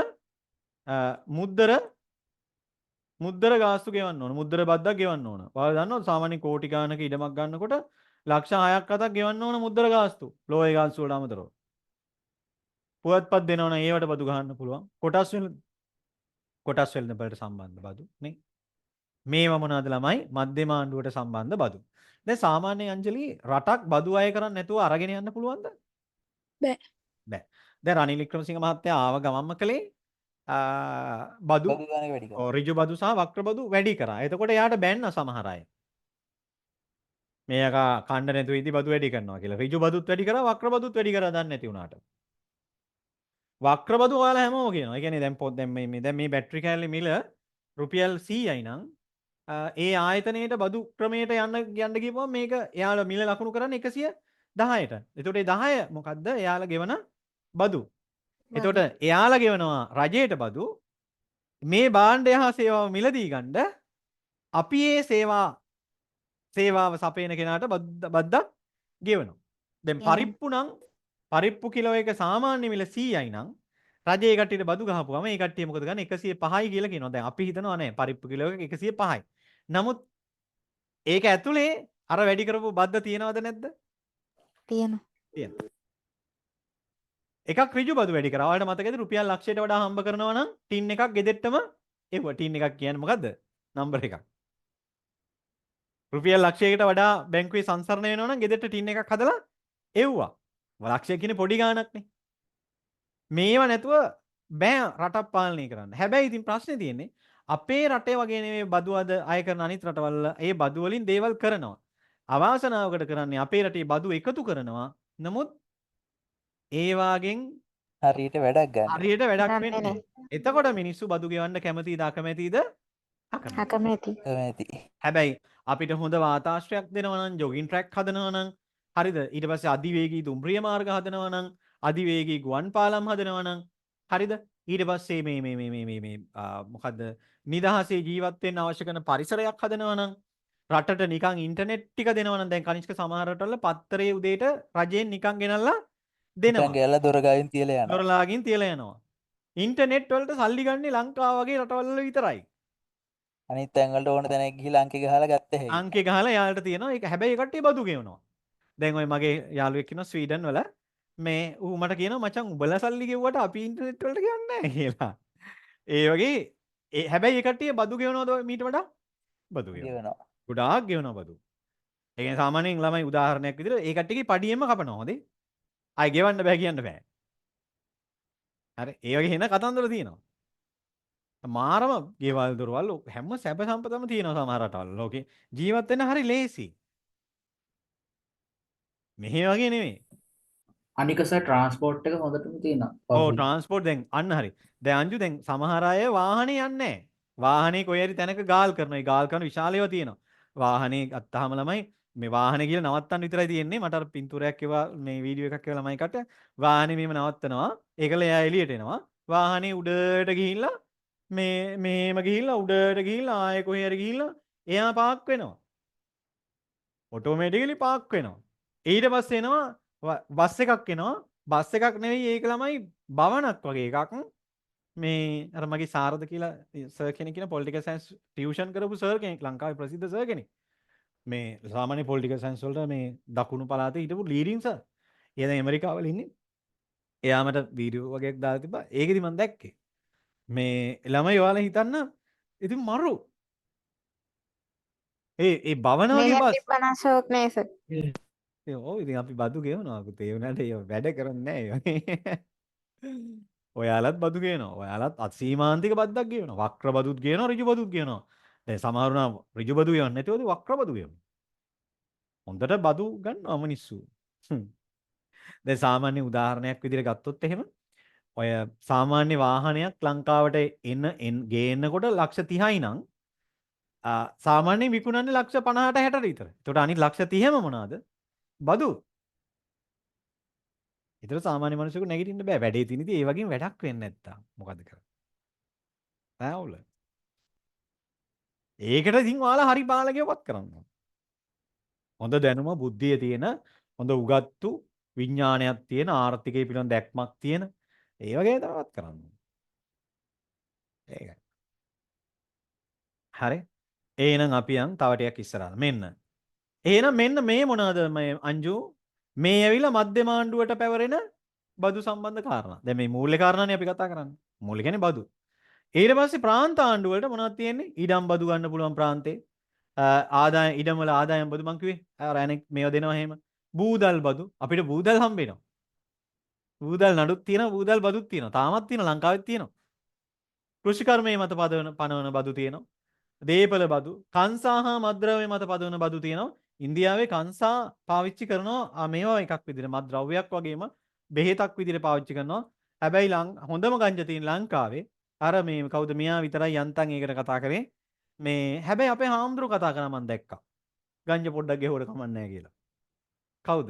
මුද්දර ගාස්තු ගෙවන්න ඕන. මුද්දර බද්දක් ගෙවන්න ඕන. ඔයාලා දන්නවද සාමාන්‍ය කෝටි ගානක ඉඩමක් ගන්නකොට ලක්ෂ 6ක් 7ක් ගෙවන්න ඕන මුද්දර ගාස්තු. ලෝයේ ගාස්තු වලට අමතරව. පුවත්පත් දෙනවනම් ඒවට බදු ගහන්න පුළුවන්. කොටස් වෙළඳ වලට සම්බන්ධ බදු නේ. මේවා මොනවද ළමයි? මධ්‍යම ආණ්ඩුවට සම්බන්ධ බදු. දැන් සාමාන්‍ය අංජලි රටක් බදු අය කරන්නේ නැතුව අරගෙන යන්න පුළුවන්ද? බෑ. බෑ. දැන් රනිල් වික්‍රමසිංහ මහත්තයා ආව ගමන්ම කළේ බදු ඍජු බදු සහ වක්‍ර බදු වැඩි කරා. එතකොට එයාට බැන්න සමහර අය. මේක කණ්ඩ නැතුව ඉදි බදු වැඩි කරනවා කියලා. ඍජු බදුත් වැඩි කරා වක්‍ර බදුත් වැඩි කරා දන්නේ නැති වුණාට. වක්‍ර බදු ඔයාලා හැමෝම කියනවා. ඒ කියන්නේ දැන් මේ බැටරි කෑල්ලේ මිල රුපියල් 100යි නම් ඒ ආයතනයේට බදු ක්‍රමයට යන්න ගියපුවම මේක එයාලා මිල ලකුණු කරන්නේ 110ට. එතකොට ඒ 10 මොකද්ද? එයාලා ගෙවන බදු. එතකොට එයාලා ගෙවනවා රජයට බදු. මේ භාණ්ඩය හා සේවාව මිලදී ගන්න අපි ඒ සේවාව සපයන කෙනාට බද්දක් ගෙවනවා. දැන් පරිප්පු කිලෝ එක සාමාන්‍ය මිල 100යි නම් රජේ ඒ කට්ටියට බදු ගහපුවම ඒ කට්ටිය මොකද ගන්න 105යි කියලා කියනවා. දැන් අපි හිතනවා නේ පරිප්පු කිලෝ එක 105යි. නමුත් ඒක ඇතුලේ අර වැඩි කරපු බද්ද තියෙනවද නැද්ද? තියෙනවා. තියෙනවා. එකක් ඍජු බදු වැඩි කරා. ඔයාලට මතකද රුපියල් ලක්ෂයට වඩා හම්බ කරනවා නම් ටින් එකක් ගෙදෙට්ටම එව්වා. ටින් එකක් කියන්නේ මොකද්ද? නම්බර් එකක්. රුපියල් ලක්ෂයකට වඩා බැංකුවේ සංසරණ වෙනවා නම් ගෙදෙට්ට ටින් එකක් හදලා එව්වා. ලක්ෂය කියන්නේ පොඩි ගාණක්නේ. මේවා නැතුව බෑ රටක් පාලනය කරන්න. හැබැයි ඉතින් ප්‍රශ්නේ තියෙන්නේ අපේ රටේ වගේ නෙවෙයි බදු අද අය කරන අනිත් රටවල ඒ බදු වලින් දේවල් කරනවා. අවාසනාවකට කරන්නේ අපේ රටේ බදු එකතු කරනවා. නමුත් ඒ වාගෙන් හරියට වැඩක් ගන්න. හරියට වැඩක් දන්නේ වෙන්නේ නැහැ. නැහැ. එතකොට මිනිස්සු බදු ගෙවන්න කැමතිද අකමැතිද? අකමැති. අකමැති. කැමැති. හැබැයි අපිට හොඳ වාතාශ්‍රයක් දෙනවා නම් ජොගින් ට්‍රැක් හදනවා නම් හරිද? ඊට පස්සේ අධිවේගී දුම්රිය මාර්ග හදනවා නම් අධිවේගී ගුවන් පාලම් හදනවා නම් හරිද? ඊට පස්සේ මේ මොකද්ද? නිදහසේ ජීවත් වෙන්න අවශ්‍ය කරන පරිසරයක් හදනවා නම් රටට නිකන් ඉන්ටර්නෙට් ටික දෙනවා නම් දැන් කනිෂ්ක සමහර රටවල පත්තරේ උදේට රජයෙන් නිකන් ගෙනල්ලා නිකන් දෙනවා. ගෙල්ල දොර ගාවින් තියලා යනවා. දොරලාගින් තියලා යනවා. ඉන්ටර්නෙට් වලට සල්ලි ගන්නේ ලංකාව වගේ රටවල් වල විතරයි. අනිත් තැන් වලට ඕන තැනක ගිහිල්ලා අංකේ ගහලා ගත්ත හැකි. අංකේ ගහලා යාළට තියෙනවා. ඒක හැබැයි ඒ කට්ටිය බදු ගෙවනවා. දැන් ඔය මගේ යාළුවෙක් ඉන්නවා ස්වීඩන් වල මේ ඌ මට කියනවා මචං උඹලා සල්ලි ගෙව්වට අපි ඉන්ටර්නෙට් වලට ගෙවන්නේ නැහැ කියලා. ඒ වගේ හැබැයි ඒ කට්ටිය බදු ගෙවනවද මීට වඩා? බදු ගෙවනවා. කියනවා. ගොඩාක් ගෙවනවා බදු. ඒ කියන්නේ සාමාන්‍යයෙන් ළමයි උදාහරණයක් විදිහට ඒ කට්ටියගේ පඩියෙම කපනවා හොඳේ. ආයි ගෙවන්න බෑ කියන්න බෑ. හරි ඒ වගේ වෙන කතන්දර තියෙනවා. මාරම ගෙවල් දොරවල් හැම සැප සම්පතම තියෙනවා සමහර රටවල් ලෝකේ. ජීවත් වෙන්න හරි ලේසි. මෙහෙ වගේ නෙමෙයි. අනික සර් ට්‍රාන්ස්පෝර්ට් එක හොඳටම තියෙනවා. ඔව් public. ට්‍රාන්ස්පෝර්ට් දැන් අන්න හරි. දැන් අංජු දැන් සමහර අය වාහනේ යන්නේ නැහැ. වාහනේ කොයි හරි තැනක ගාල් කරනවා. ඒ ගාල් කරන විශාල ඒවා තියෙනවා. වාහනේ අත්තාම ළමයි මේ වාහනේ කියලා නවත්තන්න විතරයි තියෙන්නේ. මට අර පින්තූරයක් ඒවා මේ වීඩියෝ එකක් ඒවා ළමයි කට වාහනේ මෙහෙම නවත්තනවා. ඒකල එයා එළියට එනවා. වාහනේ උඩට ගිහිල්ලා මේම ගිහිල්ලා උඩට ගිහිල්ලා ආයෙ කොහේ හරි ගිහිල්ලා එයා පාක් වෙනවා. ඔටෝමැටිකලි පාක් වෙනවා. ඊට පස්සේ එනවා බස් එකක් එනවා. බස් එකක් නෙවෙයි ඒක ළමයි භවනක් වගේ එකක්. මේ අර මගේ සාරද කියලා සර් කෙනෙක් කියන පොලිටිකල් සයන්ස් ටියුෂන් කරපු සර් කෙනෙක් ලංකාවේ ප්‍රසිද්ධ සර් කෙනෙක්. මේ සාමාන්‍ය පොලිටිකල් සයන්ස් වලට මේ දකුණු පළාතේ හිටපු ලීඩින් සර්. එයා දැන් ඇමරිකාවල ඉන්නේ. එයා මට වීඩියෝ වගේක් දාලා තිබ්බා. ඒකෙදි මම දැක්කේ. මේ ළමයි ඔයාලා හිතන්න ඉතින් මරු. ඒ භවන වගේ බස්. 50ක් නේ සර්. ඔව් ඉතින් අපි බදු ගෙවනවා. ඒ වුණාට ඒ වැඩ කරන්නේ නැහැ. ඔයාලත් බදු ගෙවනවා. ඔයාලත් අසීමාන්තික බද්දක් ගෙවනවා. වක්‍ර බදුත් ගෙවනවා, ඍජු බදුත් ගෙවනවා. දැන් සමහරු නම් ඍජු බදු ගෙවන්නේ නැතිවද වක්‍ර බදු ගෙවනවා. හොඳට බදු ගන්නවා මිනිස්සු. දැන් සාමාන්‍ය උදාහරණයක් විදිහට ගත්තොත් එහෙම ඔය සාමාන්‍ය වාහනයක් ලංකාවට ගේනකොට ලක්ෂ 30යි නම් සාමාන්‍යයෙන් විකුණන්නේ ලක්ෂ 50ට 60ට විතර. ඒකට අනිත් ලක්ෂ 30ම මොනවාද? බදු. ඒතර සාමාන්‍ය මිනිස්සුන්ට නැගිටින්න බෑ. වැඩේ තියෙන ඉතින් ඒ වගේම වැඩක් වෙන්නේ නැත්තම් මොකද කරන්නේ? ඈවුල. ඒකට ඉතින් ඔයාලා හරි පාලකයවත් කරන්න ඕන. හොඳ දැනුම බුද්ධිය තියෙන හොඳ උගත්තු විඥානයක් තියෙන ආර්ථිකය පිළිබඳ දැක්මක් තියෙන ඒ වගේ තමයිවත් කරන්න ඕන. ඒකයි. හරි. එහෙනම් අපි යන් තව ටිකක් ඉස්සරහට. මෙන්න. එහෙනම් මෙන්න මේ මොනවාද මේ අංජු? මේ ඇවිල්ලා මධ්‍යම ආණ්ඩුවට පැවරෙන බදු සම්බන්ධ කාරණා. දැන් මේ මූලික කාරණානේ අපි කතා කරන්නේ. මූලික කියන්නේ බදු. ඊට පස්සේ ප්‍රාන්ත ආණ්ඩු වලට මොනවද තියෙන්නේ? ඉඩම් බදු ගන්න පුළුවන් ප්‍රාන්තේ. ආදායම් ඉඩම් වල ආදායම් බදු මං කිව්වේ. අර අනෙක් මේව දෙනවා එහෙම. බූදල් බදු. අපිට බූදල් හම්බ වෙනවා. බූදල් නඩුත් තියෙනවා, බූදල් බදුත් තියෙනවා. තාමත් තියෙනවා ලංකාවෙත් තියෙනවා. කෘෂිකර්මයේ මත පනවන බදු තියෙනවා. දීපල බදු, කංසා හා මත්ද්‍රව්‍ය මත පදවන බදු තියෙනවා. ඉන්දියාවේ කංසා පාවිච්චි කරනවා මේවා එකක් විදිහට මත්ද්‍රව්‍යයක් වගේම බෙහෙතක් විදිහට පාවිච්චි කරනවා. හැබැයි හොඳම ගංජා තියෙන ලංකාවේ අර මේ කවුද මෙයා විතරයි යන්තම් ඒකට කතා කරේ. මේ හැබැයි අපේ හාමුදුරුවෝ කතා කරා මම දැක්කා. ගංජා පොඩ්ඩක් ගෙහුවට කමක් නැහැ කියලා. කවුද?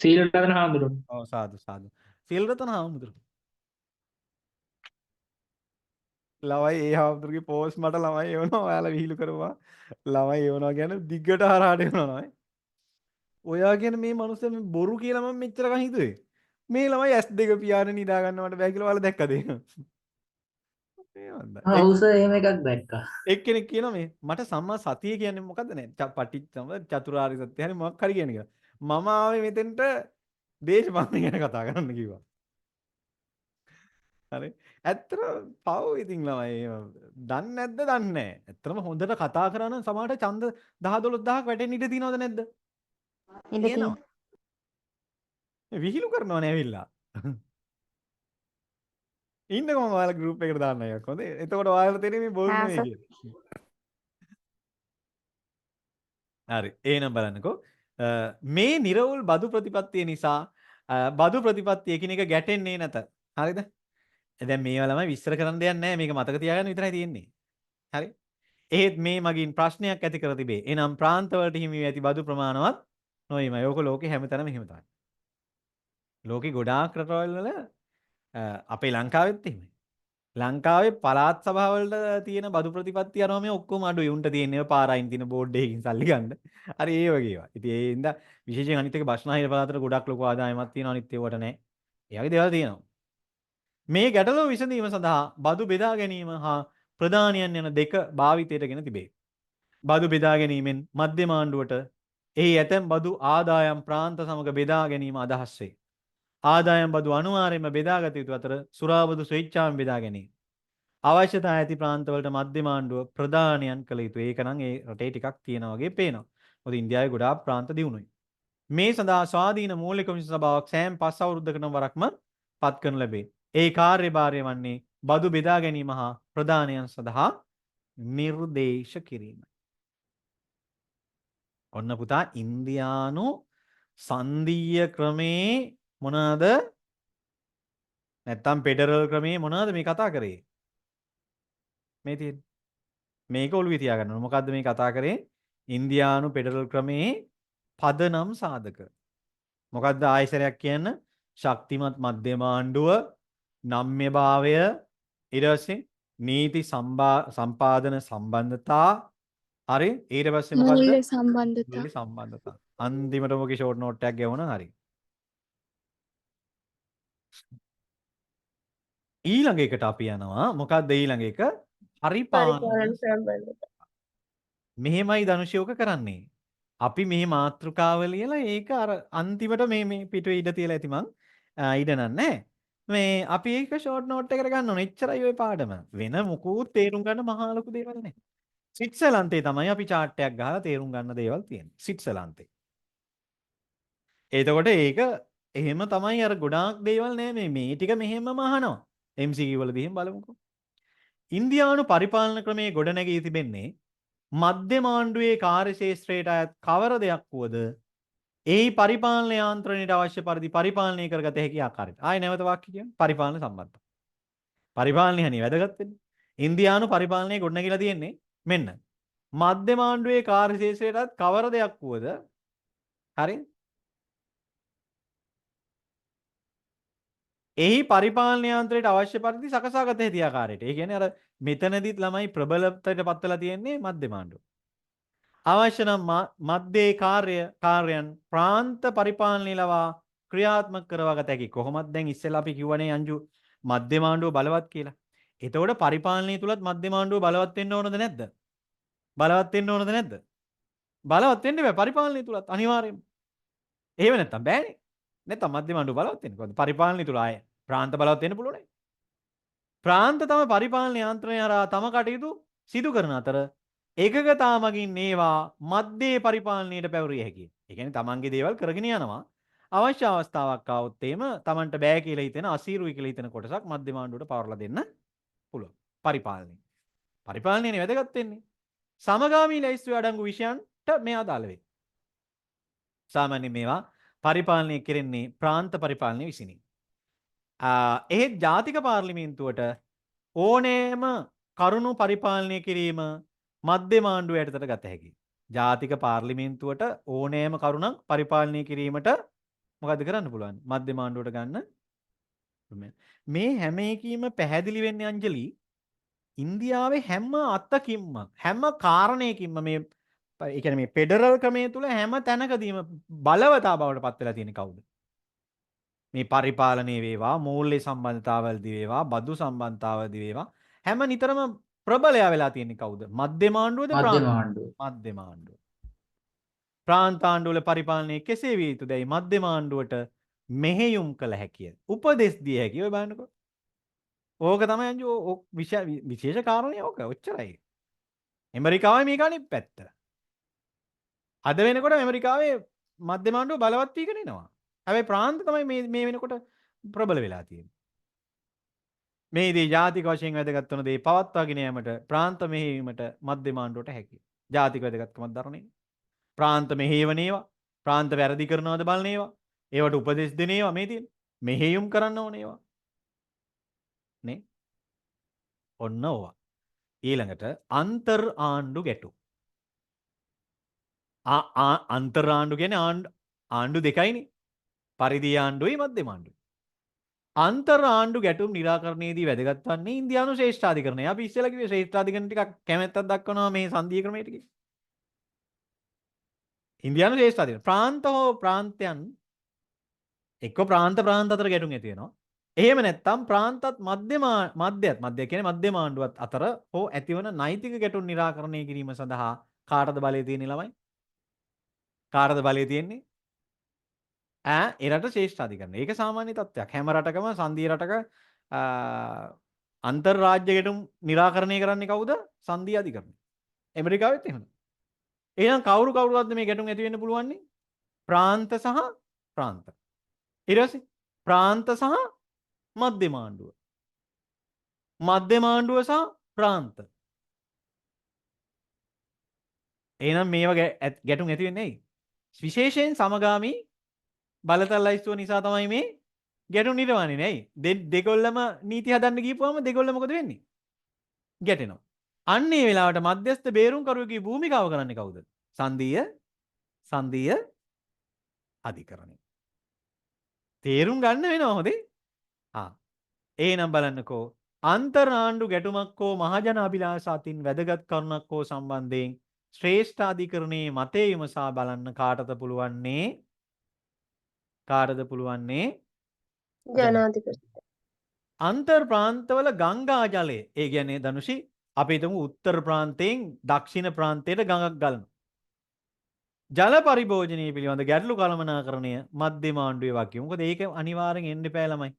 සීල රතන හාමුදුරුවෝ. ඔව් සාදු සාදු. සීල රතන හාමුදුරුවෝ. ළමයි ඒ හාමුදුරුවෝගේ පෝස්ට් මට ළමයි එවනවා. ඔයාලා විහිළු කරපුවා. ළමයි එවනවා කියන්නේ දිග්ගට හරහාට එවනවා නයි. ඔයා කියන මේ මනුස්සයා මේ බොරු කියලා මම මෙච්චර කන් හිතුවේ. මේ ළමයි S2 පියාගෙන නිදා ගන්නවට බෑ කියලා ඔයාලා දැක්කද එහෙම? මේ වන්ද. හවුස එහෙම එකක් දැක්කා. එක්කෙනෙක් කියනවා මේ මට සම්මා සතිය කියන්නේ මොකද්ද නේ? පටිච්චසම චතුරාර්ය සත්‍ය හරි මොකක් හරි කියන එක. මම ආවේ මෙතෙන්ට දේශපාලන ගැන කතා කරන්න කිව්වා. හරි. ඇත්තට පව් ඉතින් ළමයි දන්නේ නැද්ද දන්නේ නැහැ. ඇත්තටම හොඳට කතා කරා නම් සමහරට ඡන්ද 10 12000ක් වැටෙන්න ඉඩ තියෙනවද නැද්ද? ඉඩ තියෙනවා. විහිළු කරනවනේ ඇවිල්ලා. ඉන්නකම ඔයාලා ගෲප් එකට දාන්න එකක් හොඳේ. එතකොට ඔයාලට තේරෙන්නේ මේ බොරු නෙවෙයි කියලා. හරි. එහෙනම් බලන්නකෝ. මේ නිර්වෘල් බදු ප්‍රතිපත්තිය නිසා බදු ප්‍රතිපත්තිය එකිනෙක ගැටෙන්නේ නැත. හරිද? දැන් මේවා ළමයි විස්තර කරන්න දෙයක් නැහැ. මේක මතක තියාගන්න විතරයි තියෙන්නේ. හරි? එහෙත් මේ මගින් ප්‍රශ්නයක් ඇති කර තිබේ. එනම් ප්‍රාන්තවලට හිමි වී ඇති බදු ප්‍රමාණවත් නොවීමයි. ඕක ලෝකේ හැමතැනම එහෙම තමයි. ලෝකේ ගොඩාක් රටවල් වල අපේ ලංකාවෙත් එහෙමයි. ලංකාවේ පළාත් සභාවලට තියෙන බදු ප්‍රතිපත්තිය අරම මේ ඔක්කොම අඩුයි. උන්ට තියෙන්නේ පාරයින් තියෙන බෝඩ් එකකින් සල්ලි ගන්න. හරි ඒ වගේ ඒවා. ඉතින් ඒ හින්දා විශේෂයෙන් අනිත් එක බස්නාහිර පළාතට ගොඩක් ලොකු ආදායමක් තියෙනවා. අනිත් ඒවට නැහැ. ඒ වගේ දේවල් තියෙනවා. මේ ගැටලුව විසඳීම සඳහා බදු බෙදා ගැනීම හා ප්‍රධානියන් යන දෙක භාවිතයටගෙන තිබේ. බදු බෙදා ගැනීමෙන් මධ්‍යම ආණ්ඩුවට එහි ඇතැම් බදු ආදායම් ප්‍රාන්ත සමග බෙදා ගැනීම අදහස් වේ. ආදායම් බදු අනිවාර්යයෙන්ම බෙදාගත යුතු අතර සුරාබදු ස්වේච්ඡාවෙන් බෙදා ගැනීම. අවශ්‍යතා ඇති ප්‍රාන්තවලට මධ්‍යම ආණ්ඩුව ප්‍රධානියන් කළ යුතුයි. ඒක නම් ඒ රටේ ටිකක් තියෙනා වගේ පේනවා. මොකද ඉන්දියාවේ ගොඩාක් ප්‍රාන්ත දියුණුයි. මේ සඳහා ස්වාධීන මූල්‍ය කොමිෂන් සභාවක් සෑම 5 අවුරුද්දකටම වරක්ම පත් කරනු ලැබේ. ඒ කාර්යභාරය වන්නේ බදු බෙදා ගැනීම හා ප්‍රධානයන් සඳහා නිර්දේශ කිරීම. ඔන්න පුතා ඉන්දියානු සංදීය ක්‍රමේ මොනවාද? නැත්තම් ෆෙඩරල් ක්‍රමේ මොනවාද මේ කතා කරේ? මේ තියෙන්නේ. මේක ඔළුවේ තියාගන්න ඕන. මොකද්ද මේ කතා කරේ? ඉන්දියානු ෆෙඩරල් ක්‍රමේ පදනම් සාධක. මොකද්ද ආයසරයක් කියන්න? ශක්තිමත් මධ්‍යම ආණ්ඩුව, නම්‍යභාවය, ඊට පස්සේ නීති සම්පාදන සම්බන්ධතා. හරි? ඊට පස්සේ මොකද්ද? මූල්‍ය සම්බන්ධතා. මූල්‍ය සම්බන්ධතා. අන්තිමටම ඔගේ ෂෝට් නෝට් එකක් ගෙවුණා හරි. ඊළඟ එකට අපි යනවා. මොකක්ද ඊළඟ එක? පරිපාලන පරිපාලන සම්බන්ධතා. මෙහෙමයි ධනුෂයෝක කරන්නේ. අපි මේ මාතෘකාව ලියලා ඒක අර අන්තිමට මේ පිටුවේ ඉඩ තියලා ඇති මං ඉඩ නෑ. මේ අපි ඒක ෂෝට් නෝට් එකකට ගන්න ඕනේ. එච්චරයි ওই පාඩම. වෙන මොකුත් තේරුම් ගන්න මහා ලොකු දේවල් නෑ. ස්විට්සර්ලන්තේ තමයි අපි chart එකක් ගහලා තේරුම් ගන්න දේවල් තියෙන්නේ. ස්විට්සර්ලන්තේ. එතකොට ඒක එහෙම තමයි අර ගොඩාක් දේවල් නෑ මේ ටික මෙහෙමම අහනවා. MCQ වලදී එහෙම බලමුකෝ. ඉන්දියානු පරිපාලන ක්‍රමයේ ගොඩනැගී තිබෙන්නේ මධ්‍යම ආණ්ඩුවේ කාර්ය ශේෂ්ත්‍රයට අයත් කවර දෙයක් වුවද එහි පරිපාලන යාන්ත්‍රණයට අවශ්‍ය පරිදි පරිපාලනය කරගත හැකි ආකාරයට. ආයෙ නැවත වාක්‍ය කියන්න. පරිපාලන සම්බන්ධ. පරිපාලනය හණි වැදගත් වෙන්නේ. ඉන්දියානු පරිපාලනයේ ගොඩනැගිලා තියෙන්නේ මෙන්න. මධ්‍යම ආණ්ඩුවේ කාර්ය ශේෂ්ත්‍රයට අයත් කවර දෙයක් වුවද හරි එහි පරිපාලන යාන්ත්‍රයට අවශ්‍ය පරිදි සකසාගත හැකි ආකාරයට. ඒ කියන්නේ අර මෙතනදිත් ළමයි ප්‍රබලත්වයට පත්වලා තියෙන්නේ මධ්‍යම ආණ්ඩුව. අවශ්‍ය නම් මධ්‍යේ කාර්යයන් ප්‍රාන්ත පරිපාලනය ලවා ක්‍රියාත්මක කරවා ගත හැකි. කොහොමද දැන් ඉස්සෙල්ලා අපි කිව්වනේ අංජු මධ්‍යම ආණ්ඩුව බලවත් කියලා. එතකොට පරිපාලනය තුලත් මධ්‍යම ආණ්ඩුව බලවත් වෙන්න ඕනද නැද්ද? බලවත් වෙන්න ඕනද නැද්ද? බලවත් වෙන්න බෑ පරිපාලනය තුලත් අනිවාර්යයෙන්ම. එහෙම නැත්තම් බෑනේ. නැත්තම් මධ්‍යම ආණ්ඩුව බලවත් වෙන්නේ කොහොමද? පරිපාලනය තුල ආයේ ප්‍රාන්ත බලවත් වෙන්න පුළුවනේ. ප්‍රාන්ත තම පරිපාලන යාන්ත්‍රණය හරහා තම කටයුතු සිදු කරන අතර ඒකගතා මගින් ඒවා මධ්‍යේ පරිපාලනයට පැවරිය හැකියි. ඒ කියන්නේ තමන්ගේ දේවල් කරගෙන යනවා. අවශ්‍ය අවස්ථාවක් ආවොත් එහෙම තමන්ට බෑ කියලා හිතෙන අසීරුයි කියලා හිතෙන කොටසක් මධ්‍යම ආණ්ඩුවට පවරලා දෙන්න පුළුවන්. පරිපාලනය. පරිපාලනයනේ වැදගත් වෙන්නේ. සමගාමී ලැයිස්තුවේ අඩංගු විෂයන්ට මේ අදාළ වේ. සාමාන්‍යයෙන් මේවා පරිපාලනය කෙරෙන්නේ ප්‍රාන්ත පරිපාලනය විසිනි. එහෙත් ජාතික පාර්ලිමේන්තුවට ඕනෑම කරුණු පරිපාලනය කිරීම මධ්‍යම ආණ්ඩුව යටතට ගත හැකියි. ජාතික පාර්ලිමේන්තුවට ඕනෑම කරුණක් පරිපාලනය කිරීමට මොකද කරන්න පුළුවන්? මධ්‍යම ආණ්ඩුවට ගන්න. මේ හැම එකීම පැහැදිලි වෙන්නේ අංජලි ඉන්දියාවේ හැම අත්තකින්ම හැම කාරණයකින්ම මේ ඒ කියන්නේ මේ ෆෙඩරල් ක්‍රමයේ තුල හැම තැනකදීම බලවතා බවට පත් වෙලා තියෙන්නේ කවුද? මේ පරිපාලනයේ වේවා, මූල්‍ය සම්බන්ධතාවවලදී වේවා, බදු සම්බන්ධතාවවලදී වේවා හැම නිතරම ප්‍රබලයා වෙලා තියෙන්නේ කවුද? මධ්‍යම ආණ්ඩුවද මධ්‍යම ප්‍රාන්ත? ආණ්ඩුව. මධ්‍යම ආණ්ඩුව. ප්‍රාන්ත ආණ්ඩුවල පරිපාලනය කෙසේ විය යුතුදයි මධ්‍යම ආණ්ඩුවට මෙහෙයුම් කළ හැකිය. උපදෙස් දිය හැකිය. ඔය බලන්නකෝ. ඕක තමයි අංජු විශේෂ කාරණේ ඕක. ඔච්චරයි. ඇමරිකාවේ මේක අනිත් පැත්ත. අද වෙනකොට ඇමරිකාවේ මධ්‍යම ආණ්ඩුව බලවත් වීගෙන එනවා. හැබැයි ප්‍රාන්ත තමයි මේ වෙනකොට ප්‍රබල වෙලා තියෙන්නේ. මේ දේ ජාතික වශයෙන් වැදගත් වන දේ පවත්වාගෙන යාමට ප්‍රාන්ත මෙහෙයීමට මධ්‍යම ආණ්ඩුවට හැකියි. ජාතික වැදගත්කමක් දරන ඒවා. ප්‍රාන්ත මෙහෙයවන ඒවා, ප්‍රාන්ත වැරදි කරනවද බලන ඒවා, ඒවට උපදෙස් දෙන ඒවා මේ තියෙන. මෙහෙයුම් කරන්න ඕන ඒවා. නේ? ඔන්න ඕවා. ඊළඟට අන්තර් ආණ්ඩු ගැටුම්. අන්තර් ආණ්ඩු කියන්නේ ආණ්ඩු දෙකයිනේ. පරිදි ආණ්ඩුවයි මධ්‍යම ආණ්ඩුවයි. අන්තර් ආණ්ඩු ගැටුම් නිරාකරණයේදී වැදගත් වන්නේ ඉන්දියානු ශ්‍රේෂ්ඨාධිකරණය. අපි ඉස්සෙල්ලා කිව්වේ ශ්‍රේෂ්ඨාධිකරණ ටිකක් කැමැත්තක් දක්වනවා මේ සංධීය ක්‍රමයට කියලා. ඉන්දියානු ශ්‍රේෂ්ඨාධිකරණ ප්‍රාන්ත හෝ ප්‍රාන්තයන් එක්ක ප්‍රාන්ත අතර ගැටුම් ඇති වෙනවා. එහෙම නැත්නම් ප්‍රාන්තත් මධ්‍ය කියන්නේ මධ්‍යම ආණ්ඩුවත් අතර හෝ ඇතිවන නෛතික ගැටුම් නිරාකරණය කිරීම සඳහා කාටද බලය තියෙන්නේ ළමයි? කාටද බලය තියෙන්නේ? එරට ශ්‍රේෂ්ඨාධිකරණය. ඒක සාමාන්‍ය තත්ත්වයක්. හැම රටකම සංධීය රටක අන්තර්රාජ්‍ය ගැටුම් නිරාකරණය කරන්නේ කවුද? සංධීය අධිකරණය. ඇමරිකාවෙත් එහෙමයි. එහෙනම් කවුරුවත්ද මේ ගැටුම් ඇති වෙන්න පුළුවන්? ප්‍රාන්ත සහ ප්‍රාන්ත. ඊට පස්සේ ප්‍රාන්ත සහ මධ්‍යම ආණ්ඩුව. මධ්‍යම ආණ්ඩුව සහ ප්‍රාන්ත. එහෙනම් මේවා ගැටුම් ඇති වෙන්නේ ඇයි? විශේෂයෙන් සමගාමී බලතල අයිස්තුව නිසා තමයි මේ ගැටුම් නිරවන්නේ නේ. දෙගොල්ලම නීති හදන්න ගියපුවම දෙගොල්ල මොකද වෙන්නේ? ගැටෙනවා. අන්න ඒ වෙලාවට මධ්‍යස්ථ බේරුම්කරුවෙකුගේ භූමිකාව කරන්නේ කවුද? සංධීය අධිකරණය. තේරුම් ගන්න වෙනවා හොඳේ. එහෙනම් බලන්නකෝ අන්තර් ආණ්ඩු ගැටුමක් හෝ මහජන අභිලාෂ අතින් වැදගත් කරුණක් හෝ සම්බන්ධයෙන් ශ්‍රේෂ්ඨාධිකරණයේ මතය විමසා බලන්න කාටද පුළුවන්නේ? ජනාධිපති. අන්තර් ප්‍රාන්තවල ගංගා ජලය, ඒ කියන්නේ ධනුෂි අපි හිතමු උත්තර ප්‍රාන්තයෙන් දක්ෂිණ ප්‍රාන්තයට ගඟක් ගලනවා. ජල පරිභෝජනය පිළිබඳ ගැටලු කළමනාකරණය මධ්‍යම ආණ්ඩුවේ වගේ. මොකද ඒක අනිවාර්යෙන් එන්න එපා ළමයි.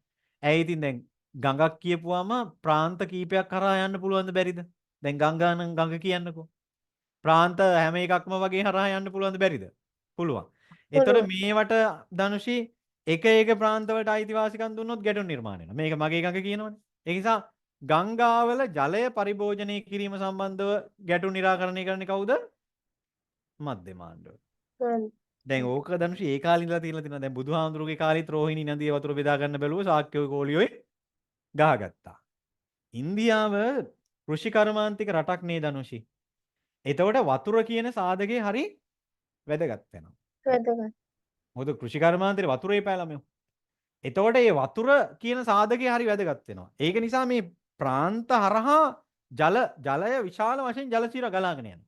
ඇයි ඉතින් දැන් ගඟක් කියපුවාම ප්‍රාන්ත කීපයක් කරා යන්න පුළුවන්ද බැරිද? දැන් ගංගා නම් ගඟ කියන්නකෝ. ප්‍රාන්ත හැම එකක්ම වගේ හරහා යන්න පුළුවන්ද බැරිද? පුළුවන්. ඒතර මේවට ධනුෂි එක ප්‍රාන්තවලට අයිතිවාසිකම් දුන්නොත් ගැටුම් නිර්මාණය වෙනවා. මේක මගේ ගඟ කියනවනේ. ඒ නිසා ගංගාවල ජලය පරිභෝජනය කිරීම සම්බන්ධව ගැටුම් නිරාකරණය කරන්නේ කවුද? මධ්‍යම ආණ්ඩුව. දැන් ඕක ධනුෂි ඒ කාලේ ඉඳලා තියෙනවා. දැන් බුදුහාමුදුරුවෝ කාලේත් රෝහිණී නදිය වතුර බෙදා ගන්න බැලුව ශාක්‍යයෝ කෝලියෝයි ගහගත්තා. ඉන්දියාව කෘෂි කර්මාන්තික රටක් නේ ධනුෂි. එතකොට වතුර කියන සාධකේ හරි වැදගත් වෙනවා. වැදගත්. මොකද කෘෂි කර්මාන්තේ වතුරේ පෑලමෙමු. එතකොට මේ වතුර කියන සාධකේ හරි වැදගත් වෙනවා. ඒක නිසා මේ ප්‍රාන්ත හරහා ජලය විශාල වශයෙන් ජල සිර ගලාගෙන යනවා.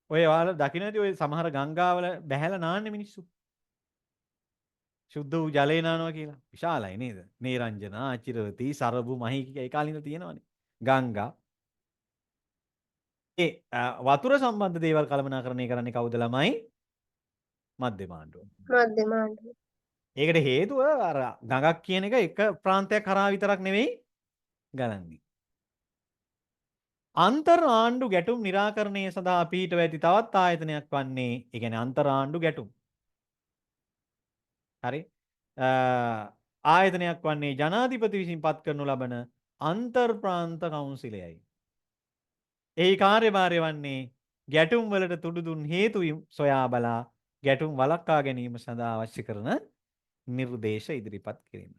ඔය ඔයාලා දකින්න ඇති ඔය සමහර ගංගාවල බැහැලා නාන්නේ මිනිස්සු. සුද්ධ වූ ජලය නානවා කියලා. විශාලයි නේද? නේරංජනා, අචිරවති, සරබු, මහී ඒ කාලේ ඉඳලා තියෙනවානේ. ගංගා. ඒ වතුර සම්බන්ධ දේවල් කළමනාකරණය කරන්නේ කවුද ළමයි? මධ්‍යම ආණ්ඩුව. මධ්‍යම ආණ්ඩුව. ඒකට හේතුව අර ගඟක් කියන එක ප්‍රාන්තයක් කරා විතරක් නෙවෙයි ගලන්නේ. අන්තර් ආණ්ඩු ගැටුම් නිරාකරණය සඳහා පිහිටව ඇති තවත් ආයතනයක් වන්නේ ඒ කියන්නේ අන්තර් ආණ්ඩු ගැටුම්. හරි? ආයතනයක් වන්නේ ජනාධිපති විසින් පත් කරනු ලබන අන්තර් ප්‍රාන්ත කවුන්සිලයයි. එහි කාර්යභාරය වන්නේ ගැටුම් වලට තුඩු දුන් හේතු සොයා බලා ගැටුම් වළක්වා ගැනීම සඳහා අවශ්‍ය කරන නිර්දේශ ඉදිරිපත් කිරීම.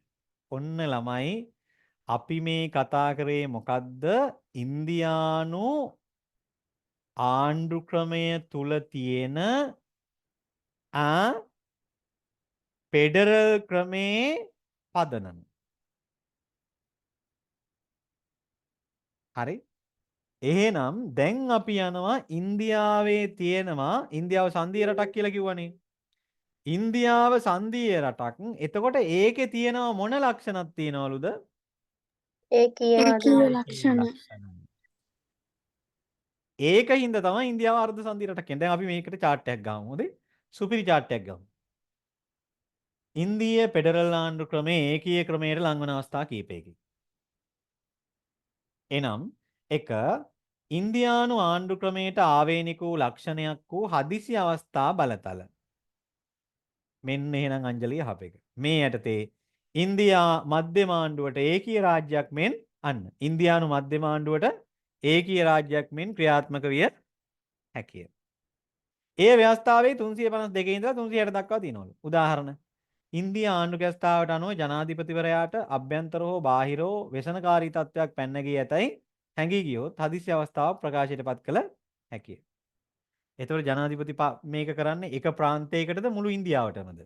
ඔන්න ළමයි අපි මේ කතා කරේ මොකද්ද? ඉන්දියානු ආණ්ඩු ක්‍රමය තුල තියෙන ෆෙඩරල් ක්‍රමේ පදනම. හරි? එහෙනම් දැන් අපි යනවා ඉන්දියාවේ තියෙනවා ඉන්දියාව සංධීය රටක් කියලා කිව්වනේ. ඉන්දියාව සංධීය රටක්. එතකොට ඒකේ තියෙනවා මොන ලක්ෂණක් තියනවලුද? ඒකීයවාදී ඒකීය ඒකීය ලක්ෂණ. ලක්ෂණ. ඒකින්ද තමයි ඉන්දියාව අර්ධ සංධීය රටක් කියන්නේ. දැන් අපි මේකට chart එකක් ගමු. හොඳේ? සුපිරි chart එකක් ගමු. ඉන්දීය ෆෙඩරල් ආණ්ඩු ක්‍රමයේ ඒකීය ක්‍රමයට ලංවන අවස්ථා කීපයකි. එනම් 1 ඉන්දියානු ආණ්ඩු ක්‍රමයට ආවේනික වූ ලක්ෂණයක් වූ හදිසි අවස්ථා බලතල. මෙන්න එහෙනම් අංජලිය අහපෙක. මේ යටතේ ඉන්දියා මධ්‍යම ආණ්ඩුවට ඒකීය රාජ්‍යයක් මෙන් අන්න ඉන්දියානු මධ්‍යම ආණ්ඩුවට ඒකීය රාජ්‍යයක් මෙන් ක්‍රියාත්මක විය හැකිය. ඒ ව්‍යවස්ථාවේ 352 ඉඳලා 360 දක්වා තියෙනවලු. උදාහරණ ඉන්දිය ආණ්ඩු ගැස්ථාවට අනුව ජනාධිපතිවරයාට අභ්‍යන්තර හෝ බාහිර හෝ වෙසනකාරී තත්ත්වයක් පැන ගිය ඇතැයි හැඟී ගියොත් හදිසි අවස්ථාවක් ප්‍රකාශයට පත් කළ හැකිය. එතකොට ජනාධිපති මේක කරන්නේ එක ප්‍රාන්තයකටද මුළු ඉන්දියාවටමද?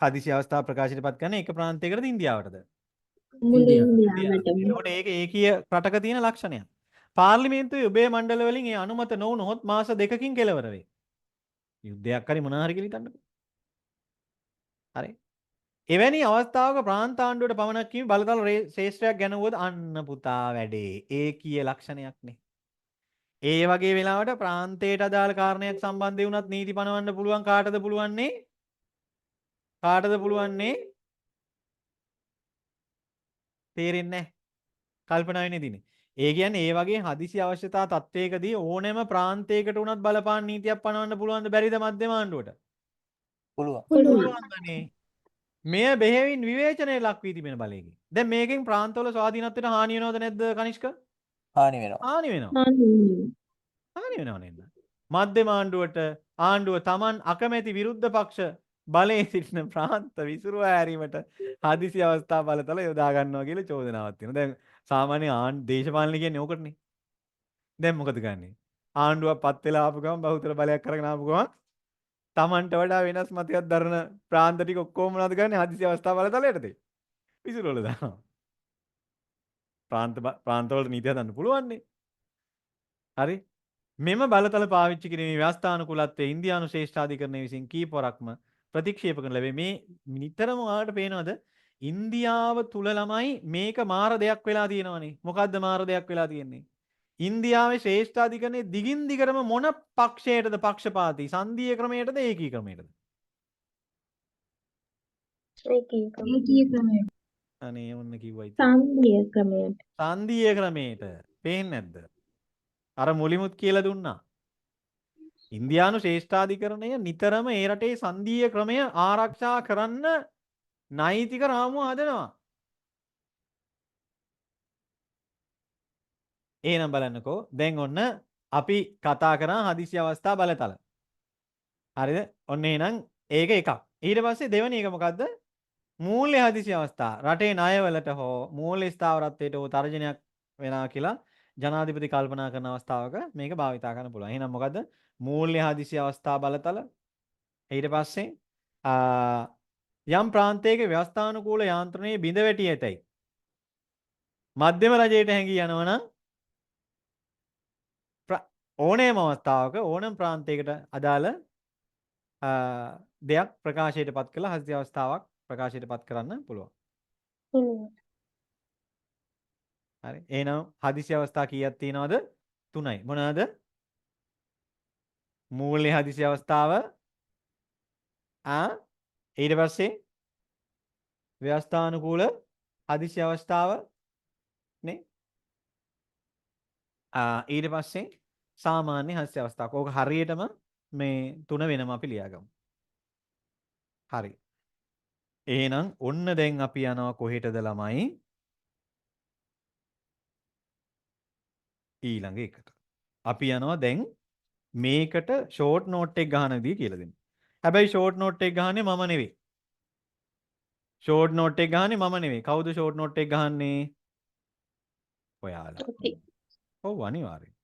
හදිසි අවස්ථාව ප්‍රකාශයට පත් කරන්නේ එක ප්‍රාන්තයකටද ඉන්දියාවටද? මුළු ඉන්දියාව. ඉන්දියාවටම. එතකොට ඒක ඒකීය රටක තියෙන ලක්ෂණයක්. පාර්ලිමේන්තුවේ උභය මණ්ඩල වලින් ඒ අනුමත නොවුනොත් මාස 2කින් කෙලවර වේ. යුද්ධයක් හරි මොනවා හරි කියලා හිතන්නකෝ. හරි. එවැනි අවස්ථාවක ප්‍රාන්ත ආණ්ඩුවට පමණක් කිවි බලතල ශ්‍රේෂ්ඨයක් ගැනවුවද අන්න පුතා වැඩේ. ඒකීය ලක්ෂණයක්නේ. ඒ වගේ වෙලාවට ප්‍රාන්තයට අදාළ කාරණයක් සම්බන්ධ වුණත් නීති පනවන්න පුළුවන් කාටද පුළුවන්නේ? කාටද පුළුවන්නේ? තේරෙන්නේ නැහැ. කල්පනා වෙන්නේ දිනේ. ඒ කියන්නේ ඒ වගේ හදිසි අවශ්‍යතා තත්වයකදී ඕනෑම ප්‍රාන්තයකට උනත් බලපාන නීතියක් පනවන්න පුළුවන්ද බැරිද මධ්‍යම ආණ්ඩුවට? පුළුවන්. පුළුවන්දනේ. මෙය බෙහෙවින් විවේචනයේ ලක් වී තිබෙන බලයකින්. දැන් මේකෙන් ප්‍රාන්තවල ස්වාධීනත්වයට හානි වෙනවද නැද්ද කනිෂ්ක? හානි වෙනවා. හානි වෙනවා. අනේ. හානි වෙනව නේද? මධ්‍යම ආණ්ඩුවට ආණ්ඩුව Taman අකමැති විරුද්ධ පක්ෂ බලයේ සිටින ප්‍රාන්ත විසිරුවා හැරීමට හදිසි අවස්ථා බලතල යොදා ගන්නවා කියලා චෝදනාවක් තියෙනවා. දැන් සාමාන්‍ය දේශපාලන කියන්නේ ඕකටනේ. දැන් මොකද ගන්නෙ? ආණ්ඩුවක් පත් වෙලා ආපු ගමන් බහුතර බලයක් අරගෙන ආපු ගමන් Tamanට වඩා වෙනස් මතයක් දරන ප්‍රාන්ත ටික ඔක්කොම මොනවද ගන්නෙ? හදිසි අවස්ථා බලතලයටද? විසිරුවල දානවා. ප්‍රාන්තවලට නීති හදන්න පුළුවන්නේ. හරි? මෙම බලතල පාවිච්චි කිරීමේ ව්‍යවස්ථානුකූලත්වයේ ඉන්දියානු ශ්‍රේෂ්ඨාධිකරණය විසින් කීපවරක්ම ප්‍රතික්ෂේප කරන ලැබේ. මේ නිතරම ඔයාලට පේනවද? ඉන්දියාව තුල ළමයි මේක මාර දෙයක් වෙලා තියෙනවනේ. මොකද්ද මාර දෙයක් වෙලා තියෙන්නේ? ඉන්දියාවේ ශ්‍රේෂ්ඨාධිකරණයේ දිගින් දිගටම මොන පක්ෂයටද පක්ෂපාතී? සංධීය ක්‍රමයටද ඒකී ක්‍රමයටද? ඒකීය ක්‍රමයට. අනේ ඔන්න කිව්වයි. සංධීය ක්‍රමයට. සංධීය ක්‍රමයට. පේන්නේ නැද්ද? අර මුලිමුත් කියලා දුන්නා. ඉන්දියානු ශ්‍රේෂ්ඨාධිකරණය නිතරම ඒ රටේ සංධීය ක්‍රමය ආරක්ෂා කරන්න නෛතික රාමුව හදනවා. එහෙනම් බලන්නකෝ. දැන් ඔන්න අපි කතා කරා හදිසි අවස්ථා බලතල. හරිද? ඔන්න එහෙනම් ඒක එකක්. ඊට පස්සේ දෙවෙනි එක මොකද්ද? මූල්‍ය හදිසි අවස්ථා. රටේ ණයවලට හෝ මූල්‍ය ස්ථාවරත්වයට හෝ තර්ජනයක් වෙනවා කියලා ජනාධිපති කල්පනා කරන අවස්ථාවක මේක භාවිතා කරන්න පුළුවන්. එහෙනම් මොකද්ද? මූල්‍ය හදිසි අවස්ථා බලතල. ඊට පස්සේ යම් ප්‍රාන්තයක ව්‍යවස්ථානුකූල යාන්ත්‍රණයේ බිඳ වැටි ඇතැයි මධ්‍යම රජයට හැඟී යනවනම් ඕනෑම අවස්ථාවක ඕනෑම ප්‍රාන්තයකට අදාළ දෙයක් ප්‍රකාශයට පත් කළ හදිසි අවස්ථාවක් ප්‍රකාශයට පත් කරන්න පුළුවන්. හරි. එහෙනම් හදිසි අවස්ථා කීයක් තියෙනවද? 3යි. මොනවාද? මූල්‍ය හදිසි අවස්ථාව ඊට පස්සේ ව්‍යවස්ථානුකූල හදිසි අවස්ථාව නේ ඊට පස්සේ සාමාන්‍ය හදිසි අවස්ථාවක්. ඕක හරියටම මේ 3 වෙනම අපි ලියාගමු. හරි. එහෙනම් ඔන්න දැන් අපි යනවා කොහෙටද ළමයි? ඊළඟ එකට. අපි යනවා දැන් මේකට ෂෝට් නෝට් එක ගහන විදිය කියලා දෙන්න. හැබැයි ෂෝට් නෝට් එක ගහන්නේ මම නෙවෙයි. ෂෝට් නෝට් එක ගහන්නේ මම නෙවෙයි. කවුද ෂෝට් නෝට් එක ගහන්නේ? ඔයාලා. ඔව් අනිවාර්යයෙන්.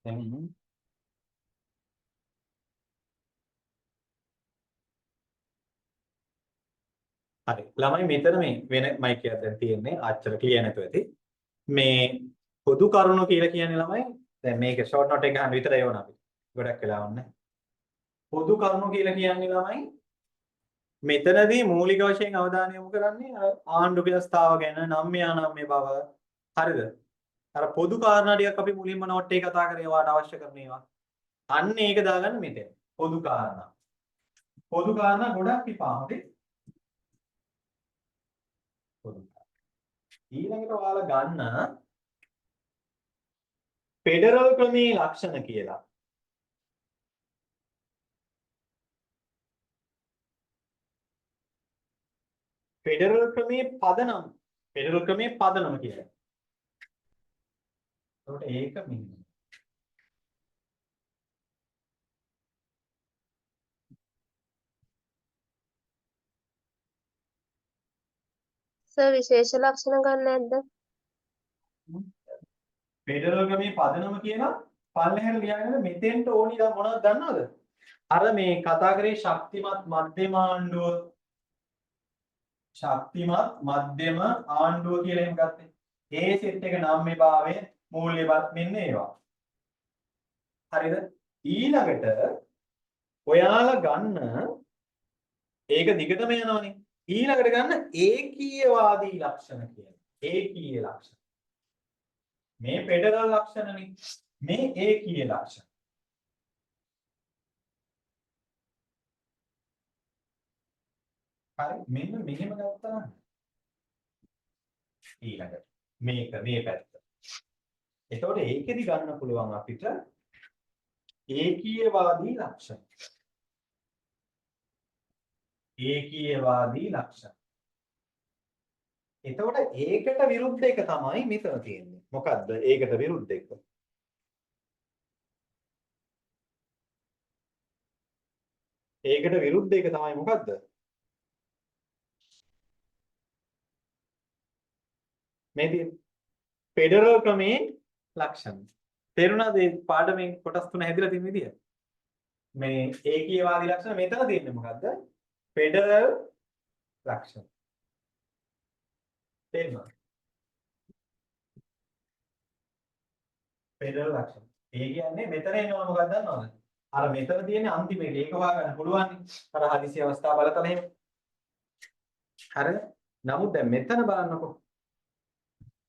දැන් හරි. ළමයි මෙතන මේ වෙන මයික් එකක් දැන් තියෙන්නේ. ආච්චර ක්ලියර් නැතුව ඇති. මේ පොදු කරුණු කියලා කියන්නේ ළමයි දැන් මේක ෂෝට් නෝට් එක ගන්න විතරයි ඕන අපිට. ගොඩක් වෙලා ඕනේ. පොදු කරුණු කියලා කියන්නේ ළමයි මෙතනදී මූලික වශයෙන් අවධානය යොමු කරන්නේ ආණ්ඩු ව්‍යවස්ථාව ගැන නම්‍ය බව. හරිද? අර පොදු කාරණා ටිකක් අපි මුලින්ම නෝට් එකේ කතා කරේ වාට අවශ්‍ය කරන ඒවා. අන්න ඒක දාගන්න මෙතන. පොදු කාරණා. පොදු කාරණා ගොඩක් තිපාමදී පොදු ඊළඟට ඔයාලා ගන්න ෆෙඩරල් ක්‍රමයේ ලක්ෂණ කියලා. ෆෙඩරල් ක්‍රමයේ පදනම කියලා. ඒකට ඒක මෙන්න. සර් විශේෂ ලක්ෂණ ගන්න නැද්ද? ෆෙඩරල් ක්‍රමයේ පදනම කියලා පල්ලෙහාට ලියාගෙන මෙතෙන්ට ඕනි දා මොනවද දන්නවද? අර මේ කතා කරේ ශක්තිමත් මධ්‍යම ආණ්ඩුව කියලා එහෙම ගත්තේ. ඒ සෙට් එක නම් මේ භාවය මූල්‍යවත් මෙන්න ඒවා. හරිද? ඊළඟට ඔයාලා ගන්න ඒක දිගටම යනවනේ. ඊළඟට ගන්න ඒකීයවාදී ලක්ෂණ කියලා. ඒකීය ලක්ෂණ. මේ ෆෙඩරල් ලක්ෂණනේ. මේ ඒකීය ලක්ෂණ. හරි මෙන්න මෙහෙම ගත්තා නම් ඊළඟට මේක මේ පැත්ත. එතකොට ඒකෙදි ගන්න පුළුවන් අපිට ඒකීයවාදී ලක්ෂණ. ඒකීයවාදී ලක්ෂණ. එතකොට ඒකට විරුද්ධ එක තමයි මෙතන තියෙන්නේ. මොකද්ද? ඒකට විරුද්ධ එක. ඒකට විරුද්ධ එක තමයි මොකද්ද? මේ තියෙන්නේ ෆෙඩරල් ක්‍රමයේ ලක්ෂණ. තේරුණාද මේ පාඩමේ කොටස් තුන හැදිලා තියෙන විදිය? මේ ඒකීයවාදී ලක්ෂණ මෙතන තියෙන්නේ මොකද්ද? ෆෙඩරල් ලක්ෂණ. තේරුණාද? ෆෙඩරල් ලක්ෂණ. ඒ කියන්නේ මෙතන එනවා මොකක්ද දන්නවද? අර මෙතන තියෙන අන්තිම එක ඒක හොයාගන්න පුළුවන්. අර හදිසි අවස්ථා බලතල එහෙම. හරිද? නමුත් දැන් මෙතන බලන්නකො.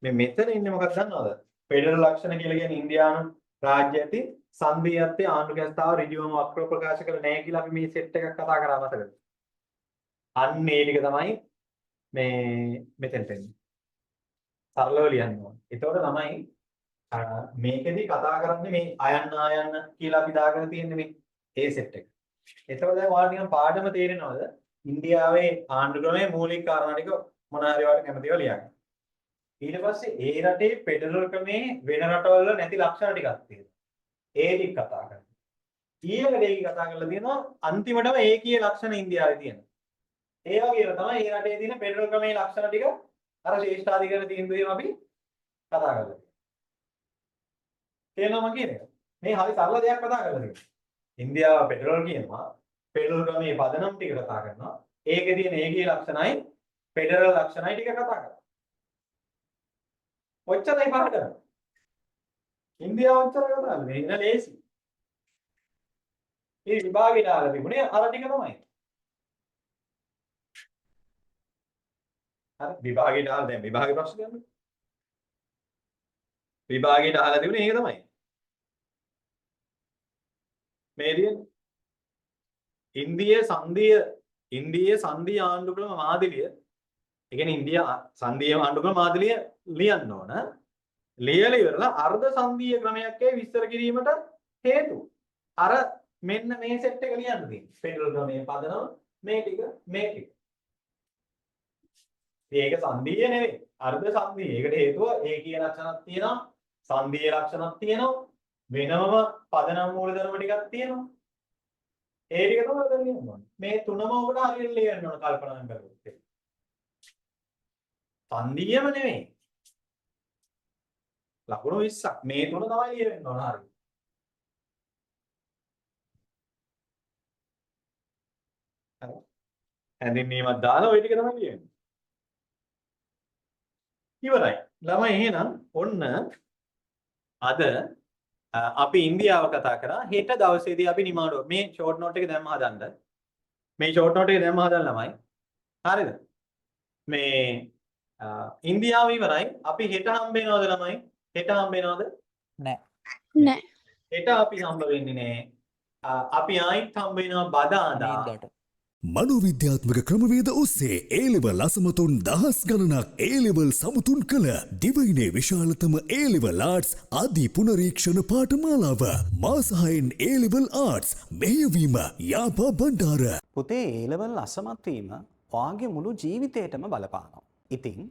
මේ මෙතන ඉන්නේ මොකක්ද දන්නවද? ෆෙඩරල් ලක්ෂණ කියලා කියන්නේ ඉන්දියානු රාජ්‍ය ඇති සංධීයත්වයේ ආණ්ඩු ව්‍යවස්ථාව ඍජුවම වක්‍ර ප්‍රකාශ කළ නැහැ කියලා අපි මේ සෙට් එකක් කතා කරා මතකද? අන්න ඒ ටික තමයි මේ මෙතෙන්ට එන්නේ. සරලව ලියන්න ඕනේ. එතකොට තමයි මේකෙදි කතා කරන්නේ මේ අයන්න කියලා අපි දාගෙන තියෙන්නේ මේ ඒ සෙට් එක. එතකොට දැන් ඔයාලට නිකන් පාඩම තේරෙනවද? ඉන්දියාවේ ආණ්ඩු ක්‍රමයේ මූලික කාරණා ටික මොන හරි ඔයාලට කැමතිව ලියන්න. ඊට පස්සේ ඒ රටේ ෆෙඩරල් ක්‍රමේ වෙන රටවල නැති ලක්ෂණ ටිකක් තියෙනවා. ඒ ටික කතා කරනවා. ඊළඟට ඒක කතා කරලා තියෙනවා අන්තිමටම ඒකීය ලක්ෂණ ඉන්දියාවේ තියෙනවා. ඒ වගේම තමයි ඒ රටේ තියෙන ෆෙඩරල් ක්‍රමේ ලක්ෂණ ටික අර ශ්‍රේෂ්ඨාධිකරණ තීන්දුවේම අපි කතා කරලා තියෙනවා. තේරෙනවද කියන්නේ? මේ හරි සරල දෙයක් කතා කරලා තියෙනවා. ඉන්දියාව ෆෙඩරල් කියනවා. ෆෙඩරල් ක්‍රමේ පදනම් ටික කතා කරනවා. ඒකේ තියෙන ඒකීය ලක්ෂණයි ෆෙඩරල් ලක්ෂණයි ටික කතා කරනවා. ඔච්චරයි පාඩම. ඉන්දියාව ඔච්චර කතා කරන්නේ ඉන්න ලේසි. මේ විභාගේ දාලා තිබුණේ අර ටික තමයි. හරි විභාගේ දාලා දැන් විභාගේ ප්‍රශ්න ගන්න. විභාගේ දාලා තිබුණේ ඒක තමයි. මේ ඉන්දියේ සංධීය ආණ්ඩු ක්‍රම මාදිලිය. ඒ කියන්නේ ඉන්දියා සංධීය ආණ්ඩු ක්‍රම මාදිලිය ලියන්න ඕන. ලියලා ඉවරලා අර්ධ සංධීය ක්‍රමයක් විස්තර කිරීමට හේතු. අර මෙන්න මේ සෙට් එක ලියන්න තියෙනවා. ෆෙඩරල් ක්‍රමයේ පදනම මේ ටික. ඒක සංධීය නෙවෙයි. අර්ධ සංධීය. ඒකට හේතුව ඒකීය ලක්ෂණක් තියෙනවා. සංධීය ලක්ෂණක් තියෙනවා. වෙනම පදනම් මූලධර්ම ටිකක් තියෙනවා. ඒ ටික තමයි දැන් ලියන්න ඕනේ. මේ තුනම ඔබට හරියට ලියන්න ඕන කල්පනා කරගන්න. සංධීයම නෙවෙයි. ලකුණු 20ක් මේ තුන තමයි ලියවෙන්න ඕන හරියට. හැඳින්වීමක් දාලා ওই ටික තමයි ලියන්නේ. ඉවරයි. ළමයි එහෙනම් ඔන්න අද අපි ඉන්දියාව කතා කරා. හෙට දවසේදී අපි නිමාඩුව මේ ෂෝට් නෝට් එක දැම්ම හදන්න. මේ ෂෝට් නෝට් එක දැම්ම හදන්න ළමයි. හරිද? මේ ඉන්දියාව ඉවරයි. අපි හෙට හම්බ වෙනවද ළමයි? හෙට හම්බ වෙනවද? නෑ. නෑ. හෙට අපි හම්බ වෙන්නේ නෑ. අපි ආයිත් හම්බ වෙනවා බදාදා. අනිද්දාට. මනෝවිද්‍යාත්මක ක්‍රමවේද ඔස්සේ ඒලෙවල් අසමතුන් දහස් ගණනක් ඒලෙවල් සමතුන් කළ දිවයිනේ විශාලතම ඒලෙවල් ආර්ට්ස් ආදී පුනරීක්ෂණ පාඨමාලාව මාසහයෙන් ඒලෙවල් ආර්ට්ස් මෙහෙයවීම යාපා බණ්ඩාර. පුතේ ඒලෙවල් අසමත් වීම ඔයාගේ මුළු ජීවිතේටම බලපානවා. ඉතින්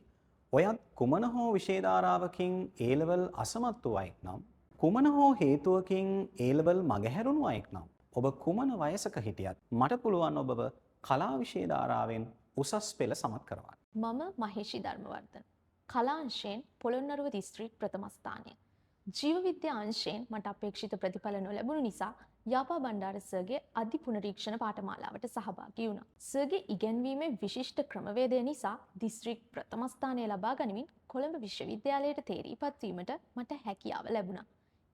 ඔයත් කුමන හෝ විෂය ධාරාවකින් ඒලෙවල් අසමත් වූ අයෙක් නම් කුමන හෝ හේතුවකින් ඒලෙවල් මගහැරුණු අයෙක් නම් ඔබ කුමන වයසක හිටියත් මට පුළුවන් ඔබව කලා විෂය ධාරාවෙන් උසස් පෙළ සමත් කරවන්න. මම මහේෂි ධර්මවර්ධන. කලා අංශයෙන් පොළොන්නරුව දිස්ත්‍රික් ප්‍රථම ස්ථානය. ජීව විද්‍යා අංශයෙන් මට අපේක්ෂිත ප්‍රතිඵල නොලැබුණු නිසා යාපා බණ්ඩාර සර්ගේ අධි පුනරීක්ෂණ පාඨමාලාවට සහභාගී වුණා. සර්ගේ ඉගැන්වීමේ විශිෂ්ට ක්‍රමවේදය නිසා දිස්ත්‍රික් ප්‍රථම ස්ථානය ලබා ගනිමින් කොළඹ විශ්වවිද්‍යාලයට තේරීපත් වීමට මට හැකියාව ලැබුණා.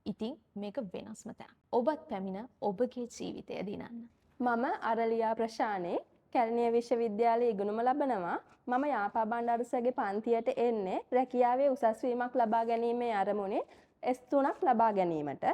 ඉතින් මේක වෙනස්ම තැන. ඔබත් පැමිණ ඔබගේ ජීවිතය දිනන්න. මම අරලියා ප්‍රශානේ කැලණිය විශ්වවිද්‍යාලයේ ඉගෙනුම ලබනවා. මම යාපා බණ්ඩාර සර්ගේ පන්තියට එන්නේ රැකියාවේ උසස් වීමක් ලබා ගැනීමේ අරමුණේ S3ක් ලබා ගැනීමට.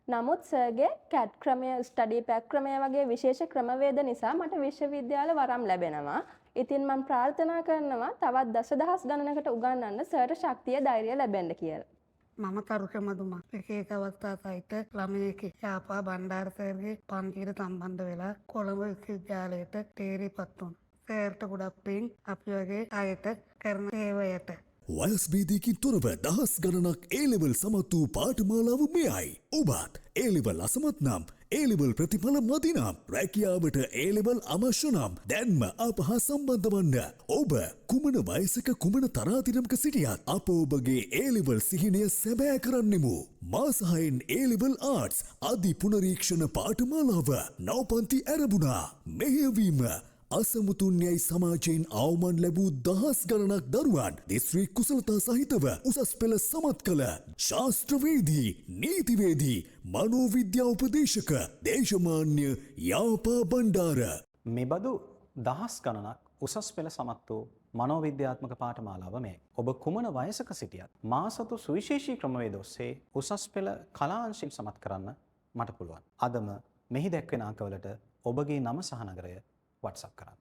නමුත් සර්ගේ CAT ක්‍රමය, ස්ටඩි පැක් ක්‍රමය වගේ විශේෂ ක්‍රමවේද නිසා මට විශ්වවිද්‍යාල වරම් ලැබෙනවා. ඉතින් මම ප්‍රාර්ථනා කරනවා තවත් දසදහස් ගණනකට උගන්වන්න සර්ට ශක්තිය ධෛර්යය ලැබෙන්න කියලා. මම තරුක මදුමා එක අවස්ථා සහිත ළමයෙක් යාපා බණ්ඩාර සර්ගේ පන්තියට සම්බන්ධ වෙලා කොළඹ විශ්වවිද්‍යාලයට තේරීපත් වුණා. සර්ට ගොඩක් පිං අපි වගේ අයට කරන සේවයට. වයස් භේදයකින් තොරව දහස් ගණනක් ඒලෙවල් සමත් වූ පාඨමාලාව මෙයයි. ඔබත් ඒලෙවල් අසමත් නම් ඒලෙවල් ප්‍රතිඵල මදි නම් රැකියාවට ඒලෙවල් අවශ්‍ය නම් දැන්ම අප හා සම්බන්ධ වන්න. ඔබ කුමන වයසක කුමන තරාතිරමක සිටියත් අප ඔබගේ ඒලෙවල් සිහිනය සැබෑ කරන්නෙමු. මාසහයෙන් ඒලෙවල් ආර්ට්ස් අධි පුනරීක්ෂණ පාඨමාලාව නවපන්ති ඇරඹුණා. මෙහෙයවීම අසමුතුන් යැයි සමාජයෙන් අවමන් ලැබූ දහස් ගණනක් දරුවන් දිස්ත්‍රික් කුසලතා සහිතව උසස් පෙළ සමත් කළ ශාස්ත්‍රවේදී, නීතිවේදී, මනෝවිද්‍යා උපදේශක, දේශමාන්‍ය යාපා බණ්ඩාර. මෙබඳු දහස් ගණනක් උසස් පෙළ සමත් වූ මනෝවිද්‍යාත්මක පාඨමාලාව මේ. ඔබ කුමන වයසක සිටියත් මා සතු සුවිශේෂී ක්‍රමවේද ඔස්සේ උසස් පෙළ කලා අංශයෙන් සමත් කරන්න මට පුළුවන්. අදම මෙහි දැක්වෙන අංකවලට ඔබගේ නම සහ නගරය WhatsApp කරන්න.